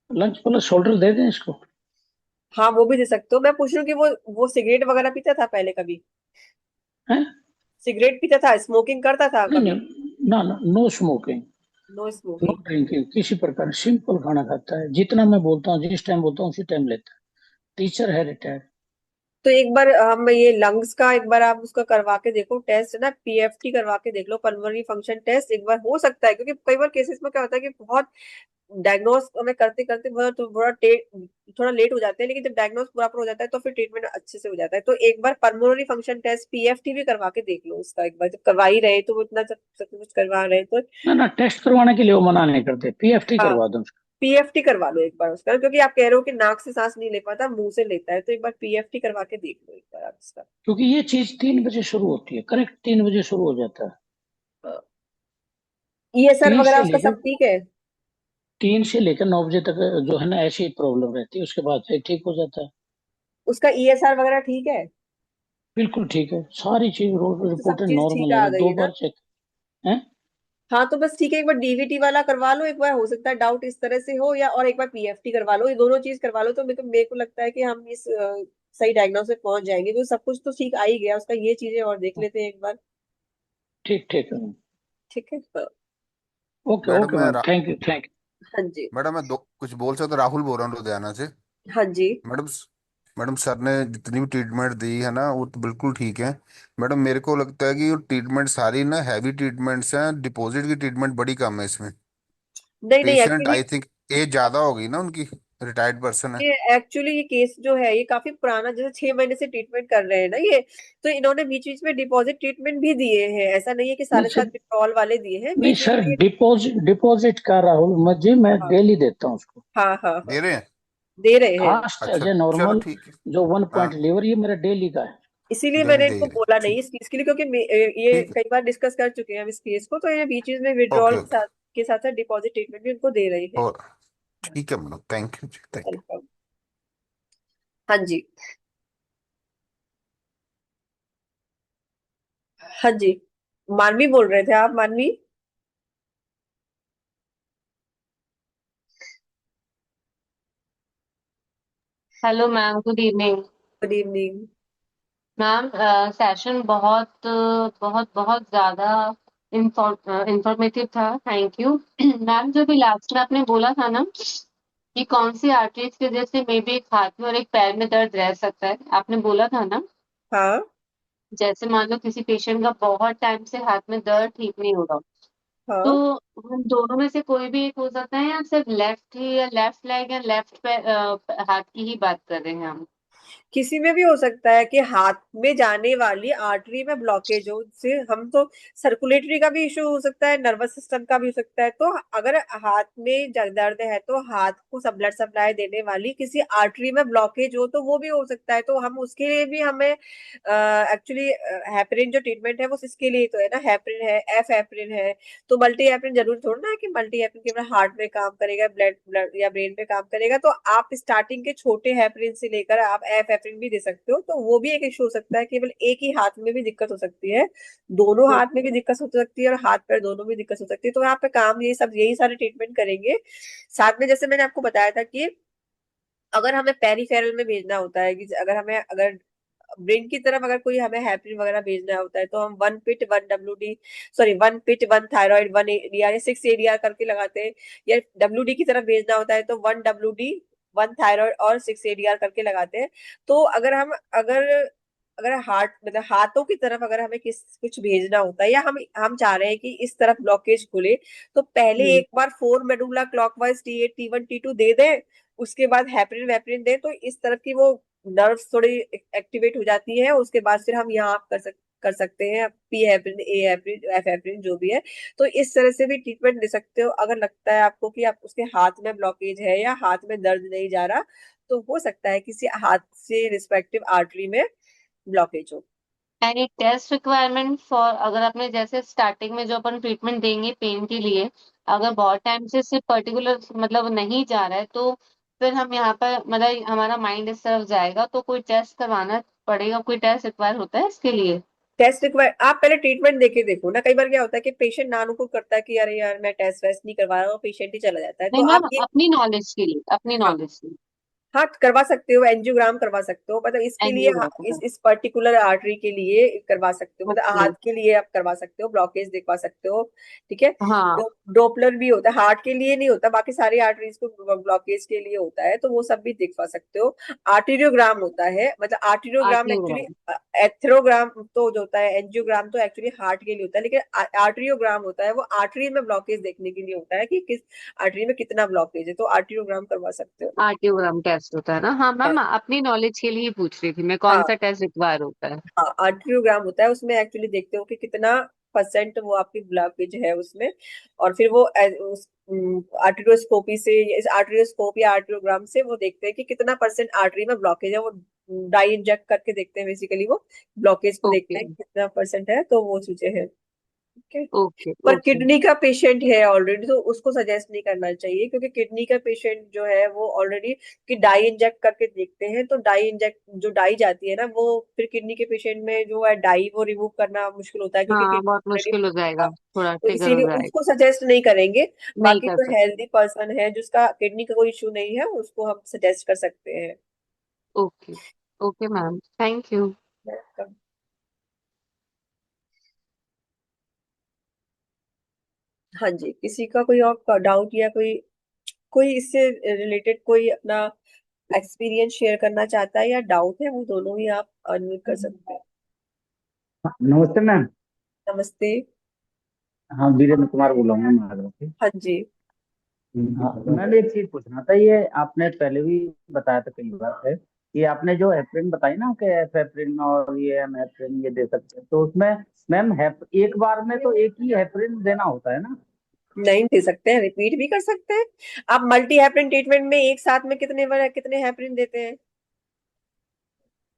लंच प्लस शोल्डर दे दें इसको। हाँ, वो भी दे सकते हो। मैं पूछ रही हूँ कि वो सिगरेट वगैरह पीता था पहले कभी? है। सिगरेट पीता था, स्मोकिंग करता था नहीं कभी? नहीं, ना ना, no smoking, no no smoking. Drinking, किसी प्रकार सिंपल खाना खाता है, जितना मैं बोलता हूँ जिस टाइम बोलता हूँ उसी टाइम लेता है। टीचर है, रिटायर्ड। तो एक बार हम ये लंग्स का एक बार आप उसका करवा के देखो टेस्ट, है ना, पीएफटी करवा के देख लो, पल्मोनरी फंक्शन टेस्ट एक बार हो सकता है, क्योंकि कई बार केसेस में क्या होता है कि बहुत डायग्नोस हमें करते करते बहुत थोड़ा लेट हो जाते हैं, लेकिन जब डायग्नोस प्रॉपर हो जाता है तो फिर ट्रीटमेंट अच्छे से हो जाता है। तो एक बार पल्मोनरी फंक्शन टेस्ट पीएफटी भी करवा के देख लो उसका एक बार, जब करवा ही रहे तो वो इतना सब कुछ करवा रहे तो। ना ना, टेस्ट करवाने के लिए वो मना नहीं करते, पीएफटी हाँ, करवा दो। पीएफटी करवा लो एक बार उसका, क्योंकि आप कह रहे हो कि नाक से सांस नहीं ले पाता, मुंह से लेता है, तो एक बार पीएफटी करवा के देख लो एक बार आप इसका। क्योंकि ये चीज 3 बजे शुरू होती है, करेक्ट 3 बजे शुरू हो जाता है। ईएसआर 3 वगैरह से उसका लेकर सब ठीक है? 3 से लेकर 9 बजे तक जो है ना ऐसी प्रॉब्लम रहती है, उसके बाद फिर ठीक हो जाता है। उसका ईएसआर वगैरह ठीक है? बिल्कुल ठीक है, सारी चीज तो सब रिपोर्टेड चीज ठीक नॉर्मल आ है, गई 2 है ना? बार चेक है। हाँ तो बस ठीक है, एक बार डीवीटी वाला करवा लो एक बार, हो सकता है डाउट इस तरह से हो, या और एक बार पीएफटी करवा लो, ये दोनों चीज करवा लो तो मेरे को लगता है कि हम इस सही डायग्नोसिस पे पहुंच जाएंगे, क्योंकि सब कुछ तो ठीक आ ही गया उसका, ये चीजें और देख लेते हैं एक बार। ठीक ठीक है। ठीक है हाँ। ओके मैडम ओके मैं मैम, थैंक यू थैंक हाँ जी। मैडम मैं दो कुछ बोल सकता, राहुल बोल रहा हूँ लुधियाना से। हाँ जी। मैडम मैडम सर ने जितनी भी ट्रीटमेंट दी है ना वो तो बिल्कुल ठीक है। मैडम मेरे को लगता है कि ये ट्रीटमेंट सारी ना हैवी ट्रीटमेंट्स हैं, डिपॉजिट की ट्रीटमेंट बड़ी कम है इसमें। नहीं नहीं, patient actually I think age ज्यादा हो गई ना उनकी, रिटायर्ड पर्सन है। ये केस जो है ये काफी पुराना, जैसे 6 महीने से ट्रीटमेंट कर रहे हैं ना ये, तो इन्होंने बीच बीच में डिपॉजिट ट्रीटमेंट भी दिए हैं, ऐसा नहीं है कि नहीं सारे सर। साथ विड्रॉल वाले दिए हैं, नहीं बीच बीच सर, में। डिपॉजिट डिपॉजिट का राहुल मुझे, मैं हाँ डेली देता हूँ उसको। हाँ हाँ हाँ, दे रहे हैं? दे रहे हैं। फास्ट एज अच्छा ए चलो नॉर्मल, ठीक है। जो 1 पॉइंट हाँ लीवर, ये मेरा डेली का है। इसीलिए डेली मैंने दे इनको रहे हैं, बोला नहीं ठीक। इस चीज के लिए, क्योंकि ये ठीक है। कई बार डिस्कस कर चुके हैं हम इस केस को, तो ये बीच बीच में विड्रॉल ओके ओके। के साथ साथ डिपॉजिट ट्रीटमेंट भी उनको दे रहे हैं। और ठीक है मैडम, थैंक यू जी, थैंक यू। वेलकम। हाँ जी। हाँ जी, मानवी बोल रहे थे आप, मानवी? Hello ma'am, good evening. Good evening. Ma'am session बहुत बहुत बहुत ज्यादा इंफॉर्मेटिव था, थैंक यू। मैम जो भी लास्ट में आपने बोला था ना कि कौन सी आर्टरीज की वजह से मे बी एक हाथ में और एक पैर में दर्द रह सकता है, आपने बोला था ना। हाँ जैसे मान लो किसी पेशेंट का बहुत टाइम से हाथ में दर्द ठीक नहीं हो रहा, तो हाँ, हम दोनों में से कोई भी एक हो सकता है, या सिर्फ लेफ्ट ही या लेफ्ट लेग या लेफ्ट हाथ की ही बात कर रहे हैं हम। किसी में भी हो सकता है कि हाथ में जाने वाली आर्टरी में ब्लॉकेज हो, से हम तो सर्कुलेटरी का भी इशू हो सकता है, नर्वस सिस्टम का भी हो सकता है, तो अगर हाथ में दर्द है तो हाथ को सब ब्लड सप्लाई देने वाली किसी आर्टरी में ब्लॉकेज हो तो वो भी हो सकता है, तो हम उसके लिए भी हमें एक्चुअली हेपरिन जो ट्रीटमेंट है वो इसके लिए तो है ना, हेपरिन है, एफ हेपरिन है, तो मल्टी हेपरिन जरूर थोड़ा ना है कि मल्टी हेपरिन केवल हार्ट में काम करेगा, ब्लड ब्लड या ब्रेन पे काम करेगा, तो आप स्टार्टिंग के छोटे हेपरिन से लेकर आप एफ हेपरिन भी दे सकते हो, तो वो भी एक इशू हो सकता है, केवल एक ही हाथ में भी दिक्कत हो सकती है, दोनों हाथ में भी दिक्कत हो सकती है, और हाथ पैर दोनों में दिक्कत हो सकती है, तो यहाँ पे काम यही सारे ट्रीटमेंट करेंगे साथ में। जैसे मैंने आपको बताया था कि अगर हमें पेरिफेरल में भेजना होता है, कि अगर ब्रेन की तरफ अगर कोई हमें हेपरिन वगैरह भेजना होता है, तो हम 1 पिट 1 WD, सॉरी 1 पिट 1 थायराइड 1 ADR या 6 ADR करके लगाते हैं, या WD की तरफ भेजना होता है तो 1 WD 1 थायराइड और 6 ADR करके लगाते हैं। तो अगर अगर हार्ट मतलब हाथों की तरफ अगर हमें कुछ भेजना होता है, या हम चाह रहे हैं कि इस तरफ ब्लॉकेज खुले, तो पहले हम्म। एक बार 4 medulla clockwise T8 T1 T2 दे दें, उसके बाद हेपरिन वेपरिन दें, तो इस तरफ की वो नर्व्स थोड़ी एक्टिवेट हो जाती है, उसके बाद फिर हम यहाँ कर सकते हैं P heparin, A heparin, F heparin जो भी है, तो इस तरह से भी ट्रीटमेंट दे सकते हो। अगर लगता है आपको कि आप उसके हाथ में ब्लॉकेज है या हाथ में दर्द नहीं जा रहा, तो हो सकता है किसी हाथ से रिस्पेक्टिव आर्टरी में ब्लॉकेज हो। एनी टेस्ट रिक्वायरमेंट फॉर, अगर आपने जैसे स्टार्टिंग में जो अपन ट्रीटमेंट देंगे पेन के लिए, अगर बहुत टाइम से सिर्फ पर्टिकुलर मतलब नहीं जा रहा है, तो फिर हम यहाँ पर मतलब हमारा माइंड इस तरफ जाएगा, तो कोई टेस्ट करवाना पड़ेगा, कोई टेस्ट रिक्वायर होता है इसके लिए? टेस्ट रिक्वायर, आप पहले ट्रीटमेंट देके देखो ना, कई बार क्या होता है कि पेशेंट नानुकुर करता है कि अरे यार मैं टेस्ट वेस्ट नहीं करवा रहा हूँ, पेशेंट ही चला जाता है, नहीं तो मैम, आप ये अपनी नॉलेज के लिए, अपनी हाँ नॉलेज के लिए। हाँ करवा सकते हो, एंजियोग्राम करवा सकते हो, मतलब इसके लिए एंजियोग्राम। इस पर्टिकुलर आर्टरी के लिए करवा सकते हो, मतलब ओके। हाथ के लिए आप करवा सकते हो, ब्लॉकेज दिखवा सकते हो। ठीक है। हाँ। डोपलर भी होता है, हार्ट के लिए नहीं होता, बाकी सारी आर्टरीज को ब्लॉकेज के लिए होता है, तो वो सब भी दिखवा सकते हो। आर्टेरियोग्राम होता है, मतलब आर्टेरियोग्राम एक्चुअली, आर्टियोग्राम। एथेरोग्राम तो जो होता है, एंजियोग्राम तो एक्चुअली हार्ट के लिए होता है, लेकिन आर्टेरियोग्राम होता है वो आर्टरी में ब्लॉकेज देखने के लिए होता है कि किस आर्टरी में कितना ब्लॉकेज है, तो आर्टेरियोग्राम करवा सकते हो। आर्टियोग्राम टेस्ट होता है ना? हाँ हाँ मैम, अपनी नॉलेज के लिए ही पूछ रही थी मैं, कौन हाँ सा टेस्ट रिक्वायर होता है। हाँ, आर्टियोग्राम होता है, उसमें एक्चुअली देखते हो कि कितना परसेंट वो आपकी ब्लॉकेज है उसमें, और फिर वो उस आर्टेरियोस्कोपी से, इस आर्टेरियोस्कोप या आर्टियोग्राम से वो देखते हैं कि कितना परसेंट आर्टरी में ब्लॉकेज है, वो डाई इंजेक्ट करके देखते हैं, बेसिकली वो ब्लॉकेज को देखते ओके। हैं कि कितना परसेंट है, तो वो चीजें हैं। ठीक है। ओके पर ओके। किडनी का पेशेंट है ऑलरेडी तो उसको सजेस्ट नहीं करना चाहिए, क्योंकि किडनी का पेशेंट जो है वो ऑलरेडी कि डाई इंजेक्ट करके देखते हैं, तो डाई इंजेक्ट जो डाई जाती है ना, वो फिर किडनी के पेशेंट में जो है डाई वो रिमूव करना मुश्किल होता है, क्योंकि हाँ, किडनी बहुत ऑलरेडी मुश्किल हो जाएगा, खराब। थोड़ा तो ट्रिगर हो इसीलिए जाएगा। उसको सजेस्ट नहीं करेंगे। नहीं बाकी कर जो सकते। हेल्दी पर्सन है जिसका किडनी का कोई इशू नहीं है उसको हम सजेस्ट कर सकते हैं। Okay okay ma'am, thank you. हाँ जी, किसी का कोई और डाउट या कोई कोई इससे रिलेटेड कोई अपना एक्सपीरियंस शेयर करना चाहता है या डाउट है, वो दोनों ही आप अनम्यूट कर सकते हैं। नमस्ते मैम। नमस्ते। हाँ, वीरेंद्र कुमार बोल रहा हूँ मैम, आगरा से। हाँ जी। हाँ, मैंने एक चीज पूछना था, ये आपने पहले भी बताया था कई बार है, ये आपने जो हेपरिन बताई ना कि एफ हेपरिन और ये एम हेपरिन ये दे सकते हैं, तो उसमें मैम एक बार में तो एक ही हेपरिन देना होता है ना? नहीं दे सकते हैं, रिपीट भी कर सकते हैं। आप मल्टी हैपरिन ट्रीटमेंट में एक साथ में कितने बार कितने हैपरिन देते हैं?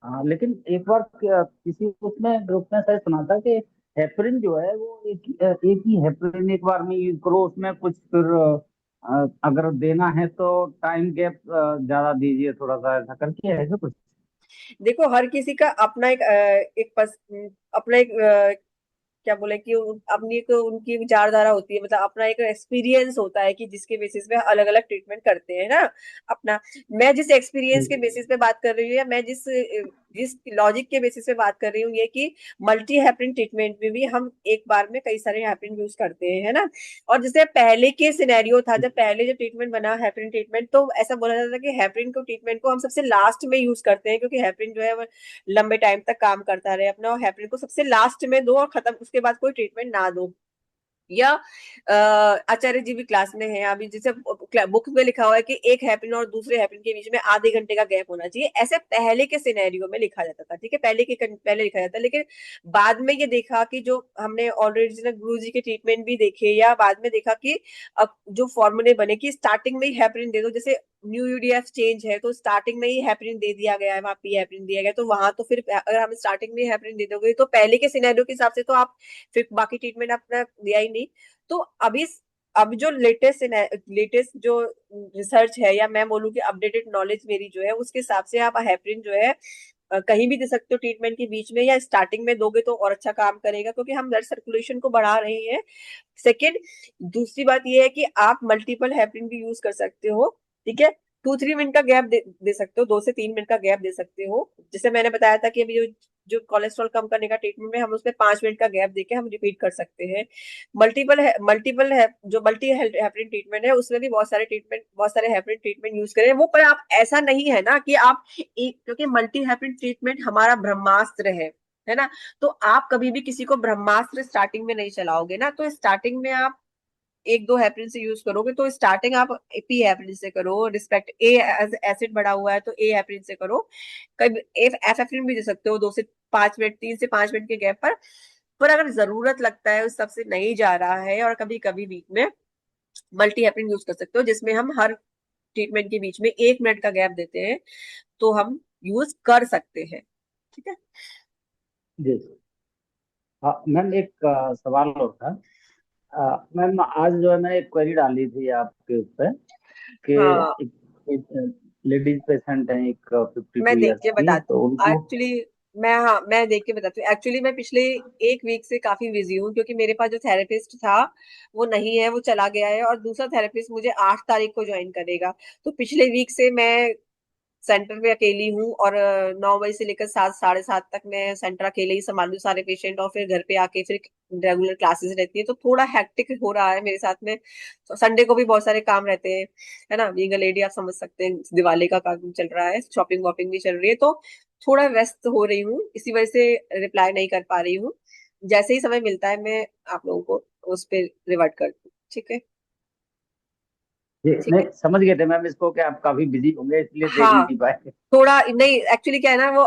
हाँ, लेकिन एक बार किसी उसमें ग्रुप में शायद सुना था कि हेपरिन जो है वो एक ही हेपरिन एक बार में यूज करो, उसमें कुछ फिर अगर देना है तो टाइम गैप ज्यादा दीजिए, थोड़ा सा ऐसा करके है जो कुछ। देखो, हर किसी का अपना एक अपना एक क्या बोले कि अपनी एक उनकी विचारधारा होती है, मतलब अपना एक एक्सपीरियंस होता है कि जिसके बेसिस पे अलग अलग ट्रीटमेंट करते हैं ना अपना। मैं जिस एक्सपीरियंस के बेसिस पे बात कर रही हूँ, या मैं जिस जिस लॉजिक के बेसिस पे बात कर रही हूँ, ये कि मल्टी हैपरिन ट्रीटमेंट में भी हम एक बार में कई सारे हैपरिन यूज करते हैं, है ना। और जैसे पहले के सिनेरियो था, जब पहले जो ट्रीटमेंट बना हैपरिन ट्रीटमेंट, तो ऐसा बोला जाता था कि हैपरिन को ट्रीटमेंट को हम सबसे लास्ट में यूज करते हैं, क्योंकि हैपरिन जो है वो लंबे टाइम तक काम करता रहे अपना, और हेपरिन को सबसे लास्ट में दो और खत्म, उसके बाद कोई ट्रीटमेंट ना दो। या आचार्य जी भी क्लास में है अभी, जैसे बुक में लिखा हुआ है कि एक हैपरिन और दूसरे हैपरिन के बीच में आधे घंटे का गैप होना चाहिए, ऐसे पहले के सिनेरियो में लिखा जाता था, ठीक है, पहले लिखा जाता, लेकिन बाद में ये देखा कि जो हमने ऑलरेडी गुरु जी के ट्रीटमेंट भी देखे, या बाद में देखा कि अब जो फॉर्मूले बने कि स्टार्टिंग में ही हैपरिन दे दो, जैसे न्यू यूडीएफ चेंज है तो स्टार्टिंग में ही हैपरिन दे दिया गया है, वहां पे हैपरिन दिया गया, तो वहां तो फिर अगर हम स्टार्टिंग में हैपरिन दे दोगे तो पहले के सिनेरियो के हिसाब से तो आप फिर बाकी ट्रीटमेंट अपना दिया ही नहीं। तो अभी अब जो लेटेस्ट जो रिसर्च है, या मैं बोलूँ कि अपडेटेड नॉलेज मेरी जो है, उसके हिसाब से आप हेपरिन जो है कहीं भी दे सकते हो ट्रीटमेंट के बीच में, या स्टार्टिंग में दोगे तो और अच्छा काम करेगा, क्योंकि हम ब्लड सर्कुलेशन को बढ़ा रहे हैं। सेकेंड, दूसरी बात ये है कि आप मल्टीपल हेपरिन भी यूज कर सकते हो, ठीक है। 2-3 मिनट का गैप दे सकते हो, 2 से 3 मिनट का गैप दे सकते हो। जैसे मैंने बताया था कि अभी जो जो कोलेस्ट्रॉल कम करने का ट्रीटमेंट में हम उसमें 5 मिनट का गैप देके हम रिपीट कर सकते हैं। मल्टीपल है जो मल्टी हेपरिन ट्रीटमेंट है, उसमें भी बहुत सारे हेपरिन ट्रीटमेंट यूज करें, वो पर आप ऐसा नहीं है ना कि आप एक, क्योंकि मल्टी हेपरिन ट्रीटमेंट हमारा ब्रह्मास्त्र है ना। तो आप कभी भी किसी को ब्रह्मास्त्र स्टार्टिंग में नहीं चलाओगे ना, तो स्टार्टिंग में आप एक दो हेपरिन से यूज करोगे, तो स्टार्टिंग आप पी हेपरिन से करो, रिस्पेक्ट ए एसिड बढ़ा हुआ है तो ए हेपरिन से करो। कभी एफ एफेफ्रिन भी दे सकते हो 2 से 5 मिनट, 3 से 5 मिनट के गैप पर अगर जरूरत लगता है उस सबसे नहीं जा रहा है, और कभी कभी वीक में मल्टी हेपरिन यूज कर सकते हो, जिसमें हम हर ट्रीटमेंट के बीच में 1 मिनट का गैप देते हैं, तो हम यूज कर सकते हैं, ठीक है। जी। हाँ मैम, एक सवाल और था। मैम, आज जो है मैं एक क्वेरी डाली थी आपके उस पर कि हाँ, एक लेडीज पेशेंट है, एक 52 मैं देख ईयर्स के की, बताती तो हूँ उनको। एक्चुअली। मैं देख के बताती हूँ एक्चुअली। मैं पिछले एक वीक से काफी बिजी हूँ, क्योंकि मेरे पास जो थेरेपिस्ट था वो नहीं है, वो चला गया है, और दूसरा थेरेपिस्ट मुझे 8 तारीख को ज्वाइन करेगा। तो पिछले वीक से मैं सेंटर पे अकेली हूँ, और 9 बजे से लेकर 7, 7:30 तक मैं सेंटर अकेले ही संभालू सारे पेशेंट, और फिर घर पे आके फिर रेगुलर क्लासेस रहती है, तो थोड़ा हेक्टिक हो रहा है मेरे साथ में। तो संडे को भी बहुत सारे काम रहते हैं, है ना, बीइंग अ लेडी आप समझ सकते हैं, दिवाली का काम चल रहा है, शॉपिंग वॉपिंग भी चल रही है, तो थोड़ा व्यस्त हो रही हूँ, इसी वजह से रिप्लाई नहीं कर पा रही हूँ। जैसे ही समय मिलता है मैं आप लोगों को उस पर रिवर्ट करती हूँ, ठीक है। जी, ठीक है। नहीं समझ गए थे मैम इसको कि आप काफी बिजी होंगे इसलिए देख हाँ, नहीं पाए। थोड़ा नहीं, एक्चुअली क्या है ना, वो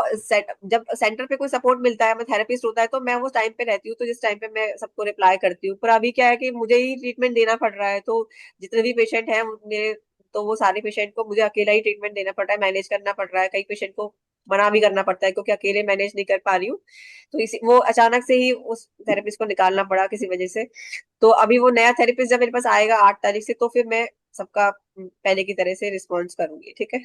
जब सेंटर पे कोई सपोर्ट मिलता है, मैं थेरेपिस्ट होता है, तो मैं वो टाइम पे रहती हूँ, तो जिस टाइम पे मैं सबको रिप्लाई करती हूँ, पर अभी क्या है कि मुझे ही ट्रीटमेंट देना पड़ रहा है, तो जितने भी पेशेंट हैं मेरे, तो वो सारे पेशेंट को मुझे अकेला ही ट्रीटमेंट देना पड़ रहा है, मैनेज करना पड़ रहा है, कई पेशेंट को मना भी करना पड़ता है क्योंकि अकेले मैनेज नहीं कर पा रही हूँ। तो इसी वो अचानक से ही उस थेरेपिस्ट को निकालना पड़ा किसी वजह से। तो अभी वो नया थेरेपिस्ट जब मेरे पास आएगा 8 तारीख से, तो फिर मैं सबका पहले की तरह से रिस्पॉन्स करूंगी। ठीक है,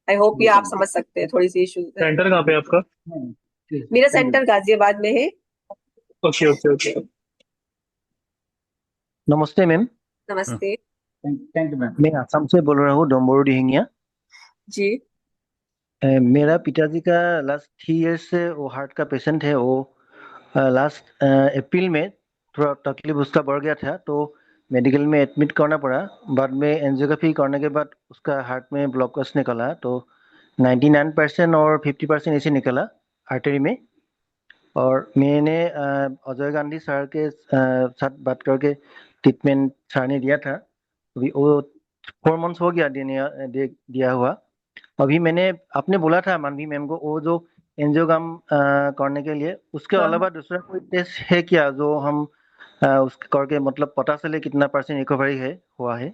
आई होप ये आप समझ सकते हैं थोड़ी सी इशू है। सेंटर कहाँ पे है आपका? मेरा थैंक यू। सेंटर गाजियाबाद में है। Okay okay okay. नमस्ते मैम। नमस्ते थैंक यू मैम। मैं असम से बोल रहा हूँ, डोम्बोरो डिहिंगिया। जी। मेरा पिताजी का लास्ट 3 इयर्स से वो हार्ट का पेशेंट है। वो लास्ट अप्रैल में थोड़ा तकलीफ उसका बढ़ गया था, तो मेडिकल में एडमिट करना पड़ा। बाद में एंजियोग्राफी करने के बाद उसका हार्ट में ब्लॉकस निकला, तो 99% और 50% ऐसे निकला आर्टरी में। और मैंने अजय गांधी सर के साथ बात करके ट्रीटमेंट सर ने दिया था। अभी वो 4 मंथ्स हो गया दिया हुआ। अभी मैंने आपने बोला था मानवी मैम को, वो जो एंजियोग्राम करने के लिए, उसके हाँ, अलावा दूसरा कोई टेस्ट है क्या जो हम उसके करके मतलब पता चले कितना % रिकवरी है हुआ है?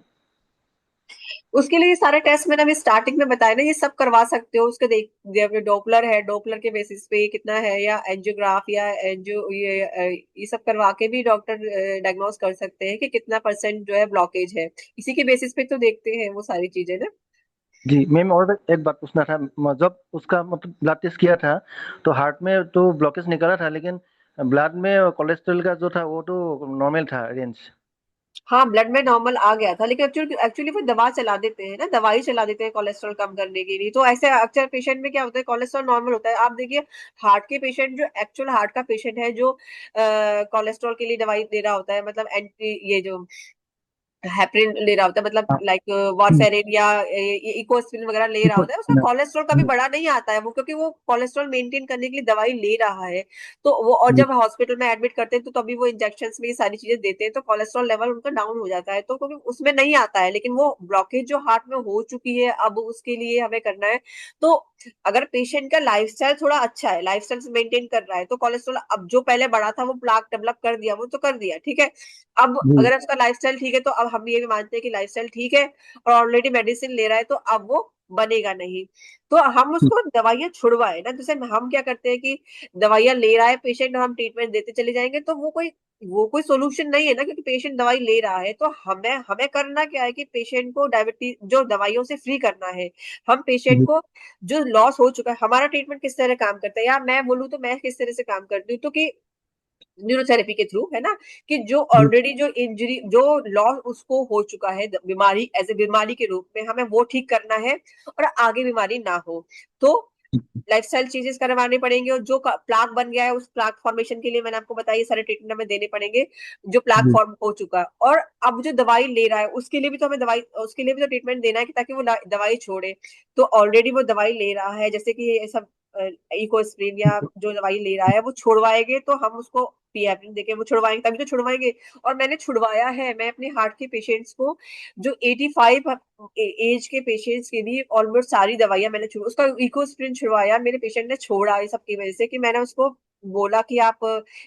उसके लिए सारे टेस्ट मैंने अभी स्टार्टिंग में बताया ना, ये सब करवा सकते हो। उसके देख डॉपलर है, डॉपलर के बेसिस पे कितना है, या एंजियोग्राफ या एंजियो ये सब करवा के भी डॉक्टर डायग्नोस कर सकते हैं कि कितना % जो है ब्लॉकेज है। इसी के बेसिस पे तो देखते हैं वो सारी चीजें ना। जी मैम, और एक बात पूछना था। जब उसका मतलब ब्लड टेस्ट किया था, तो हार्ट में तो ब्लॉकेज निकला था, लेकिन ब्लड में कोलेस्ट्रॉल का जो था वो तो नॉर्मल था रेंज। हाँ, ब्लड में नॉर्मल आ गया था, लेकिन एक्चुअली एक्चुअली वो दवा चला देते हैं ना, दवाई चला देते हैं कोलेस्ट्रॉल कम करने के लिए। तो ऐसे अक्सर पेशेंट में क्या होता है, कोलेस्ट्रॉल नॉर्मल होता है। आप देखिए हार्ट के पेशेंट, जो एक्चुअल हार्ट का पेशेंट है, जो कोलेस्ट्रॉल के लिए दवाई दे रहा होता है, मतलब एंटी ये जो हेपरिन ले रहा होता है, मतलब हाँ। लाइक वारफेरिन या इकोस्प्रिन वगैरह ले रहा होता है, उसका कोलेस्ट्रॉल कभी जी। बढ़ा नहीं आता है वो, क्योंकि वो कोलेस्ट्रॉल मेंटेन करने के लिए दवाई ले रहा है। तो वो, और जी। जब हॉस्पिटल में एडमिट करते हैं तो तभी वो इंजेक्शन में ये सारी चीजें देते हैं, तो कोलेस्ट्रॉल लेवल उनका डाउन हो जाता है, तो क्योंकि उसमें नहीं आता है। लेकिन वो ब्लॉकेज जो हार्ट में हो चुकी है, अब उसके लिए हमें करना है। तो अगर पेशेंट का लाइफस्टाइल थोड़ा अच्छा है, लाइफस्टाइल मेंटेन कर रहा है, तो कोलेस्ट्रॉल अब जो पहले बढ़ा था, वो प्लाक डेवलप कर दिया, वो तो कर दिया, ठीक है। अब जी। अगर उसका लाइफस्टाइल ठीक है, तो अब हम ये भी मानते हैं कि लाइफस्टाइल ठीक है और ऑलरेडी मेडिसिन ले रहा है, तो अब वो बनेगा नहीं। तो हम उसको दवाइयां छुड़वाए ना। जैसे हम क्या करते हैं कि दवाइयां ले रहा है पेशेंट और हम ट्रीटमेंट देते चले जाएंगे, तो वो कोई सोल्यूशन नहीं है ना, क्योंकि पेशेंट दवाई ले रहा है। तो हमें हमें करना क्या है कि पेशेंट को डायबिटीज जो दवाइयों से फ्री करना है। हम पेशेंट जी। को जो लॉस हो चुका है, हमारा ट्रीटमेंट किस तरह काम करता है, या मैं बोलूँ तो मैं किस तरह से काम करती हूँ, तो कि न्यूरोथेरेपी के थ्रू, है ना, कि जो जी। ऑलरेडी जो इंजरी जो लॉस उसको हो चुका है, बीमारी एज ए बीमारी के रूप में, हमें वो ठीक करना है और आगे बीमारी ना हो। तो लाइफस्टाइल चेंजेस करवाने पड़ेंगे, और जो प्लाक बन गया है उस प्लाक फॉर्मेशन के लिए मैंने आपको बताया, ये सारे ट्रीटमेंट हमें देने पड़ेंगे। जो प्लाक जी। फॉर्म हो चुका है, और अब जो दवाई ले रहा है उसके लिए भी तो हमें दवाई, उसके लिए भी तो ट्रीटमेंट देना है कि ताकि वो दवाई छोड़े। तो ऑलरेडी वो दवाई ले रहा है, जैसे कि ये सब इकोस्प्रिन या जो दवाई ले रहा है, वो छुड़वाएंगे तो हम उसको पीएपीन देके वो छुड़वाएंगे, तभी तो छुड़वाएंगे। और मैंने छुड़वाया है, मैं अपने हार्ट के पेशेंट्स को, जो 85 एज के पेशेंट्स के भी ऑलमोस्ट सारी दवाइयां मैंने छुड़ उसका इकोस्प्रिन छुड़वाया। मेरे पेशेंट ने छोड़ा ये सब की वजह से, कि मैंने उसको बोला कि आप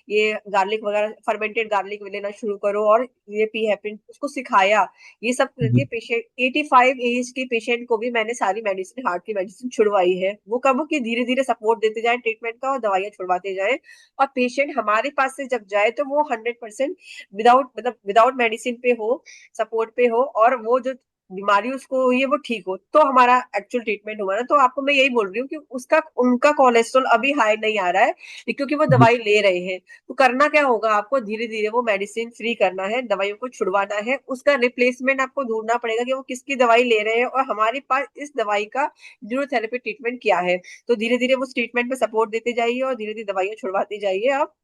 ये गार्लिक वगैरह, फर्मेंटेड गार्लिक लेना शुरू करो, और ये पी हेपरिन उसको सिखाया। ये सब करके जी। पेशेंट 85 एज के पेशेंट को भी मैंने सारी मेडिसिन, हार्ट की मेडिसिन छुड़वाई है। वो कब हो कि धीरे धीरे सपोर्ट देते जाए ट्रीटमेंट का, और दवाइयां छुड़वाते जाए, और पेशेंट हमारे पास से जब जाए तो वो 100% विदाउट मेडिसिन पे हो, सपोर्ट पे हो, और वो जो बीमारी उसको हुई है वो ठीक हो, तो हमारा एक्चुअल ट्रीटमेंट हुआ ना। तो आपको मैं यही बोल रही हूँ कि उसका उनका कोलेस्ट्रॉल अभी हाई नहीं आ रहा है, क्योंकि वो जी। दवाई ले रहे हैं। तो करना क्या होगा, आपको धीरे धीरे वो मेडिसिन फ्री करना है, दवाइयों को छुड़वाना है, उसका रिप्लेसमेंट आपको ढूंढना पड़ेगा कि वो किसकी दवाई ले रहे हैं, और हमारे पास इस दवाई का न्यूरोथेरेपी ट्रीटमेंट क्या है। तो धीरे धीरे वो ट्रीटमेंट में सपोर्ट देते जाइए, और धीरे धीरे दवाइयां छुड़वाते जाइए आप,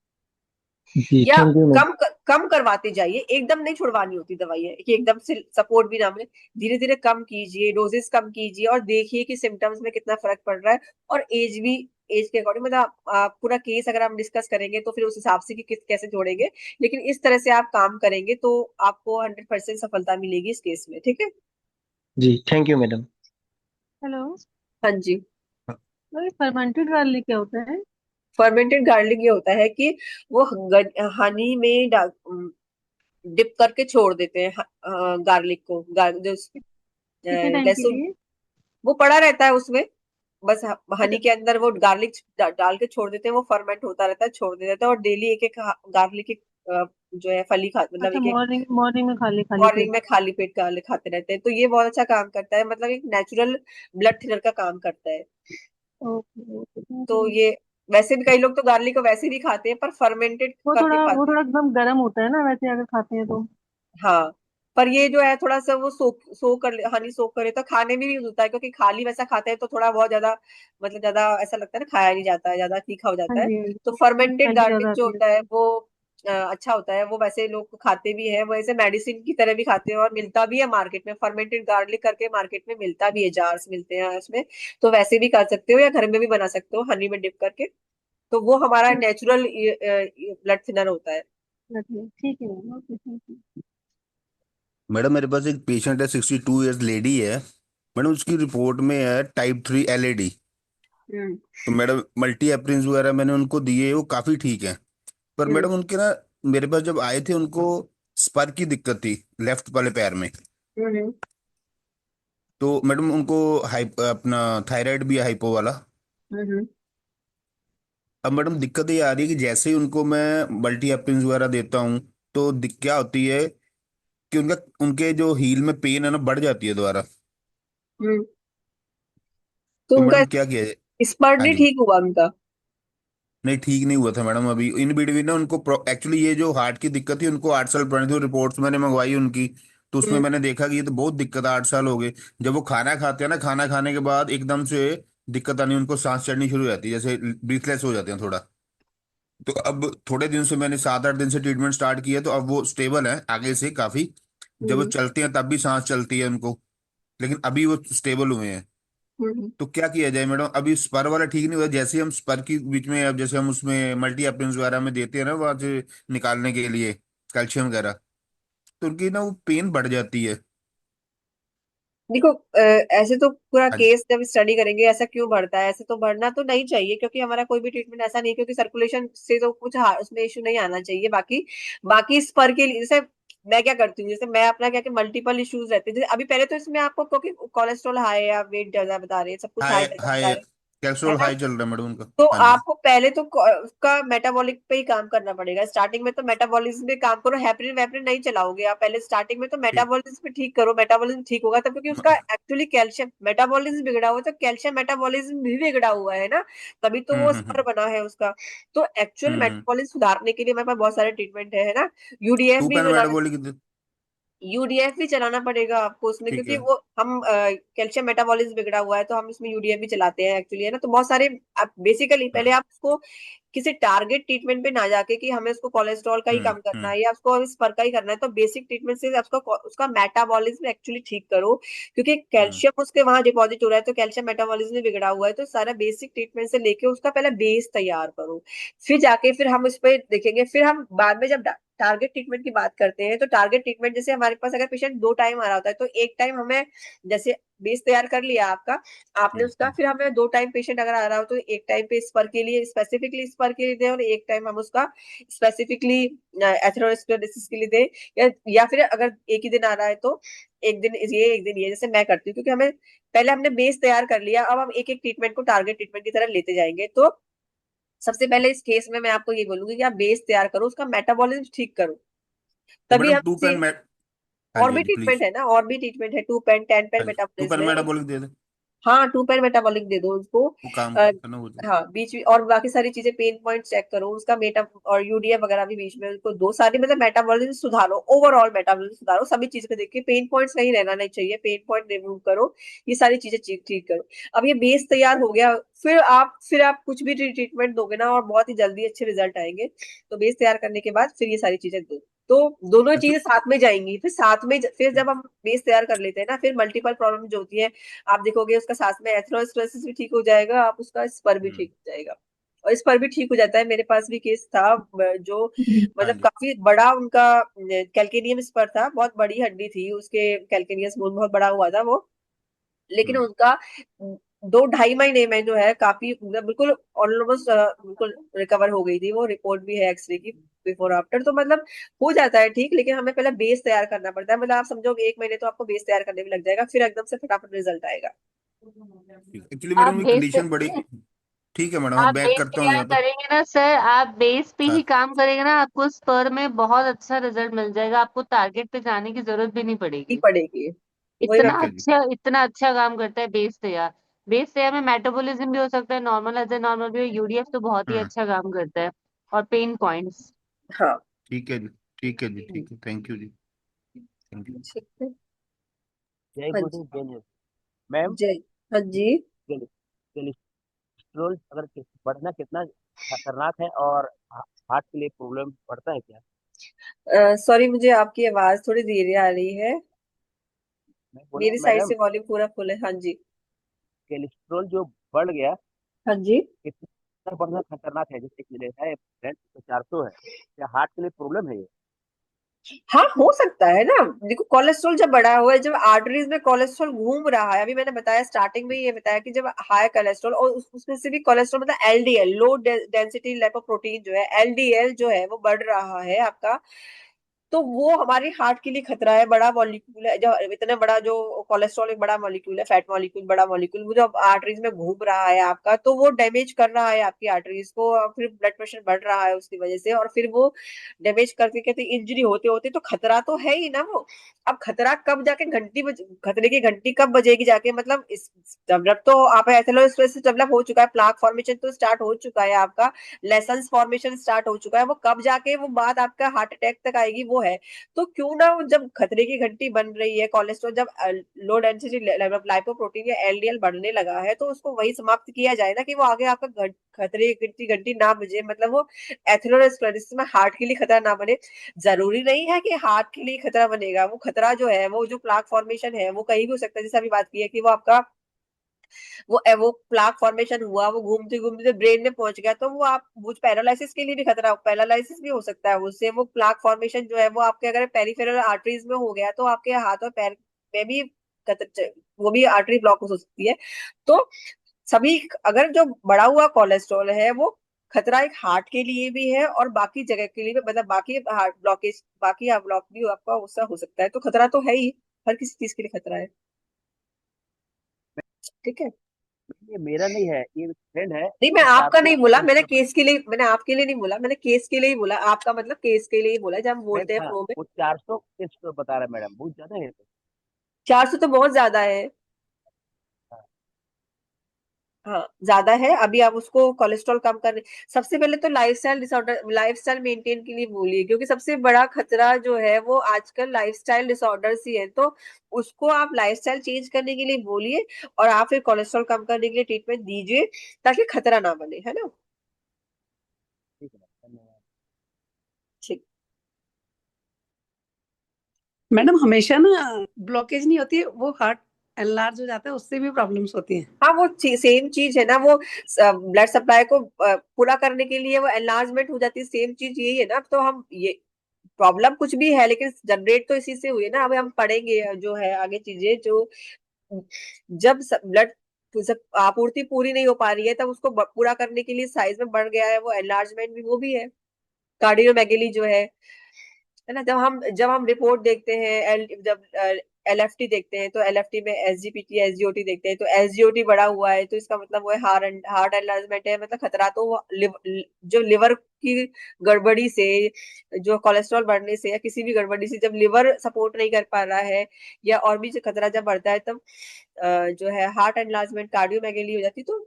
जी। या थैंक यू मैम। कम करवाते जाइए। एकदम नहीं छुड़वानी होती दवाइयाँ कि एकदम से सपोर्ट भी ना मिले। धीरे धीरे कम कीजिए, डोजेस कम कीजिए, और देखिए कि सिम्टम्स में कितना फर्क पड़ रहा है। और एज के अकॉर्डिंग, मतलब आप पूरा केस अगर हम डिस्कस करेंगे तो फिर उस हिसाब से कि कैसे जोड़ेंगे। लेकिन इस तरह से आप काम करेंगे तो आपको 100% सफलता मिलेगी इस केस में। ठीक है। जी थैंक यू मैडम। हेलो। हाँ जी। तो फर्मेंटेड गार्लिक क्या होता है? फर्मेंटेड गार्लिक ये होता है कि वो हनी में डिप करके छोड़ देते हैं गार्लिक को, जो कितने टाइम के लहसुन लिए? वो पड़ा रहता है उसमें। बस हनी के अंदर वो गार्लिक डाल के छोड़ देते हैं, वो फर्मेंट होता रहता है, छोड़ देते हैं, और डेली एक एक गार्लिक की जो है फली खा, मतलब अच्छा, एक एक मॉर्निंग मॉर्निंग में खाली खाली मॉर्निंग पेट। में खाली पेट गार्लिक खाते रहते हैं। तो ये बहुत अच्छा काम करता है, मतलब एक नेचुरल ब्लड थिनर का काम करता है। ओके ओके, समझ तो गई। ये वैसे भी कई लोग तो गार्लिक को वैसे भी खाते हैं, पर फर्मेंटेड करके वो खाते हैं। थोड़ा एकदम गर्म होता है ना वैसे अगर खाते हैं तो। हाँ, पर ये जो है थोड़ा सा वो हनी सोक करे तो खाने में भी यूज होता है, क्योंकि खाली वैसा खाते हैं तो थोड़ा बहुत ज्यादा, मतलब ज्यादा ऐसा लगता है ना, खाया नहीं जाता है, ज्यादा तीखा हो हाँ जाता है। जी, हाँ तो जी, फर्मेंटेड स्मेल भी गार्लिक ज्यादा जो आती है। होता है वो अच्छा होता है, वो वैसे लोग खाते भी है, वैसे मेडिसिन की तरह भी खाते हैं, और मिलता भी है मार्केट में, फर्मेंटेड गार्लिक करके मार्केट में मिलता भी है, जार्स मिलते हैं उसमें। तो वैसे भी कर सकते हो या घर में भी बना सकते हो हनी में डिप करके। तो वो हमारा नेचुरल ब्लड थिनर होता है। ठीक है ma'am, okay, thank you. Madam मेरे पास एक पेशेंट है, 62 ईयर्स लेडी है। मैडम उसकी रिपोर्ट में है टाइप 3 LAD। हम्म। तो मैडम मल्टी एप्रिंस वगैरह मैंने उनको दिए, वो काफ़ी ठीक है। पर हम्म। मैडम उनके ना, मेरे पास जब आए थे उनको स्पर की दिक्कत थी लेफ्ट वाले पैर में। हम्म। तो मैडम उनको अपना थायराइड भी है, हाइपो वाला। हम्म। अब मैडम दिक्कत ये आ रही है कि जैसे ही उनको मैं मल्टी एप्रिंस वगैरह देता हूँ, तो क्या होती है कि उनके जो हील में पेन है ना, बढ़ जाती है दोबारा। हम्म। तो तो उनका मैडम क्या किया जाए? स्पर्ट हाँ नहीं जी। ठीक हुआ उनका? नहीं, ठीक नहीं हुआ था मैडम। अभी इन बिटवीन ना उनको एक्चुअली ये जो हार्ट की दिक्कत थी, उनको 8 साल पुरानी थी। रिपोर्ट्स मैंने मंगवाई उनकी, तो उसमें हम्म। मैंने देखा कि ये तो बहुत दिक्कत है, 8 साल हो गए। जब वो खाना खाते हैं ना, खाना खाने के बाद एकदम से दिक्कत आनी, उनको सांस चढ़नी शुरू हो जाती है, जैसे ब्रीथलेस हो जाते हैं थोड़ा। तो अब थोड़े दिन से मैंने 7-8 दिन से ट्रीटमेंट स्टार्ट किया, तो अब वो स्टेबल है आगे से काफी। जब वो हम्म। चलते हैं तब भी सांस चलती है उनको, लेकिन अभी वो स्टेबल हुए हैं। हम्म। तो क्या किया जाए मैडम? अभी स्पर वाला ठीक नहीं हुआ, जैसे ही हम स्पर की बीच में, अब जैसे हम उसमें मल्टी एप्रिंस वगैरह में देते हैं ना, वहाँ से निकालने के लिए कैल्शियम वगैरह, तो उनकी ना वो पेन बढ़ जाती है। देखो, ऐसे तो पूरा हाँ जी। केस जब स्टडी करेंगे ऐसा क्यों बढ़ता है, ऐसे तो बढ़ना तो नहीं चाहिए, क्योंकि हमारा कोई भी ट्रीटमेंट ऐसा नहीं है, क्योंकि सर्कुलेशन से तो कुछ उसमें इश्यू नहीं आना चाहिए। बाकी बाकी इस पर के लिए जैसे मैं क्या करती हूँ, जैसे मैं अपना क्या कि मल्टीपल इश्यूज रहते हैं, जैसे अभी पहले तो इसमें आपको, क्योंकि कोलेस्ट्रॉल हाई है, आप वेट ज्यादा बता रहे हैं, सब कुछ हाई हाई चल हाई रहा है कैल्शियम ना। हाई चल रहा है मैडम उनका। तो हाँ जी। आपको पहले तो उसका मेटाबॉलिक पे ही काम करना पड़ेगा स्टार्टिंग में, तो मेटाबॉलिज्म पे काम करो, हेपरिन वेपरिन नहीं चलाओगे आप पहले स्टार्टिंग में, तो ठीक। मेटाबॉलिज्म पे ठीक करो, मेटाबॉलिज्म ठीक होगा तब, क्योंकि उसका एक्चुअली कैल्शियम मेटाबॉलिज्म बिगड़ा हुआ है, तो कैल्शियम मेटाबॉलिज्म भी बिगड़ा हुआ है ना, तभी तो वो स्पर हम्म। बना है उसका। तो एक्चुअल हम्म। मेटाबॉलिज्म सुधारने के लिए मेरे पास बहुत सारे ट्रीटमेंट है ना। यूडीएफ टू भी पेन बनाना, मेटाबॉलिक। यूडीएफ भी चलाना पड़ेगा आपको उसमें, ठीक क्योंकि है। वो हम कैल्शियम मेटाबॉलिज्म बिगड़ा हुआ है, तो हम इसमें यूडीएफ भी चलाते हैं एक्चुअली, है ना। तो बहुत सारे, आप बेसिकली पहले हाँ। आप उसको किसी टारगेट ट्रीटमेंट पे ना जाके कि हमें उसको कोलेस्ट्रॉल का ही कम करना हम्म। है या उसको इस पर का ही करना है, तो बेसिक ट्रीटमेंट से उसका उसका मेटाबॉलिज्म एक्चुअली ठीक करो, क्योंकि हम्म। कैल्शियम उसके वहां डिपॉजिट हो रहा है, तो कैल्शियम मेटाबॉलिज्म में बिगड़ा हुआ है, तो सारा बेसिक ट्रीटमेंट से लेके उसका पहले बेस तैयार करो, फिर जाके फिर हम उस पर देखेंगे। फिर हम बाद में जब टारगेट ट्रीटमेंट की बात करते हैं, तो टारगेट ट्रीटमेंट जैसे हमारे पास अगर पेशेंट 2 टाइम आ रहा होता है, तो एक टाइम हमें, जैसे बेस तैयार कर लिया आपका, आपने उसका, फिर हमें 2 टाइम पेशेंट अगर आ रहा हो, तो एक टाइम पे स्पर के लिए, स्पेसिफिकली स्पर के लिए दें, और एक टाइम हम उसका स्पेसिफिकली एथेरोस्क्लेरोसिस के लिए दें, या फिर अगर एक ही दिन आ रहा है तो एक दिन ये एक दिन ये, जैसे मैं करती हूँ, क्योंकि हमें पहले हमने बेस तैयार कर लिया, अब हम एक एक ट्रीटमेंट को टारगेट ट्रीटमेंट की तरह लेते जाएंगे। तो सबसे पहले इस केस में मैं आपको ये बोलूंगी कि आप बेस तैयार करो, उसका मेटाबॉलिज्म ठीक करो, तो तभी मैडम हम टू इसे, पेन मेट हाँ और जी, हाँ भी जी, ट्रीटमेंट प्लीज। है ना, और भी ट्रीटमेंट है, 2 पेन 10 पेन हाँ जी, टू पेन मेटाबॉलिज्म है। मेटाबॉलिक दे दे। हाँ, 2 पेन मेटाबॉलिक दे दो उसको। वो काम आ, करना हो जाए। हाँ, बीच में और बाकी सारी चीजें, पेन पॉइंट चेक करो उसका, मेटा और यूडीएफ वगैरह भी बीच में उसको दो, सारी मतलब मेटाबॉलिज्म सुधारो, ओवरऑल मेटाबॉलिज्म सुधारो, सभी चीज को देखिए, पेन पॉइंट्स नहीं रहना नहीं चाहिए, पेन पॉइंट रिमूव करो, ये सारी चीजें ठीक ठीक करो। अब ये बेस तैयार हो गया, फिर आप कुछ भी ट्रीटमेंट दोगे ना, और बहुत ही जल्दी अच्छे रिजल्ट आएंगे। तो बेस तैयार करने के बाद फिर ये सारी चीजें दो, तो दोनों अच्छा। चीजें साथ में जाएंगी, फिर साथ में फिर जब हम बेस तैयार कर लेते हैं ना, फिर मल्टीपल प्रॉब्लम जो होती है, आप देखोगे उसका साथ में एथेरोस्क्लेरोसिस भी ठीक हो जाएगा, आप उसका स्पर भी हम्म। ठीक हो जाएगा, और स्पर भी ठीक हो जाता है। मेरे पास भी केस था, जो हाँ मतलब जी। काफी बड़ा उनका कैल्केनियम स्पर था, बहुत बड़ी हड्डी थी उसके, कैल्केनियस बोन बहुत बड़ा हुआ था वो, लेकिन हम्म। उनका 2-2.5 महीने में जो है काफी, मतलब बिल्कुल ऑलमोस्ट बिल्कुल रिकवर हो गई थी वो, रिपोर्ट भी है एक्सरे की बिफोर आफ्टर। तो मतलब हो जाता है ठीक, लेकिन हमें पहले बेस तैयार करना पड़ता है, मतलब आप समझो 1 महीने तो आपको बेस तैयार करने में लग जाएगा, फिर एकदम से फटाफट रिजल्ट आएगा। एक्चुअली आप मैडम ये बेस कंडीशन बड़ी, ठीक है मैडम, मैं आप बैक बेस करता हूँ तैयार यहाँ तो। करेंगे ना सर, आप बेस पे ही हाँ काम करेंगे ना, आपको स्पर में बहुत अच्छा रिजल्ट मिल जाएगा, आपको टारगेट पे जाने की जरूरत भी नहीं ही पड़ेगी। पड़ेगी। वही मैं इतना ठीक है जी। अच्छा, इतना अच्छा काम करता है बेस तैयार। बेस तैयार में मेटाबॉलिज्म भी हो सकता है, नॉर्मल एज ए नॉर्मल भी, यूडीएफ तो बहुत ही हाँ अच्छा काम करता है। और पेन पॉइंट्स। हाँ। ठीक है जी, ठीक है जी, ठीक है, थैंक यू जी, थैंक यू। ठीक है। जय हाँ गुरु जी। जय मैम। जय। हाँ जी। कोलेस्ट्रोल अगर बढ़ना कितना खतरनाक है, और हार्ट के लिए प्रॉब्लम बढ़ता है क्या? सॉरी, मुझे आपकी आवाज थोड़ी धीरे आ रही है। मैं बोला मेरी साइड मैडम, से वॉल्यूम पूरा फुल है। हाँ जी। कोलेस्ट्रोल जो बढ़ गया, हाँ जी। कितना बढ़ना खतरनाक है? जैसे कि है फ्रेंड 400 है, क्या हार्ट के लिए प्रॉब्लम है ये? हाँ, हो सकता है ना। देखो, कोलेस्ट्रॉल जब बढ़ा हुआ है, जब आर्टरीज में कोलेस्ट्रॉल घूम रहा है, अभी मैंने बताया स्टार्टिंग में ये बताया कि जब हाई कोलेस्ट्रॉल, और उसमें से भी कोलेस्ट्रॉल मतलब एलडीएल, लो डेंसिटी लिपोप्रोटीन जो है, एलडीएल जो है वो बढ़ रहा है आपका, तो वो हमारे हार्ट के लिए खतरा है। बड़ा मॉलिक्यूल है, जो इतना बड़ा जो कोलेस्ट्रॉल एक बड़ा मॉलिक्यूल है, फैट मॉलिक्यूल, बड़ा मॉलिक्यूल, वो जो आर्टरीज में घूम रहा है आपका, तो वो डैमेज कर रहा है आपकी आर्टरीज को, और फिर ब्लड प्रेशर बढ़ रहा है उसकी वजह से, और फिर वो डैमेज करते करते इंजरी होते होते तो खतरा तो है ही ना वो। अब खतरा कब जाके खतरे की घंटी कब बजेगी जाके, मतलब इस डेवलप तो आप एथेरोस्क्लेरोसिस डेवलप हो चुका है, प्लाक फॉर्मेशन तो स्टार्ट हो चुका है आपका, लेसेंस फॉर्मेशन स्टार्ट हो चुका है, वो कब जाके वो बात आपका हार्ट अटैक तक आएगी वो है। तो क्यों ना वो जब खतरे की घंटी बन रही है, कोलेस्ट्रॉल जब लो डेंसिटी लाइपोप्रोटीन या एलडीएल बढ़ने लगा है, तो उसको वही समाप्त किया जाए ना, कि वो आगे आपका खतरे की घंटी ना बजे, मतलब वो एथेरोस्क्लेरोसिस में हार्ट के लिए खतरा ना बने। जरूरी नहीं है कि हार्ट के लिए खतरा बनेगा, वो खतरा जो है, वो जो प्लाक फॉर्मेशन है वो कहीं भी हो सकता है, जैसे अभी बात की है कि वो आपका वो प्लाक फॉर्मेशन हुआ, वो घूमते घूमते ब्रेन में पहुंच गया, तो वो आप वो पैरालिसिस के लिए भी खतरा, पैरालिसिस भी हो सकता है उससे। वो प्लाक फॉर्मेशन जो है वो आपके अगर पेरिफेरल आर्टरीज में हो गया, तो आपके हाथ और पैर में भी वो भी आर्टरी ब्लॉक हो सकती है। तो सभी, अगर जो बढ़ा हुआ कोलेस्ट्रॉल है वो खतरा एक हार्ट के लिए भी है, और बाकी जगह के लिए भी, मतलब बाकी हार्ट ब्लॉकेज, बाकी ब्लॉक भी आपका उसका हो सकता है, तो खतरा तो है ही, हर किसी चीज के लिए खतरा है। ठीक है। ये मेरा नहीं है, ये फ्रेंड है नहीं, मैं उसका आपका 400 नहीं बोला, मैंने कोलेस्ट्रॉल। केस के लिए, मैंने आपके लिए नहीं बोला, मैंने केस के लिए ही बोला, आपका मतलब केस के लिए ही बोला, जब हम फ्रेंड बोलते हैं था, फ्लो में। वो 400 कोलेस्ट्रॉल बता रहा है मैडम, बहुत ज्यादा है तो। 400 तो बहुत ज्यादा है। हाँ, हाँ, ज्यादा है। अभी आप उसको कोलेस्ट्रॉल कम कर रहे, सबसे पहले तो लाइफस्टाइल डिसऑर्डर, लाइफस्टाइल मेंटेन के लिए बोलिए, क्योंकि सबसे बड़ा खतरा जो है वो आजकल लाइफस्टाइल डिसऑर्डर्स ही है, तो उसको आप लाइफस्टाइल चेंज करने के लिए बोलिए, और आप फिर कोलेस्ट्रॉल कम करने के लिए ट्रीटमेंट दीजिए, ताकि खतरा ना बने, है ना। ठीक है मैम, धन्यवाद। ठीक। मैडम हमेशा ना ब्लॉकेज नहीं होती है, वो हार्ट एनलार्ज हो जाता है, उससे भी प्रॉब्लम्स होती हैं। हाँ, वो सेम चीज है ना, वो ब्लड सप्लाई को पूरा करने के लिए वो एनलार्जमेंट हो जाती है, सेम चीज यही है ना। तो हम ये प्रॉब्लम कुछ भी है, लेकिन जनरेट तो इसी से हुई है ना। अब हम पढ़ेंगे जो है आगे चीजें, जो जब ब्लड जब आपूर्ति पूरी नहीं हो पा रही है, तब उसको पूरा करने के लिए साइज में बढ़ गया है, वो एनलार्जमेंट भी वो भी है, कार्डियोमेगेली जो है ना। जब हम रिपोर्ट देखते हैं, जब एलएफटी देखते हैं, तो एलएफटी में एसजीपीटी एसजीओटी देखते हैं, तो एसजीओटी बढ़ा हुआ है, तो इसका मतलब वो है हार्ट एनलार्जमेंट है, मतलब खतरा तो जो लिवर की गड़बड़ी से, जो कोलेस्ट्रॉल बढ़ने से, या किसी भी गड़बड़ी से, जब लिवर सपोर्ट नहीं कर पा रहा है, या और भी जो खतरा जब बढ़ता है, तब जो है हार्ट एनलार्जमेंट, कार्डियोमेगेली हो जाती है। तो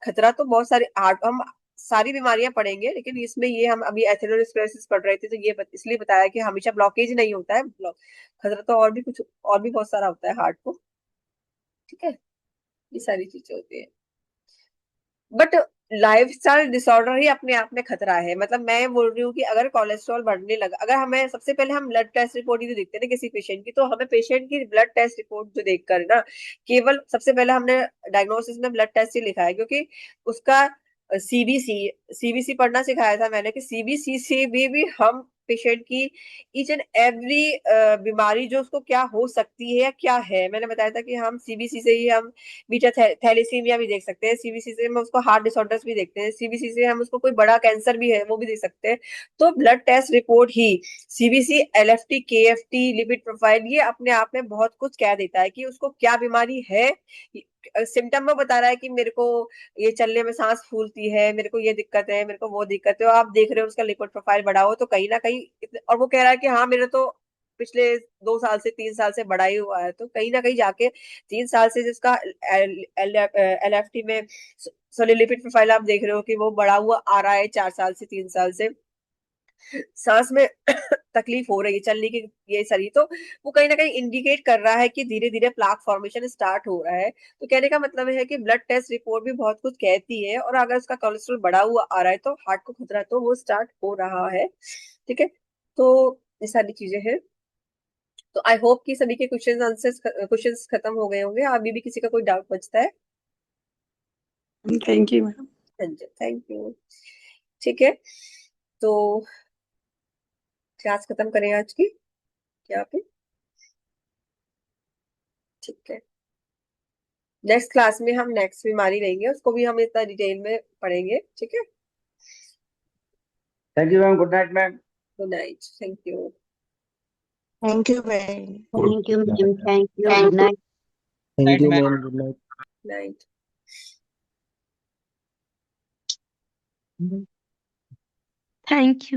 खतरा तो बहुत सारे, हार्ट हम सारी बीमारियां पढ़ेंगे, लेकिन इसमें ये हम अभी एथेरोस्क्लेरोसिस पढ़ रहे थे, तो ये इसलिए बताया कि हमेशा ब्लॉकेज नहीं होता है, खतरा तो और भी कुछ, और भी बहुत सारा होता है हार्ट को। ठीक है। ये सारी चीजें होती है, बट लाइफस्टाइल डिसऑर्डर ही अपने आप में खतरा है। मतलब मैं बोल रही हूँ कि अगर कोलेस्ट्रॉल बढ़ने लगा, अगर हमें सबसे पहले हम ब्लड टेस्ट रिपोर्ट ही तो देखते हैं ना किसी पेशेंट की, तो हमें पेशेंट की ब्लड टेस्ट रिपोर्ट जो देखकर ना, केवल सबसे पहले हमने डायग्नोसिस में ब्लड टेस्ट ही लिखा है, क्योंकि उसका सीबीसी सीबीसी पढ़ना सिखाया था मैंने, कि सीबीसी से भी हम पेशेंट की ईच एंड एवरी बीमारी जो उसको क्या हो सकती है या क्या है, मैंने बताया था कि हम सीबीसी से ही हम बीटा थैलेसीमिया भी देख सकते हैं, सीबीसी से हम उसको हार्ट डिसऑर्डर्स भी देखते हैं, सीबीसी से हम उसको कोई बड़ा कैंसर भी है वो भी देख सकते हैं। तो ब्लड टेस्ट रिपोर्ट ही, CBC, LFT, KFT, lipid profile, ये अपने आप में बहुत कुछ कह देता है कि उसको क्या बीमारी है, सिम्टम में बता रहा है कि मेरे को ये चलने में सांस फूलती है, मेरे को ये दिक्कत है, मेरे को वो दिक्कत है, और आप देख रहे हो उसका लिपिड प्रोफाइल बढ़ा हो, तो कहीं ना कहीं और वो कह रहा है कि हाँ मेरे तो पिछले 2 साल से 3 साल से बढ़ा ही हुआ है, तो कहीं ना कहीं जाके 3 साल से जिसका LFT में लिपिड प्रोफाइल आप देख रहे हो कि वो बढ़ा हुआ आ रहा है 4 साल से 3 साल से, सांस में तकलीफ हो रही है चलने की ये सही, तो वो कहीं ना कहीं इंडिकेट कर रहा है कि धीरे धीरे प्लाक फॉर्मेशन स्टार्ट हो रहा है। तो कहने का मतलब है कि ब्लड टेस्ट रिपोर्ट भी बहुत कुछ कहती है, और अगर उसका कोलेस्ट्रॉल बढ़ा हुआ आ रहा है तो हार्ट को खतरा तो वो स्टार्ट हो रहा है। ठीक है, तो ये सारी चीजें हैं। तो आई होप कि सभी के क्वेश्चंस खत्म हो गए होंगे। अभी भी किसी का कोई डाउट बचता है? Thank you madam. हाँ जी, थैंक यू। ठीक है, तो क्लास खत्म करें आज की क्या पे? ठीक है, नेक्स्ट क्लास में हम नेक्स्ट बीमारी लेंगे, उसको भी हम इतना डिटेल में पढ़ेंगे। ठीक है, thank you ma'am, good night ma'am. Good night, thank you. Thank you ma'am. Thank you ma'am, thank you, good night. Thank you ma'am, good night. Night. Thank you.